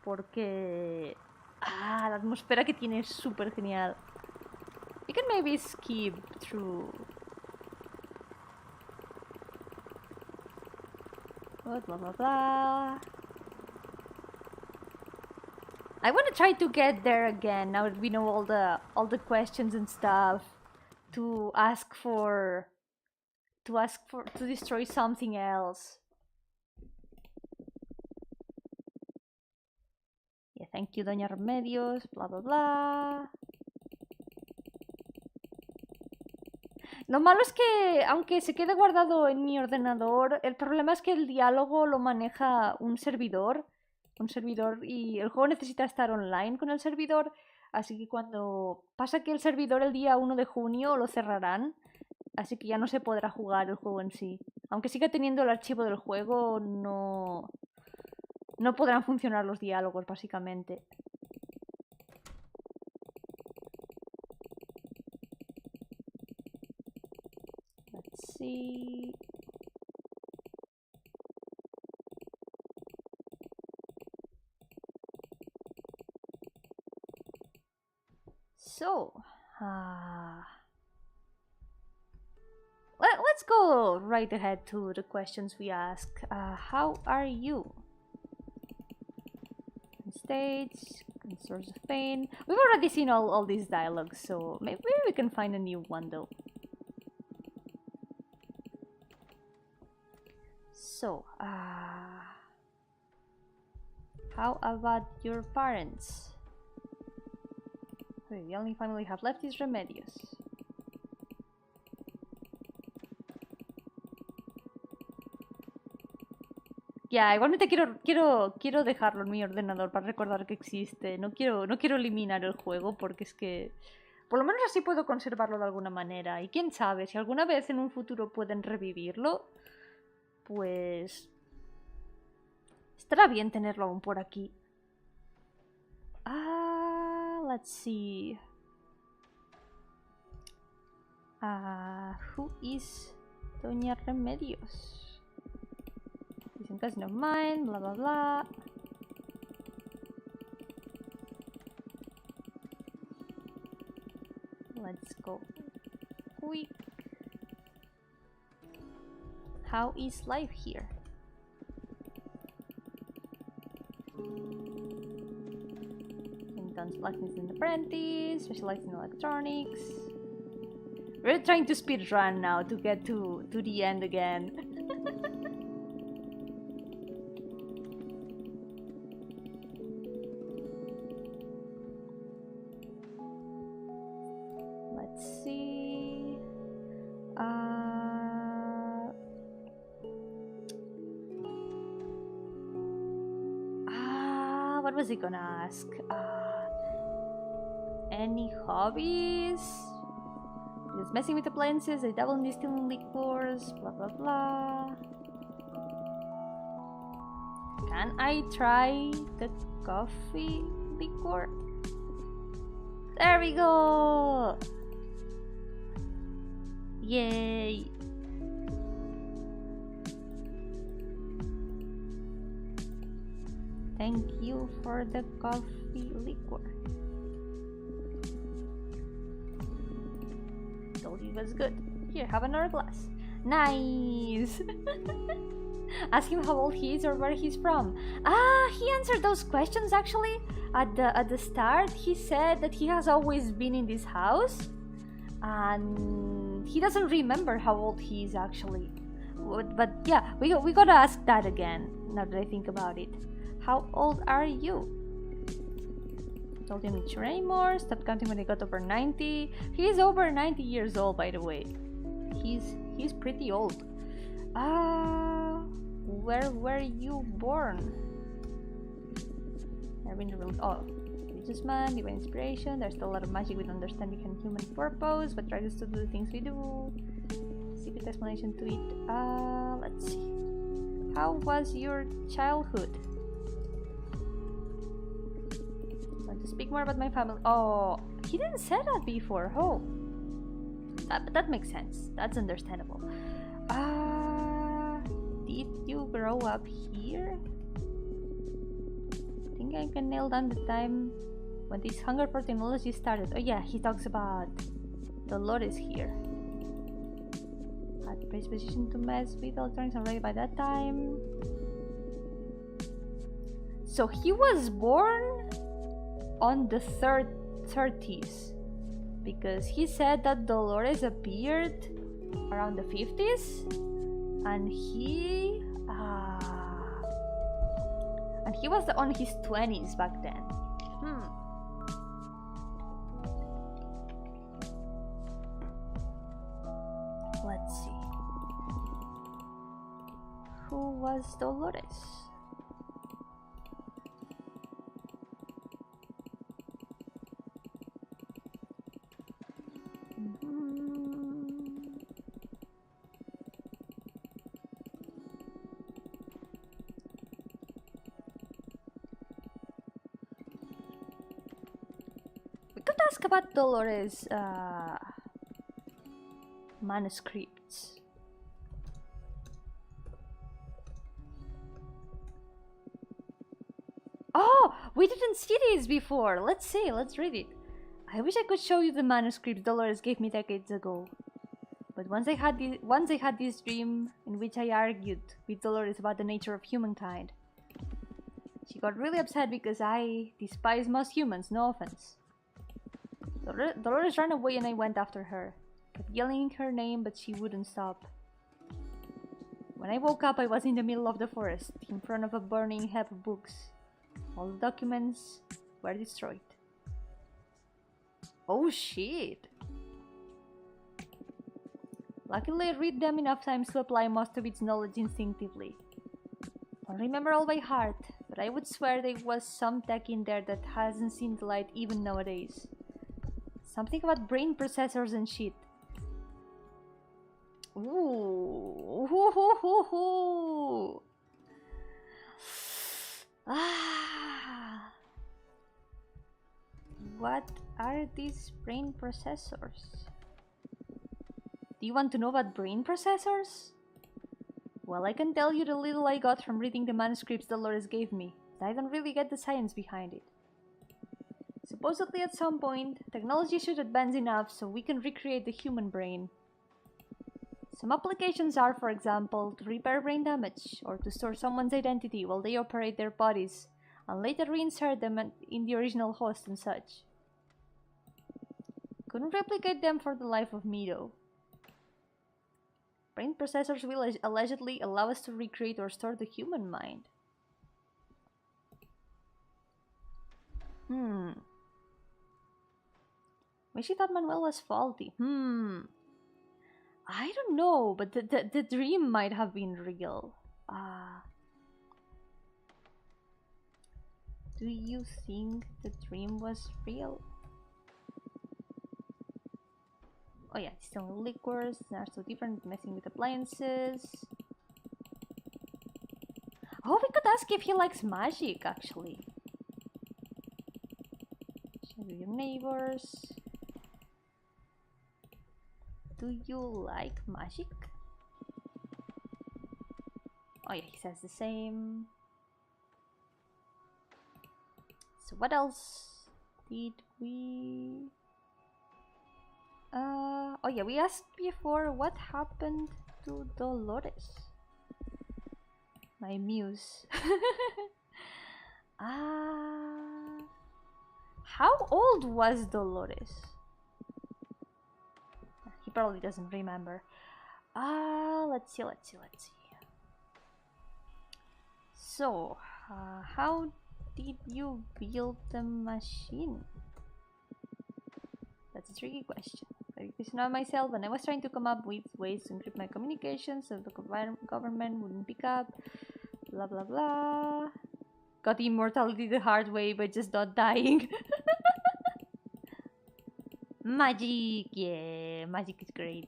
Porque... la atmósfera que tiene es súper genial. We can maybe skip through... Blah blah blah. I want to try to get there again now that we know all the questions and stuff. To destroy something else. Yeah, thank you, Doña Remedios, bla bla bla. Lo malo es que, aunque se quede guardado en mi ordenador, el problema es que el diálogo lo maneja un servidor y el juego necesita estar online con el servidor, así que cuando pasa que el servidor el día 1 de junio lo cerrarán, así que ya no se podrá jugar el juego en sí. Aunque siga teniendo el archivo del juego, no podrán funcionar los diálogos, básicamente. Let's see... So, let's go right ahead to the questions we ask. How are you? states, source of pain. We've already seen all these dialogues, so maybe we can find a new one though. So, how about your parents? Okay, the only family we have left is Remedios. Ya, igualmente quiero dejarlo en mi ordenador para recordar que existe. No quiero eliminar el juego porque es que... Por lo menos así puedo conservarlo de alguna manera. Y quién sabe, si alguna vez en un futuro pueden revivirlo, pues... estará bien tenerlo aún por aquí. Let's see. Who is Doña Remedios? Cousin of mine, blah blah blah. Let's go quick. How is life here? Intense lessons in apprentice, specialized in electronics. We're trying to speed run now to get to the end again. What was he gonna ask? Any hobbies? Just messing with appliances, I dabble in distilling liquors, blah blah blah. Can I try the coffee liquor? There we go! Yay! Thank you for the coffee liquor. Told you it was good. Here, have another glass. Nice! Ask him how old he is or where he's from. He answered those questions actually. At the start, he said that he has always been in this house. And he doesn't remember how old he is actually. But yeah, we gotta ask that again, now that I think about it. How old are you? I told him it's anymore. Stopped counting when he got over 90. He's over 90 years old, by the way. He's pretty old. Where were you born? I've been real. Oh, religious man, divine inspiration. There's still a lot of magic with understanding and human purpose, but tries to do the things we do. Secret explanation to it. Let's see. How was your childhood? To speak more about my family. Oh, he didn't say that before. Oh, that makes sense. That's understandable. Did you grow up here? I think I can nail down the time when this hunger for technology started. Oh yeah, he talks about Dolores here. Had predisposition to mess with electronics already by that time. So he was born on the 30s, because he said that Dolores appeared around the 50s, and he was on his 20s back then. Let's see. Who was Dolores? Ask about Dolores' manuscripts. Oh, we didn't see these before. Let's see, let's read it. I wish I could show you the manuscripts Dolores gave me decades ago. But once I had this dream in which I argued with Dolores about the nature of humankind. She got really upset because I despise most humans, no offense. Dolores ran away and I went after her. Kept yelling her name, but she wouldn't stop. When I woke up, I was in the middle of the forest, in front of a burning heap of books. All the documents were destroyed. Oh shit! Luckily, I read them enough times to apply most of its knowledge instinctively. Don't remember all by heart, but I would swear there was some tech in there that hasn't seen the light even nowadays. Something about brain processors and shit. Ooh. Ah. What are these brain processors? Do you want to know about brain processors? Well, I can tell you the little I got from reading the manuscripts Dolores gave me. I don't really get the science behind it. Supposedly at some point, technology should advance enough so we can recreate the human brain. Some applications are, for example, to repair brain damage, or to store someone's identity while they operate their bodies, and later reinsert them in the original host and such. Couldn't replicate them for the life of me though. Brain processors will allegedly allow us to recreate or store the human mind. Maybe she thought Manuel was faulty. I don't know, but the dream might have been real. Do you think the dream was real? Oh yeah, still liquors, they are so different, messing with appliances. Oh, we could ask if he likes magic, actually. Share with your neighbors. Do you like magic? Oh yeah, he says the same. So what else did we... oh yeah, we asked before what happened to Dolores. My muse. How old was Dolores? He probably doesn't remember. Let's see. So, how did you build the machine? That's a tricky question. It's not myself, and I was trying to come up with ways to encrypt my communications so the government wouldn't pick up. Blah blah blah. Got immortality the hard way by just not dying. Magic, yeah, magic is great.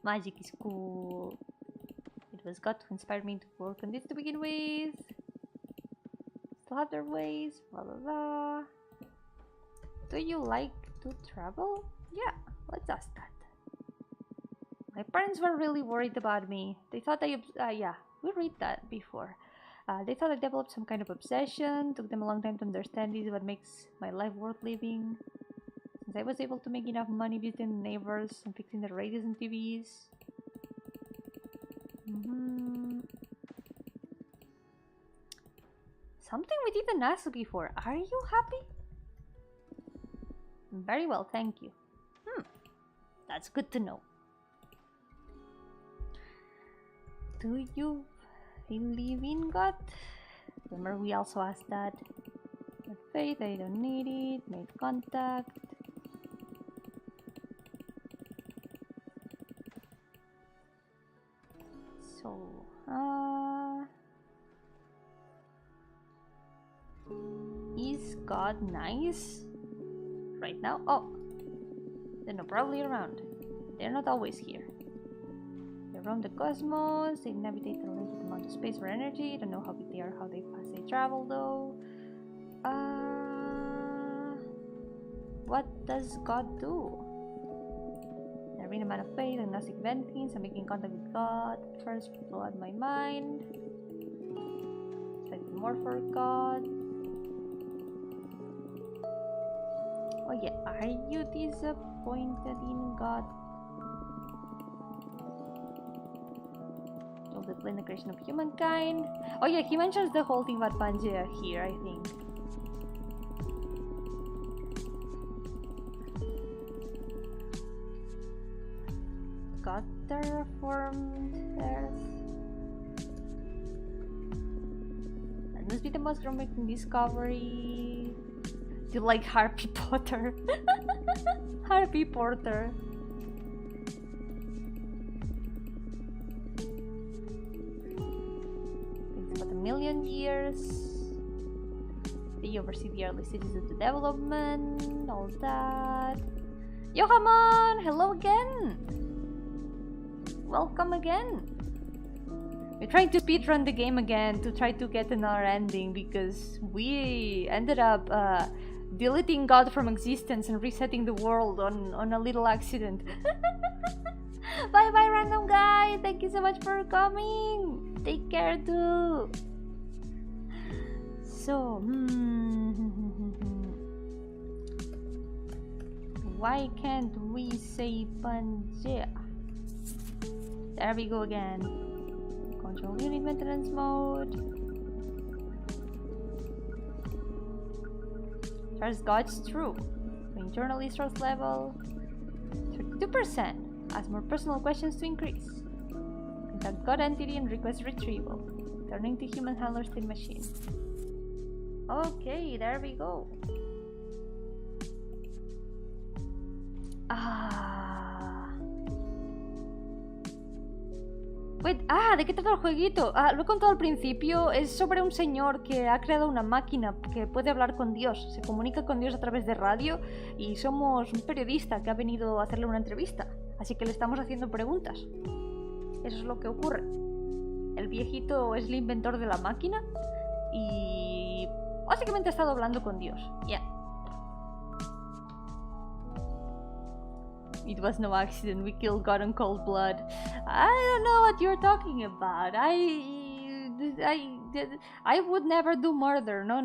Magic is cool. It was God who inspired me to work on this to begin with. Still have their ways, blah blah blah. Do you like to travel? Yeah, let's ask that. My parents were really worried about me. They thought yeah, we read that before. They thought I developed some kind of obsession. Took them a long time to understand this is what makes my life worth living. Since I was able to make enough money visiting neighbors and fixing the radios and TVs. Something we didn't ask before. Are you happy? Very well, thank you. That's good to know. Do you believe in God? Remember we also asked that. With faith, I don't need it. Made contact. So, is God nice? Right now? Oh, they're not probably around. They're not always here. They roam the cosmos, they navigate a limited amount of space or energy. Don't know how big they are, how fast they travel though. What does God do? I read a man of faith, agnostic eventings, I'm making contact with God. First, blow out my mind. Expect more for God. Oh yeah, are you disappointed in God? All the in the creation of humankind. Oh yeah, he mentions the whole thing about Pangea here, I think. God terraformed Earth. That must be the most groundbreaking discovery. You like Harry Potter? Harry Potter. It's about 1 million years. They oversee the early stages of the development, all that. Yo, Hamon! Hello again! Welcome again! We're trying to speedrun the game again to try to get another ending because we ended up deleting God from existence and resetting the world on a little accident. Bye bye, random guy! Thank you so much for coming! Take care too! So, why can't we say Pangea? There we go again. Control unit maintenance mode. Charge God's true. Internal resource level 32%. Ask more personal questions to increase. Contact God entity and request retrieval. Turning to human handler state machine. Okay, there we go. Wait, ¿de qué trata el jueguito? Lo he contado al principio, es sobre un señor que ha creado una máquina que puede hablar con Dios, se comunica con Dios a través de radio y somos un periodista que ha venido a hacerle una entrevista, así que le estamos haciendo preguntas. Eso es lo que ocurre. El viejito es el inventor de la máquina y básicamente ha estado hablando con Dios. Yeah. It was no accident. We killed God in cold blood. I don't know what you're talking about. I would never do murder. No.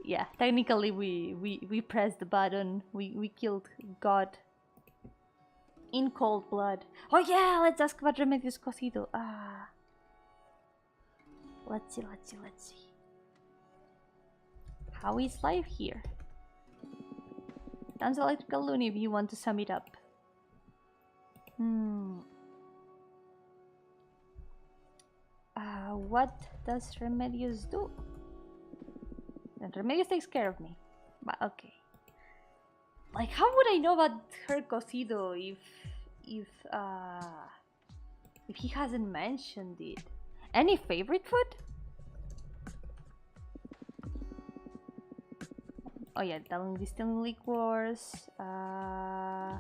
Yeah. Technically, we pressed the button. We killed God in cold blood. Oh yeah. Let's ask about Remedios Cocido. Let's see. How is life here? Sounds electrical loony if you want to sum it up. What does Remedios do? And Remedios takes care of me. But okay. Like, how would I know about her cocido if he hasn't mentioned it? Any favorite food? Oh yeah, distilling liquors. I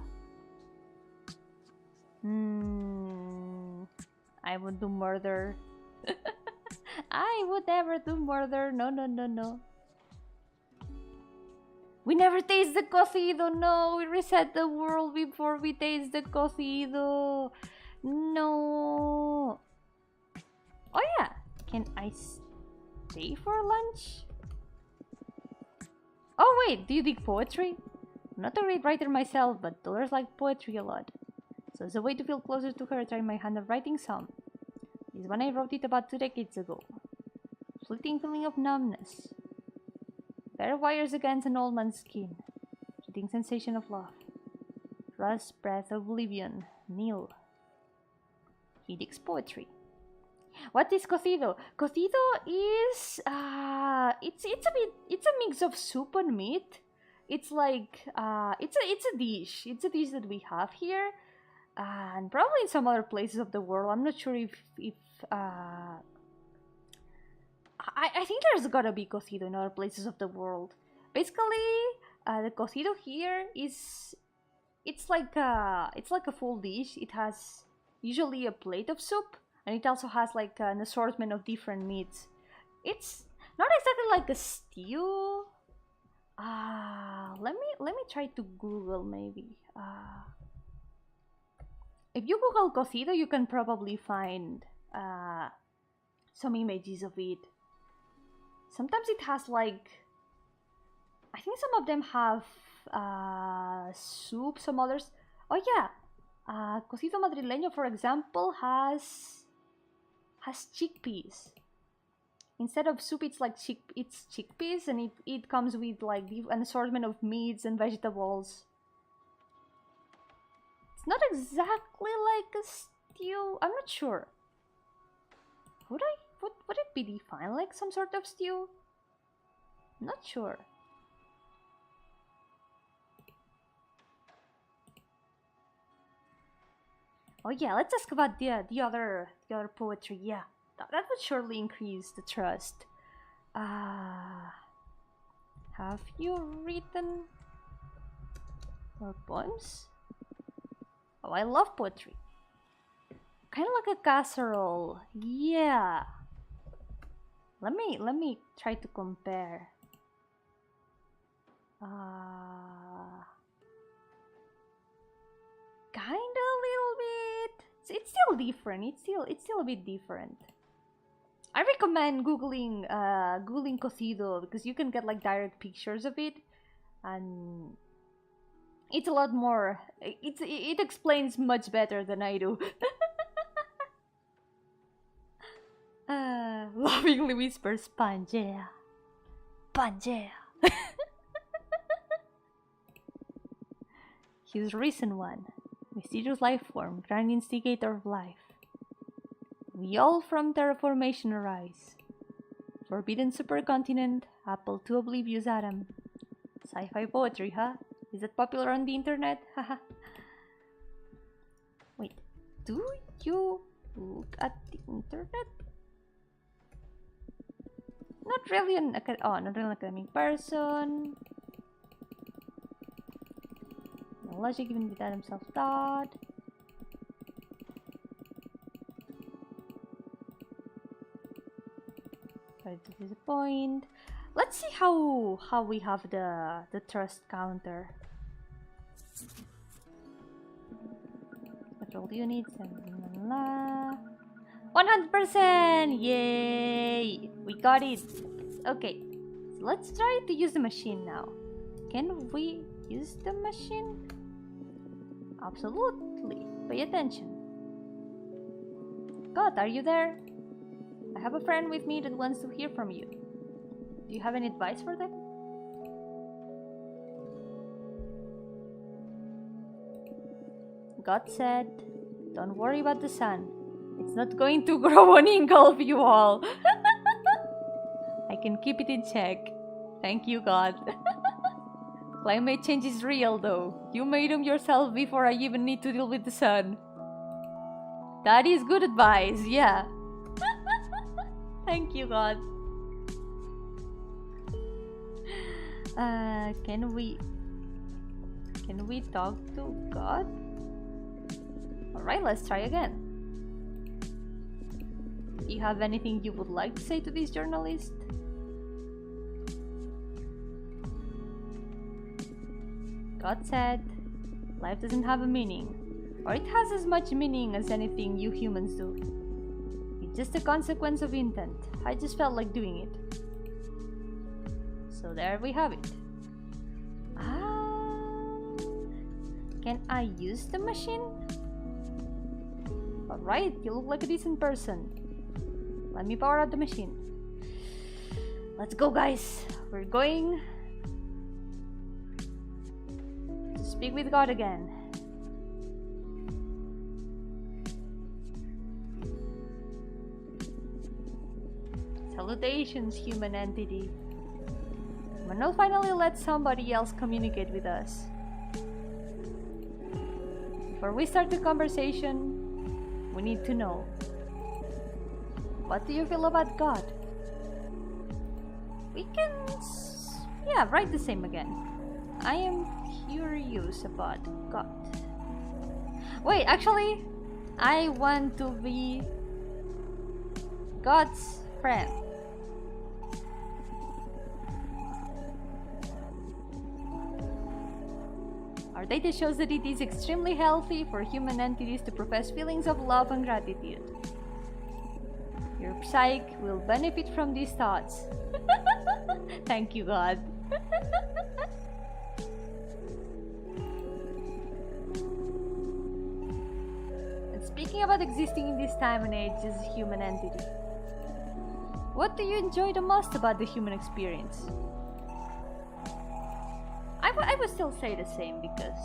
would do murder. I would never do murder. No. We never taste the cocido. No, we reset the world before we taste the cocido. No. Oh yeah, can I stay for lunch? Oh wait, do you dig poetry? I'm not a great writer myself, but daughters like poetry a lot. So as a way to feel closer to her, I tried my hand at writing some. This one I wrote it about 2 decades ago. Fleeting feeling of numbness. Bare wires against an old man's skin. Fleeting sensation of love. Rust, breath, oblivion. Nil. He digs poetry. What is cocido? Cocido is it's a mix of soup and meat. It's like it's a dish. It's a dish that we have here, and probably in some other places of the world. I'm not sure if I think there's gotta be cocido in other places of the world. Basically, the cocido here is it's like a full dish. It has usually a plate of soup. And it also has like an assortment of different meats. It's not exactly like a stew. Let me try to Google maybe. If you Google cocido, you can probably find some images of it. Sometimes it has like, I think some of them have soup. Some others Oh yeah, cocido madrileño, for example, has chickpeas. Instead of soup, it's like it's chickpeas, and it comes with like an assortment of meats and vegetables. It's not exactly like a stew. I'm not sure. Would it be defined like some sort of stew? I'm not sure. Oh yeah, let's ask about the other poetry. Yeah, that would surely increase the trust. Have you written more poems? Oh, I love poetry. Kind of like a casserole. Yeah. Let me try to compare. Kinda a little bit. It's still different. It's still a bit different. I recommend googling cocido because you can get like direct pictures of it, and it's a lot more. It explains much better than I do. Lovingly whispers, Pangea, Pangea. His recent one. Mysterious life form, grand instigator of life. We all from terraformation arise. Forbidden supercontinent, apple to oblivious atom. Sci-fi poetry, huh? Is it popular on the internet? Haha. Wait, do you look at the internet? Not really an academic person. No logic even without himself thought. Try to disappoint. Let's see how we have the trust counter. Control units and 100%! Yay! We got it! Okay, so let's try to use the machine now. Can we use the machine? Absolutely. Pay attention. God, are you there? I have a friend with me that wants to hear from you. Do you have any advice for them? God said, don't worry about the sun. It's not going to grow and engulf you all. I can keep it in check. Thank you, God. Climate change is real, though. You made them yourself before I even need to deal with the sun. That is good advice, yeah. Thank you, God. Can we talk to God? Alright, let's try again. Do you have anything you would like to say to this journalist? God said, life doesn't have a meaning, or it has as much meaning as anything you humans do. It's just a consequence of intent. I just felt like doing it. So there we have it. Can I use the machine? Alright, you look like a decent person. Let me power up the machine. Let's go, guys. We're going to speak with God again. Salutations, human entity. When we'll finally let somebody else communicate with us. Before we start the conversation, we need to know. What do you feel about God? We can... yeah, write the same again. I am curious about God. Wait, actually, I want to be God's friend. Our data shows that it is extremely healthy for human entities to profess feelings of love and gratitude. Your psyche will benefit from these thoughts. Thank you, God. Speaking about existing in this time and age as a human entity, what do you enjoy the most about the human experience? I would still say the same because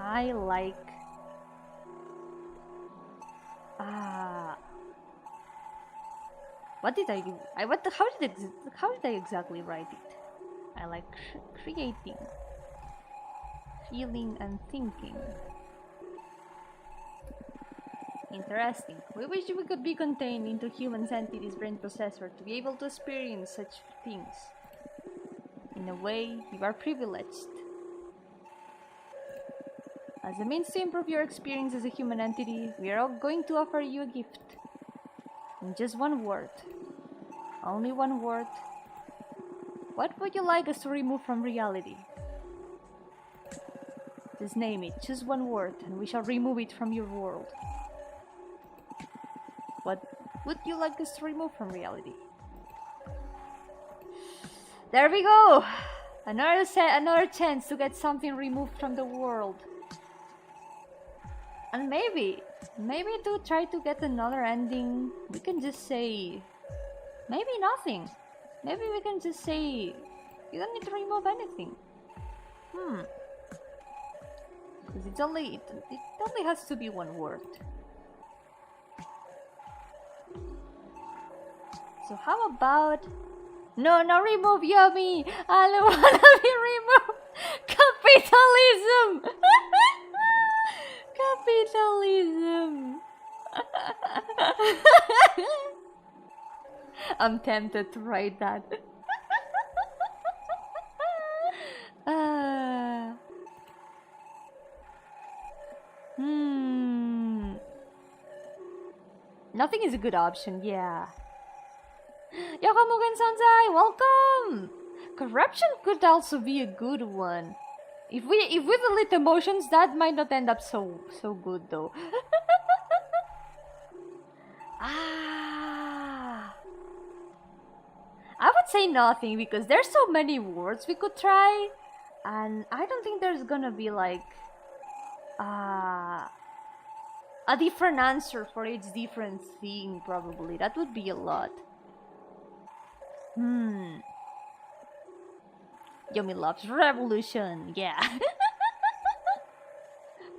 I like what did I do? How did I exactly write it? I like creating, feeling and thinking. Interesting. We wish we could be contained into human entity's brain processor to be able to experience such things. In a way, you are privileged. As a means to improve your experience as a human entity, we are all going to offer you a gift. In just one word. Only one word. What would you like us to remove from reality? Just name it, just one word, and we shall remove it from your world. What would you like us to remove from reality? There we go! Another chance to get something removed from the world. And maybe to try to get another ending, we can just say, maybe nothing. Maybe we can just say, you don't need to remove anything. Because it only has to be one word. So how about... No, remove Yomi! I don't wanna be removed! Capitalism! Capitalism! I'm tempted to write that. Nothing is a good option, yeah. Yohamugen-sansai, welcome! Corruption could also be a good one. If we delete emotions, that might not end up so good though. I would say nothing because there's so many words we could try, and I don't think there's gonna be like a different answer for each different thing. Probably that would be a lot. Yomi loves revolution, yeah.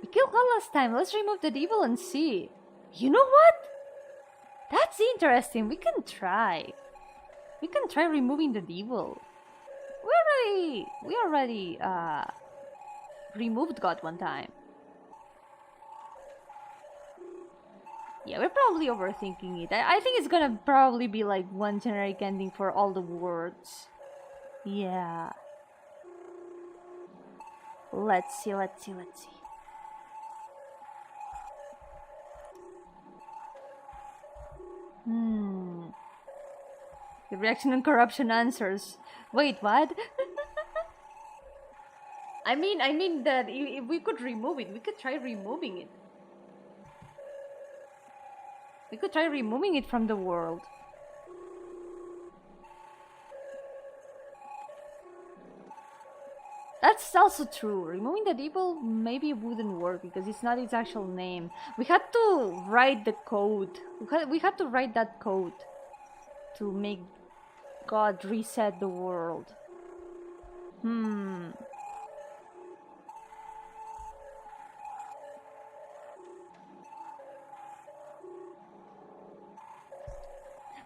We killed one last time, let's remove the devil and see. You know what? That's interesting, we can try. We can try removing the devil. We already removed God one time. Yeah, we're probably overthinking it. I think it's gonna probably be like one generic ending for all the words. Yeah. Let's see. The reaction on corruption answers. Wait, what? I mean that if we could remove it, we could try removing it. We could try removing it from the world. That's also true. Removing the devil maybe wouldn't work because it's not its actual name. We had to write the code. We had to write that code to make God reset the world.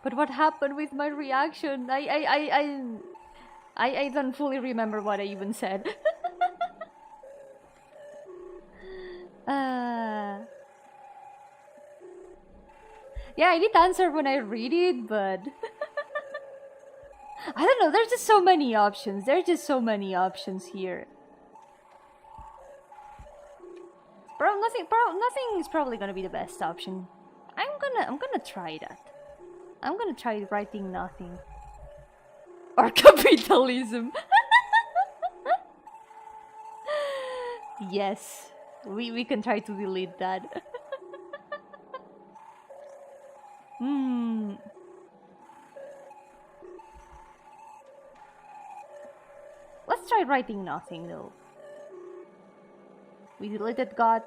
But what happened with my reaction? I don't fully remember what I even said. Yeah, I did answer when I read it, but I don't know, there's just so many options. There's just so many options here. Nothing is probably gonna be the best option. I'm gonna try that. I'm gonna try writing nothing. Or capitalism. Yes, we can try to delete that. Let's try writing nothing though. We deleted God.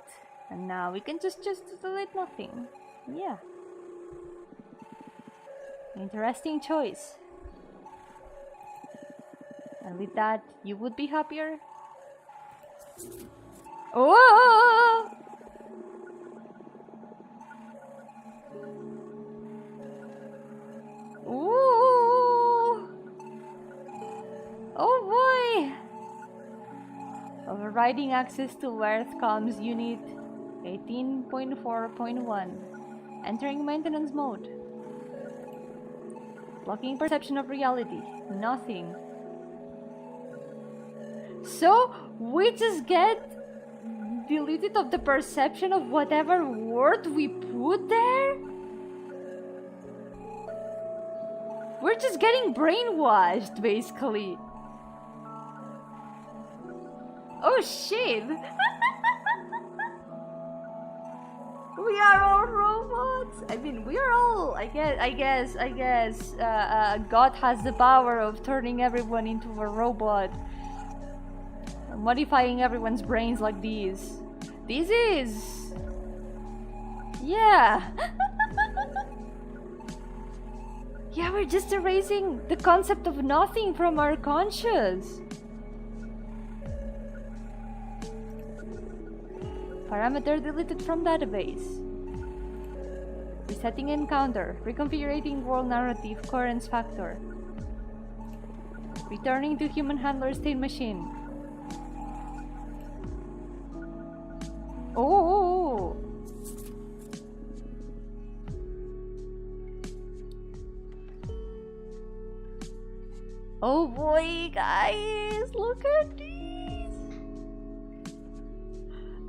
And now we can just delete nothing. Yeah. Interesting choice. And with that, you would be happier? Oh! Ooh! Oh boy! Overriding access to Earth comms unit 18.4.1. Entering maintenance mode. Blocking perception of reality. Nothing. So, we just get deleted of the perception of whatever word we put there? We're just getting brainwashed, basically. Oh shit! We are all robots. I mean, we are all. I guess. God has the power of turning everyone into a robot, modifying everyone's brains like these. This is. Yeah. Yeah, we're just erasing the concept of nothing from our conscious. Parameter deleted from database. Resetting encounter. Reconfiguring world narrative coherence factor. Returning to human handler state machine. Oh! Oh boy, guys! Look at this!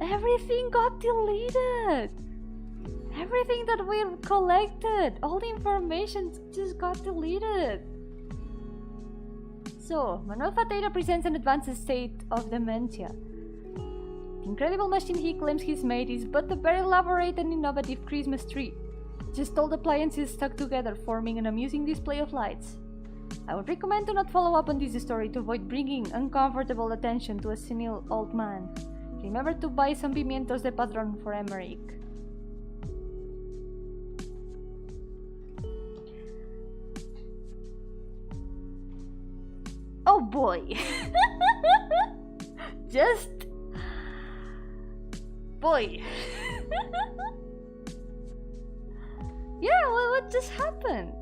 Everything got deleted! Everything that we collected, all the information just got deleted. So, Manuel Fatera presents an advanced state of dementia. The incredible machine he claims he's made is but a very elaborate and innovative Christmas tree. Just all the appliances stuck together, forming an amusing display of lights. I would recommend to not follow up on this story to avoid bringing uncomfortable attention to a senile old man. Remember to buy some pimientos de padrón for Emmerich. Oh boy! Just... boy! Yeah, well, what just happened?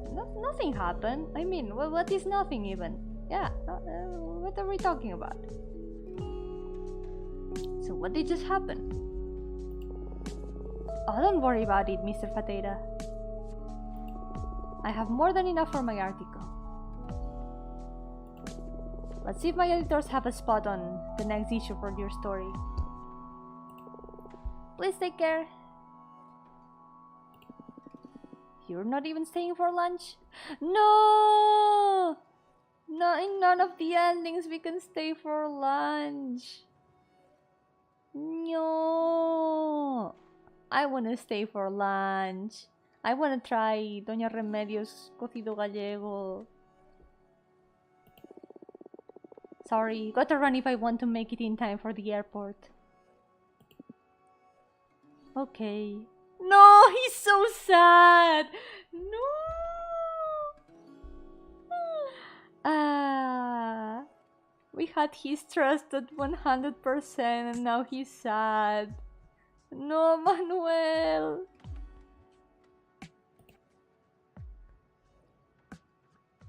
Nothing happened. I mean, what is nothing even? Yeah, what are we talking about? So what did just happen? Oh, don't worry about it, Mr. Fatera. I have more than enough for my article. Let's see if my editors have a spot on the next issue for your story. Please take care. You're not even staying for lunch? No! No, in none of the endings we can stay for lunch. No! I wanna stay for lunch. I wanna try Doña Remedios cocido gallego. Sorry, gotta run if I want to make it in time for the airport. Okay. No, he's so sad. No. We had his trust at 100% and now he's sad. No, Manuel.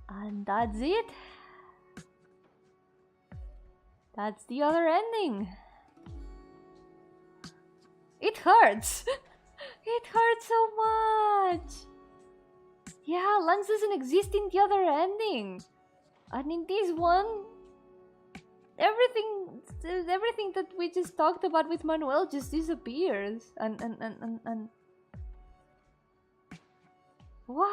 And that's it. That's the other ending. It hurts. It hurts so much. Yeah, Lance doesn't exist in the other ending. And in this one, everything that we just talked about with Manuel just disappears. And what?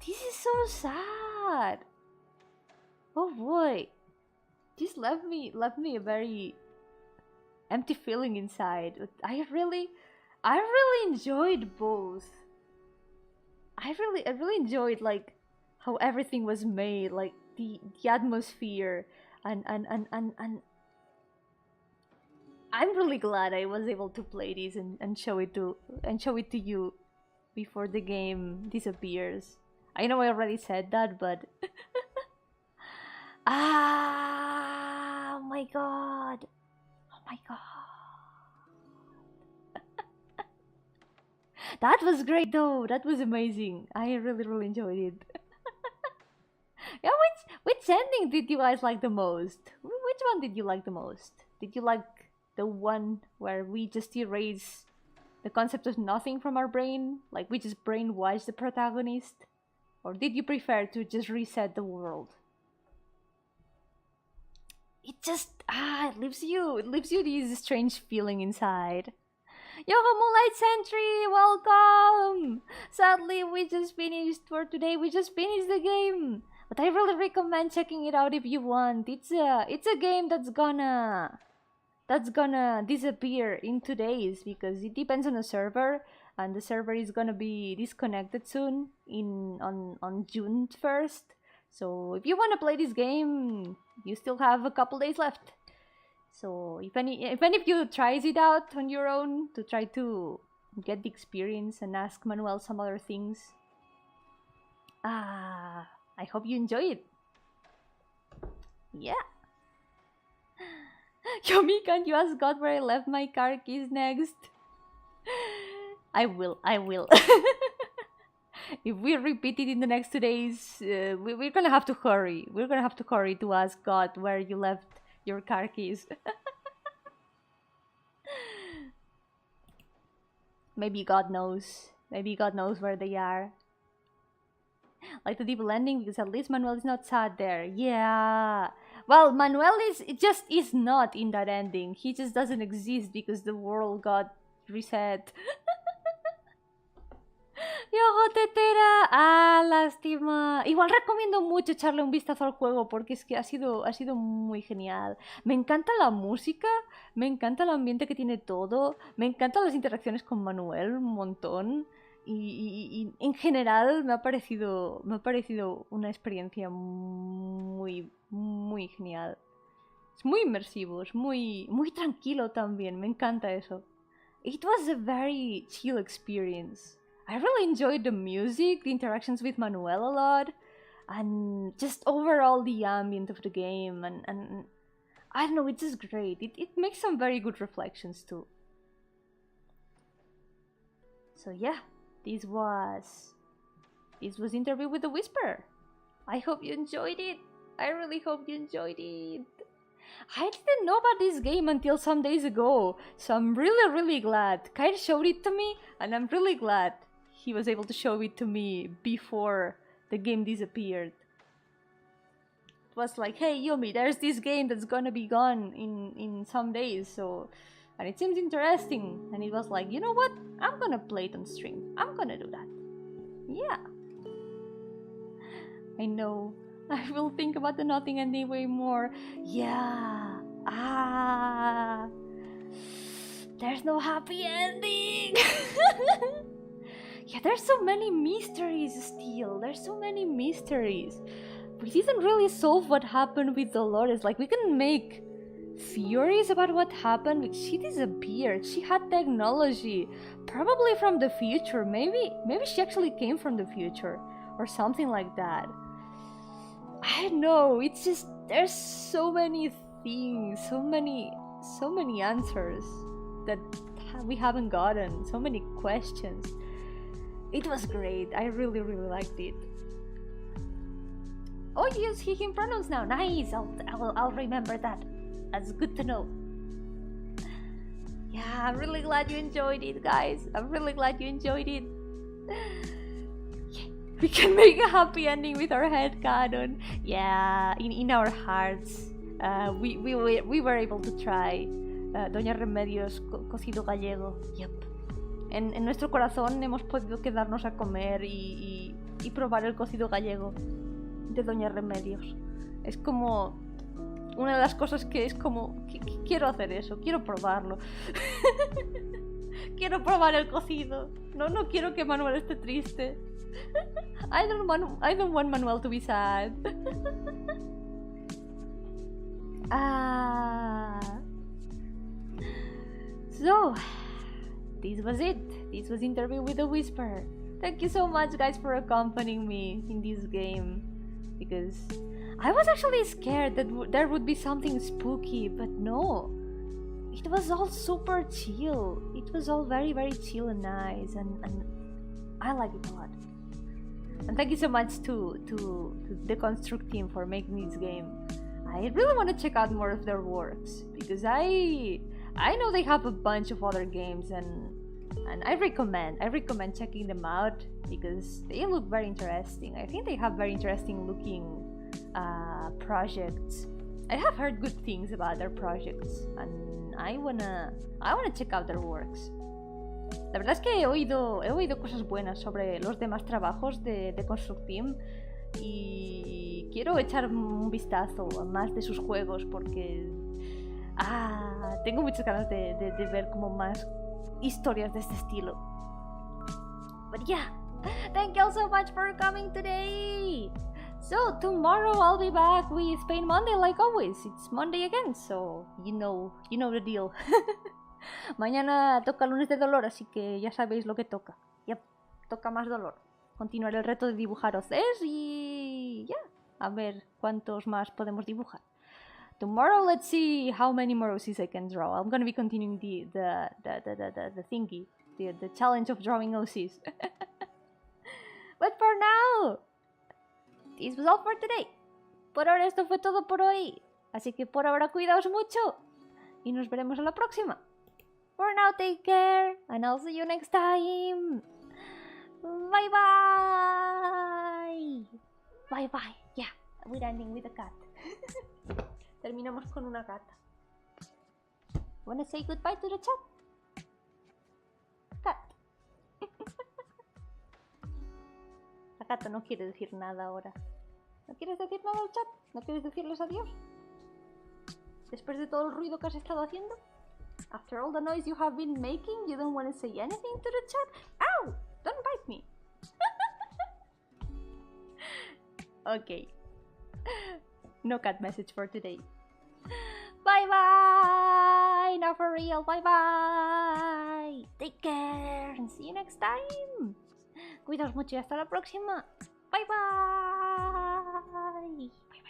This is so sad. Oh boy. This left me a very empty feeling inside. I really enjoyed both. I really enjoyed like how everything was made, like the atmosphere. and I'm really glad I was able to play this and show it to you before the game disappears. I know I already said that, but oh my god. Oh my god. That was great though. That was amazing. I really enjoyed it. Yeah, which ending did you guys like the most? Which one did you like the most? Did you like the one where we just erase the concept of nothing from our brain? Like we just brainwash the protagonist? Or did you prefer to just reset the world? It just it leaves you this strange feeling inside. Yo-hooo Moonlight Sentry, welcome! Sadly, we just finished for today. We just finished the game, but I really recommend checking it out if you want. It's a game that's gonna disappear in 2 days because it depends on the server, and the server is gonna be disconnected soon on June 1st. So if you wanna play this game, you still have a couple days left. So if any of you tries it out on your own to try to get the experience and ask Manuel some other things, I hope you enjoy it. Yeah. Yomi, can you ask God where I left my car keys next? I will. If we repeat it in the next 2 days, we're gonna have to hurry. We're gonna have to hurry to ask God where you left your car keys. Maybe God knows. Maybe God knows where they are. Like the deep ending, because at least Manuel is not sad there. Yeah. Well, Manuel is not in that ending. He just doesn't exist because the world got reset. Yo, tetera. Lástima. Igual recomiendo mucho echarle un vistazo al juego porque es que ha sido muy genial. Me encanta la música, me encanta el ambiente que tiene todo, me encantan las interacciones con Manuel un montón y en general me ha parecido una experiencia muy genial. Es muy inmersivo, es muy tranquilo también, me encanta eso. It was a very chill experience. I really enjoyed the music, the interactions with Manuel a lot, and just overall the ambient of the game, and I don't know, it's just great. It makes some very good reflections too. So yeah, this was Interview with the Whisperer. I hope you enjoyed it. I really hope you enjoyed it. I didn't know about this game until some days ago, so I'm really glad. Kyle showed it to me, and I'm really glad he was able to show it to me before the game disappeared. It was like, hey Yomi, there's this game that's gonna be gone in some days, so, and it seems interesting. And it was like, you know what? I'm gonna play it on stream. I'm gonna do that. Yeah. I know. I will think about the nothing ending way more. Yeah. There's no happy ending. Yeah, there's so many mysteries still. There's so many mysteries. We didn't really solve what happened with Dolores. Like, we can make theories about what happened, but she disappeared. She had technology, probably from the future. Maybe she actually came from the future or something like that. I don't know. It's just, there's so many things, so many answers that we haven't gotten. So many questions. It was great. I really liked it. Oh, you use he him pronouns now. Nice. I'll remember that. That's good to know. Yeah, I'm really glad you enjoyed it, guys. I'm really glad you enjoyed it. Yeah, we can make a happy ending with our headcanon. Yeah, in our hearts. We were able to try Doña Remedios cocido gallego. Yep. En nuestro corazón hemos podido quedarnos a comer y probar el cocido gallego de Doña Remedios. Es como una de las cosas que es como quiero hacer eso, quiero probarlo. Quiero probar el cocido. No quiero que Manuel esté triste. I don't want Manuel to be sad. So, this was it. This was Interview with a Whisper. Thank you so much, guys, for accompanying me in this game. Because I was actually scared that there would be something spooky, but no. It was all super chill. It was all very, very chill and nice, and I like it a lot. And thank you so much to Deconstructeam for making this game. I really want to check out more of their works, because I know they have a bunch of other games, and I recommend checking them out because they look very interesting. I think they have very interesting looking projects. I have heard good things about their projects, and I wanna check out their works. La verdad es que he oído cosas buenas sobre los demás trabajos de Deconstructeam y quiero echar un vistazo a más de sus juegos porque tengo muchas ganas de ver como más historias de este estilo. But yeah, thank you all so much for coming today. So tomorrow I'll be back with Pain Monday like always. It's Monday again, so you know the deal. Mañana toca lunes de dolor, así que ya sabéis lo que toca. Yep, toca más dolor. Continuaré el reto de dibujar OCs y ya, a ver cuántos más podemos dibujar. Tomorrow, let's see how many more OCs I can draw. I'm gonna be continuing the thingy, the challenge of drawing OCs. But for now, this was all for today. Por ahora esto fue todo por hoy. Así que por ahora cuidaos mucho y nos veremos en la próxima. For now, take care, and I'll see you next time. Bye bye. Bye bye. Yeah, we're ending with a cat. Terminamos con una gata. Wanna say goodbye to the chat? Cat. La gata no quiere decir nada ahora. ¿No quieres decir nada al chat? ¿No quieres decirles adiós? Después de todo el ruido que has estado haciendo? After all the noise you have been making, you don't want to say anything to the chat? Ow! Don't bite me! Okay. No cat message for today. Bye bye! Now for real, bye bye! Take care and see you next time! Cuidaos mucho y hasta la próxima! Bye bye! Bye bye!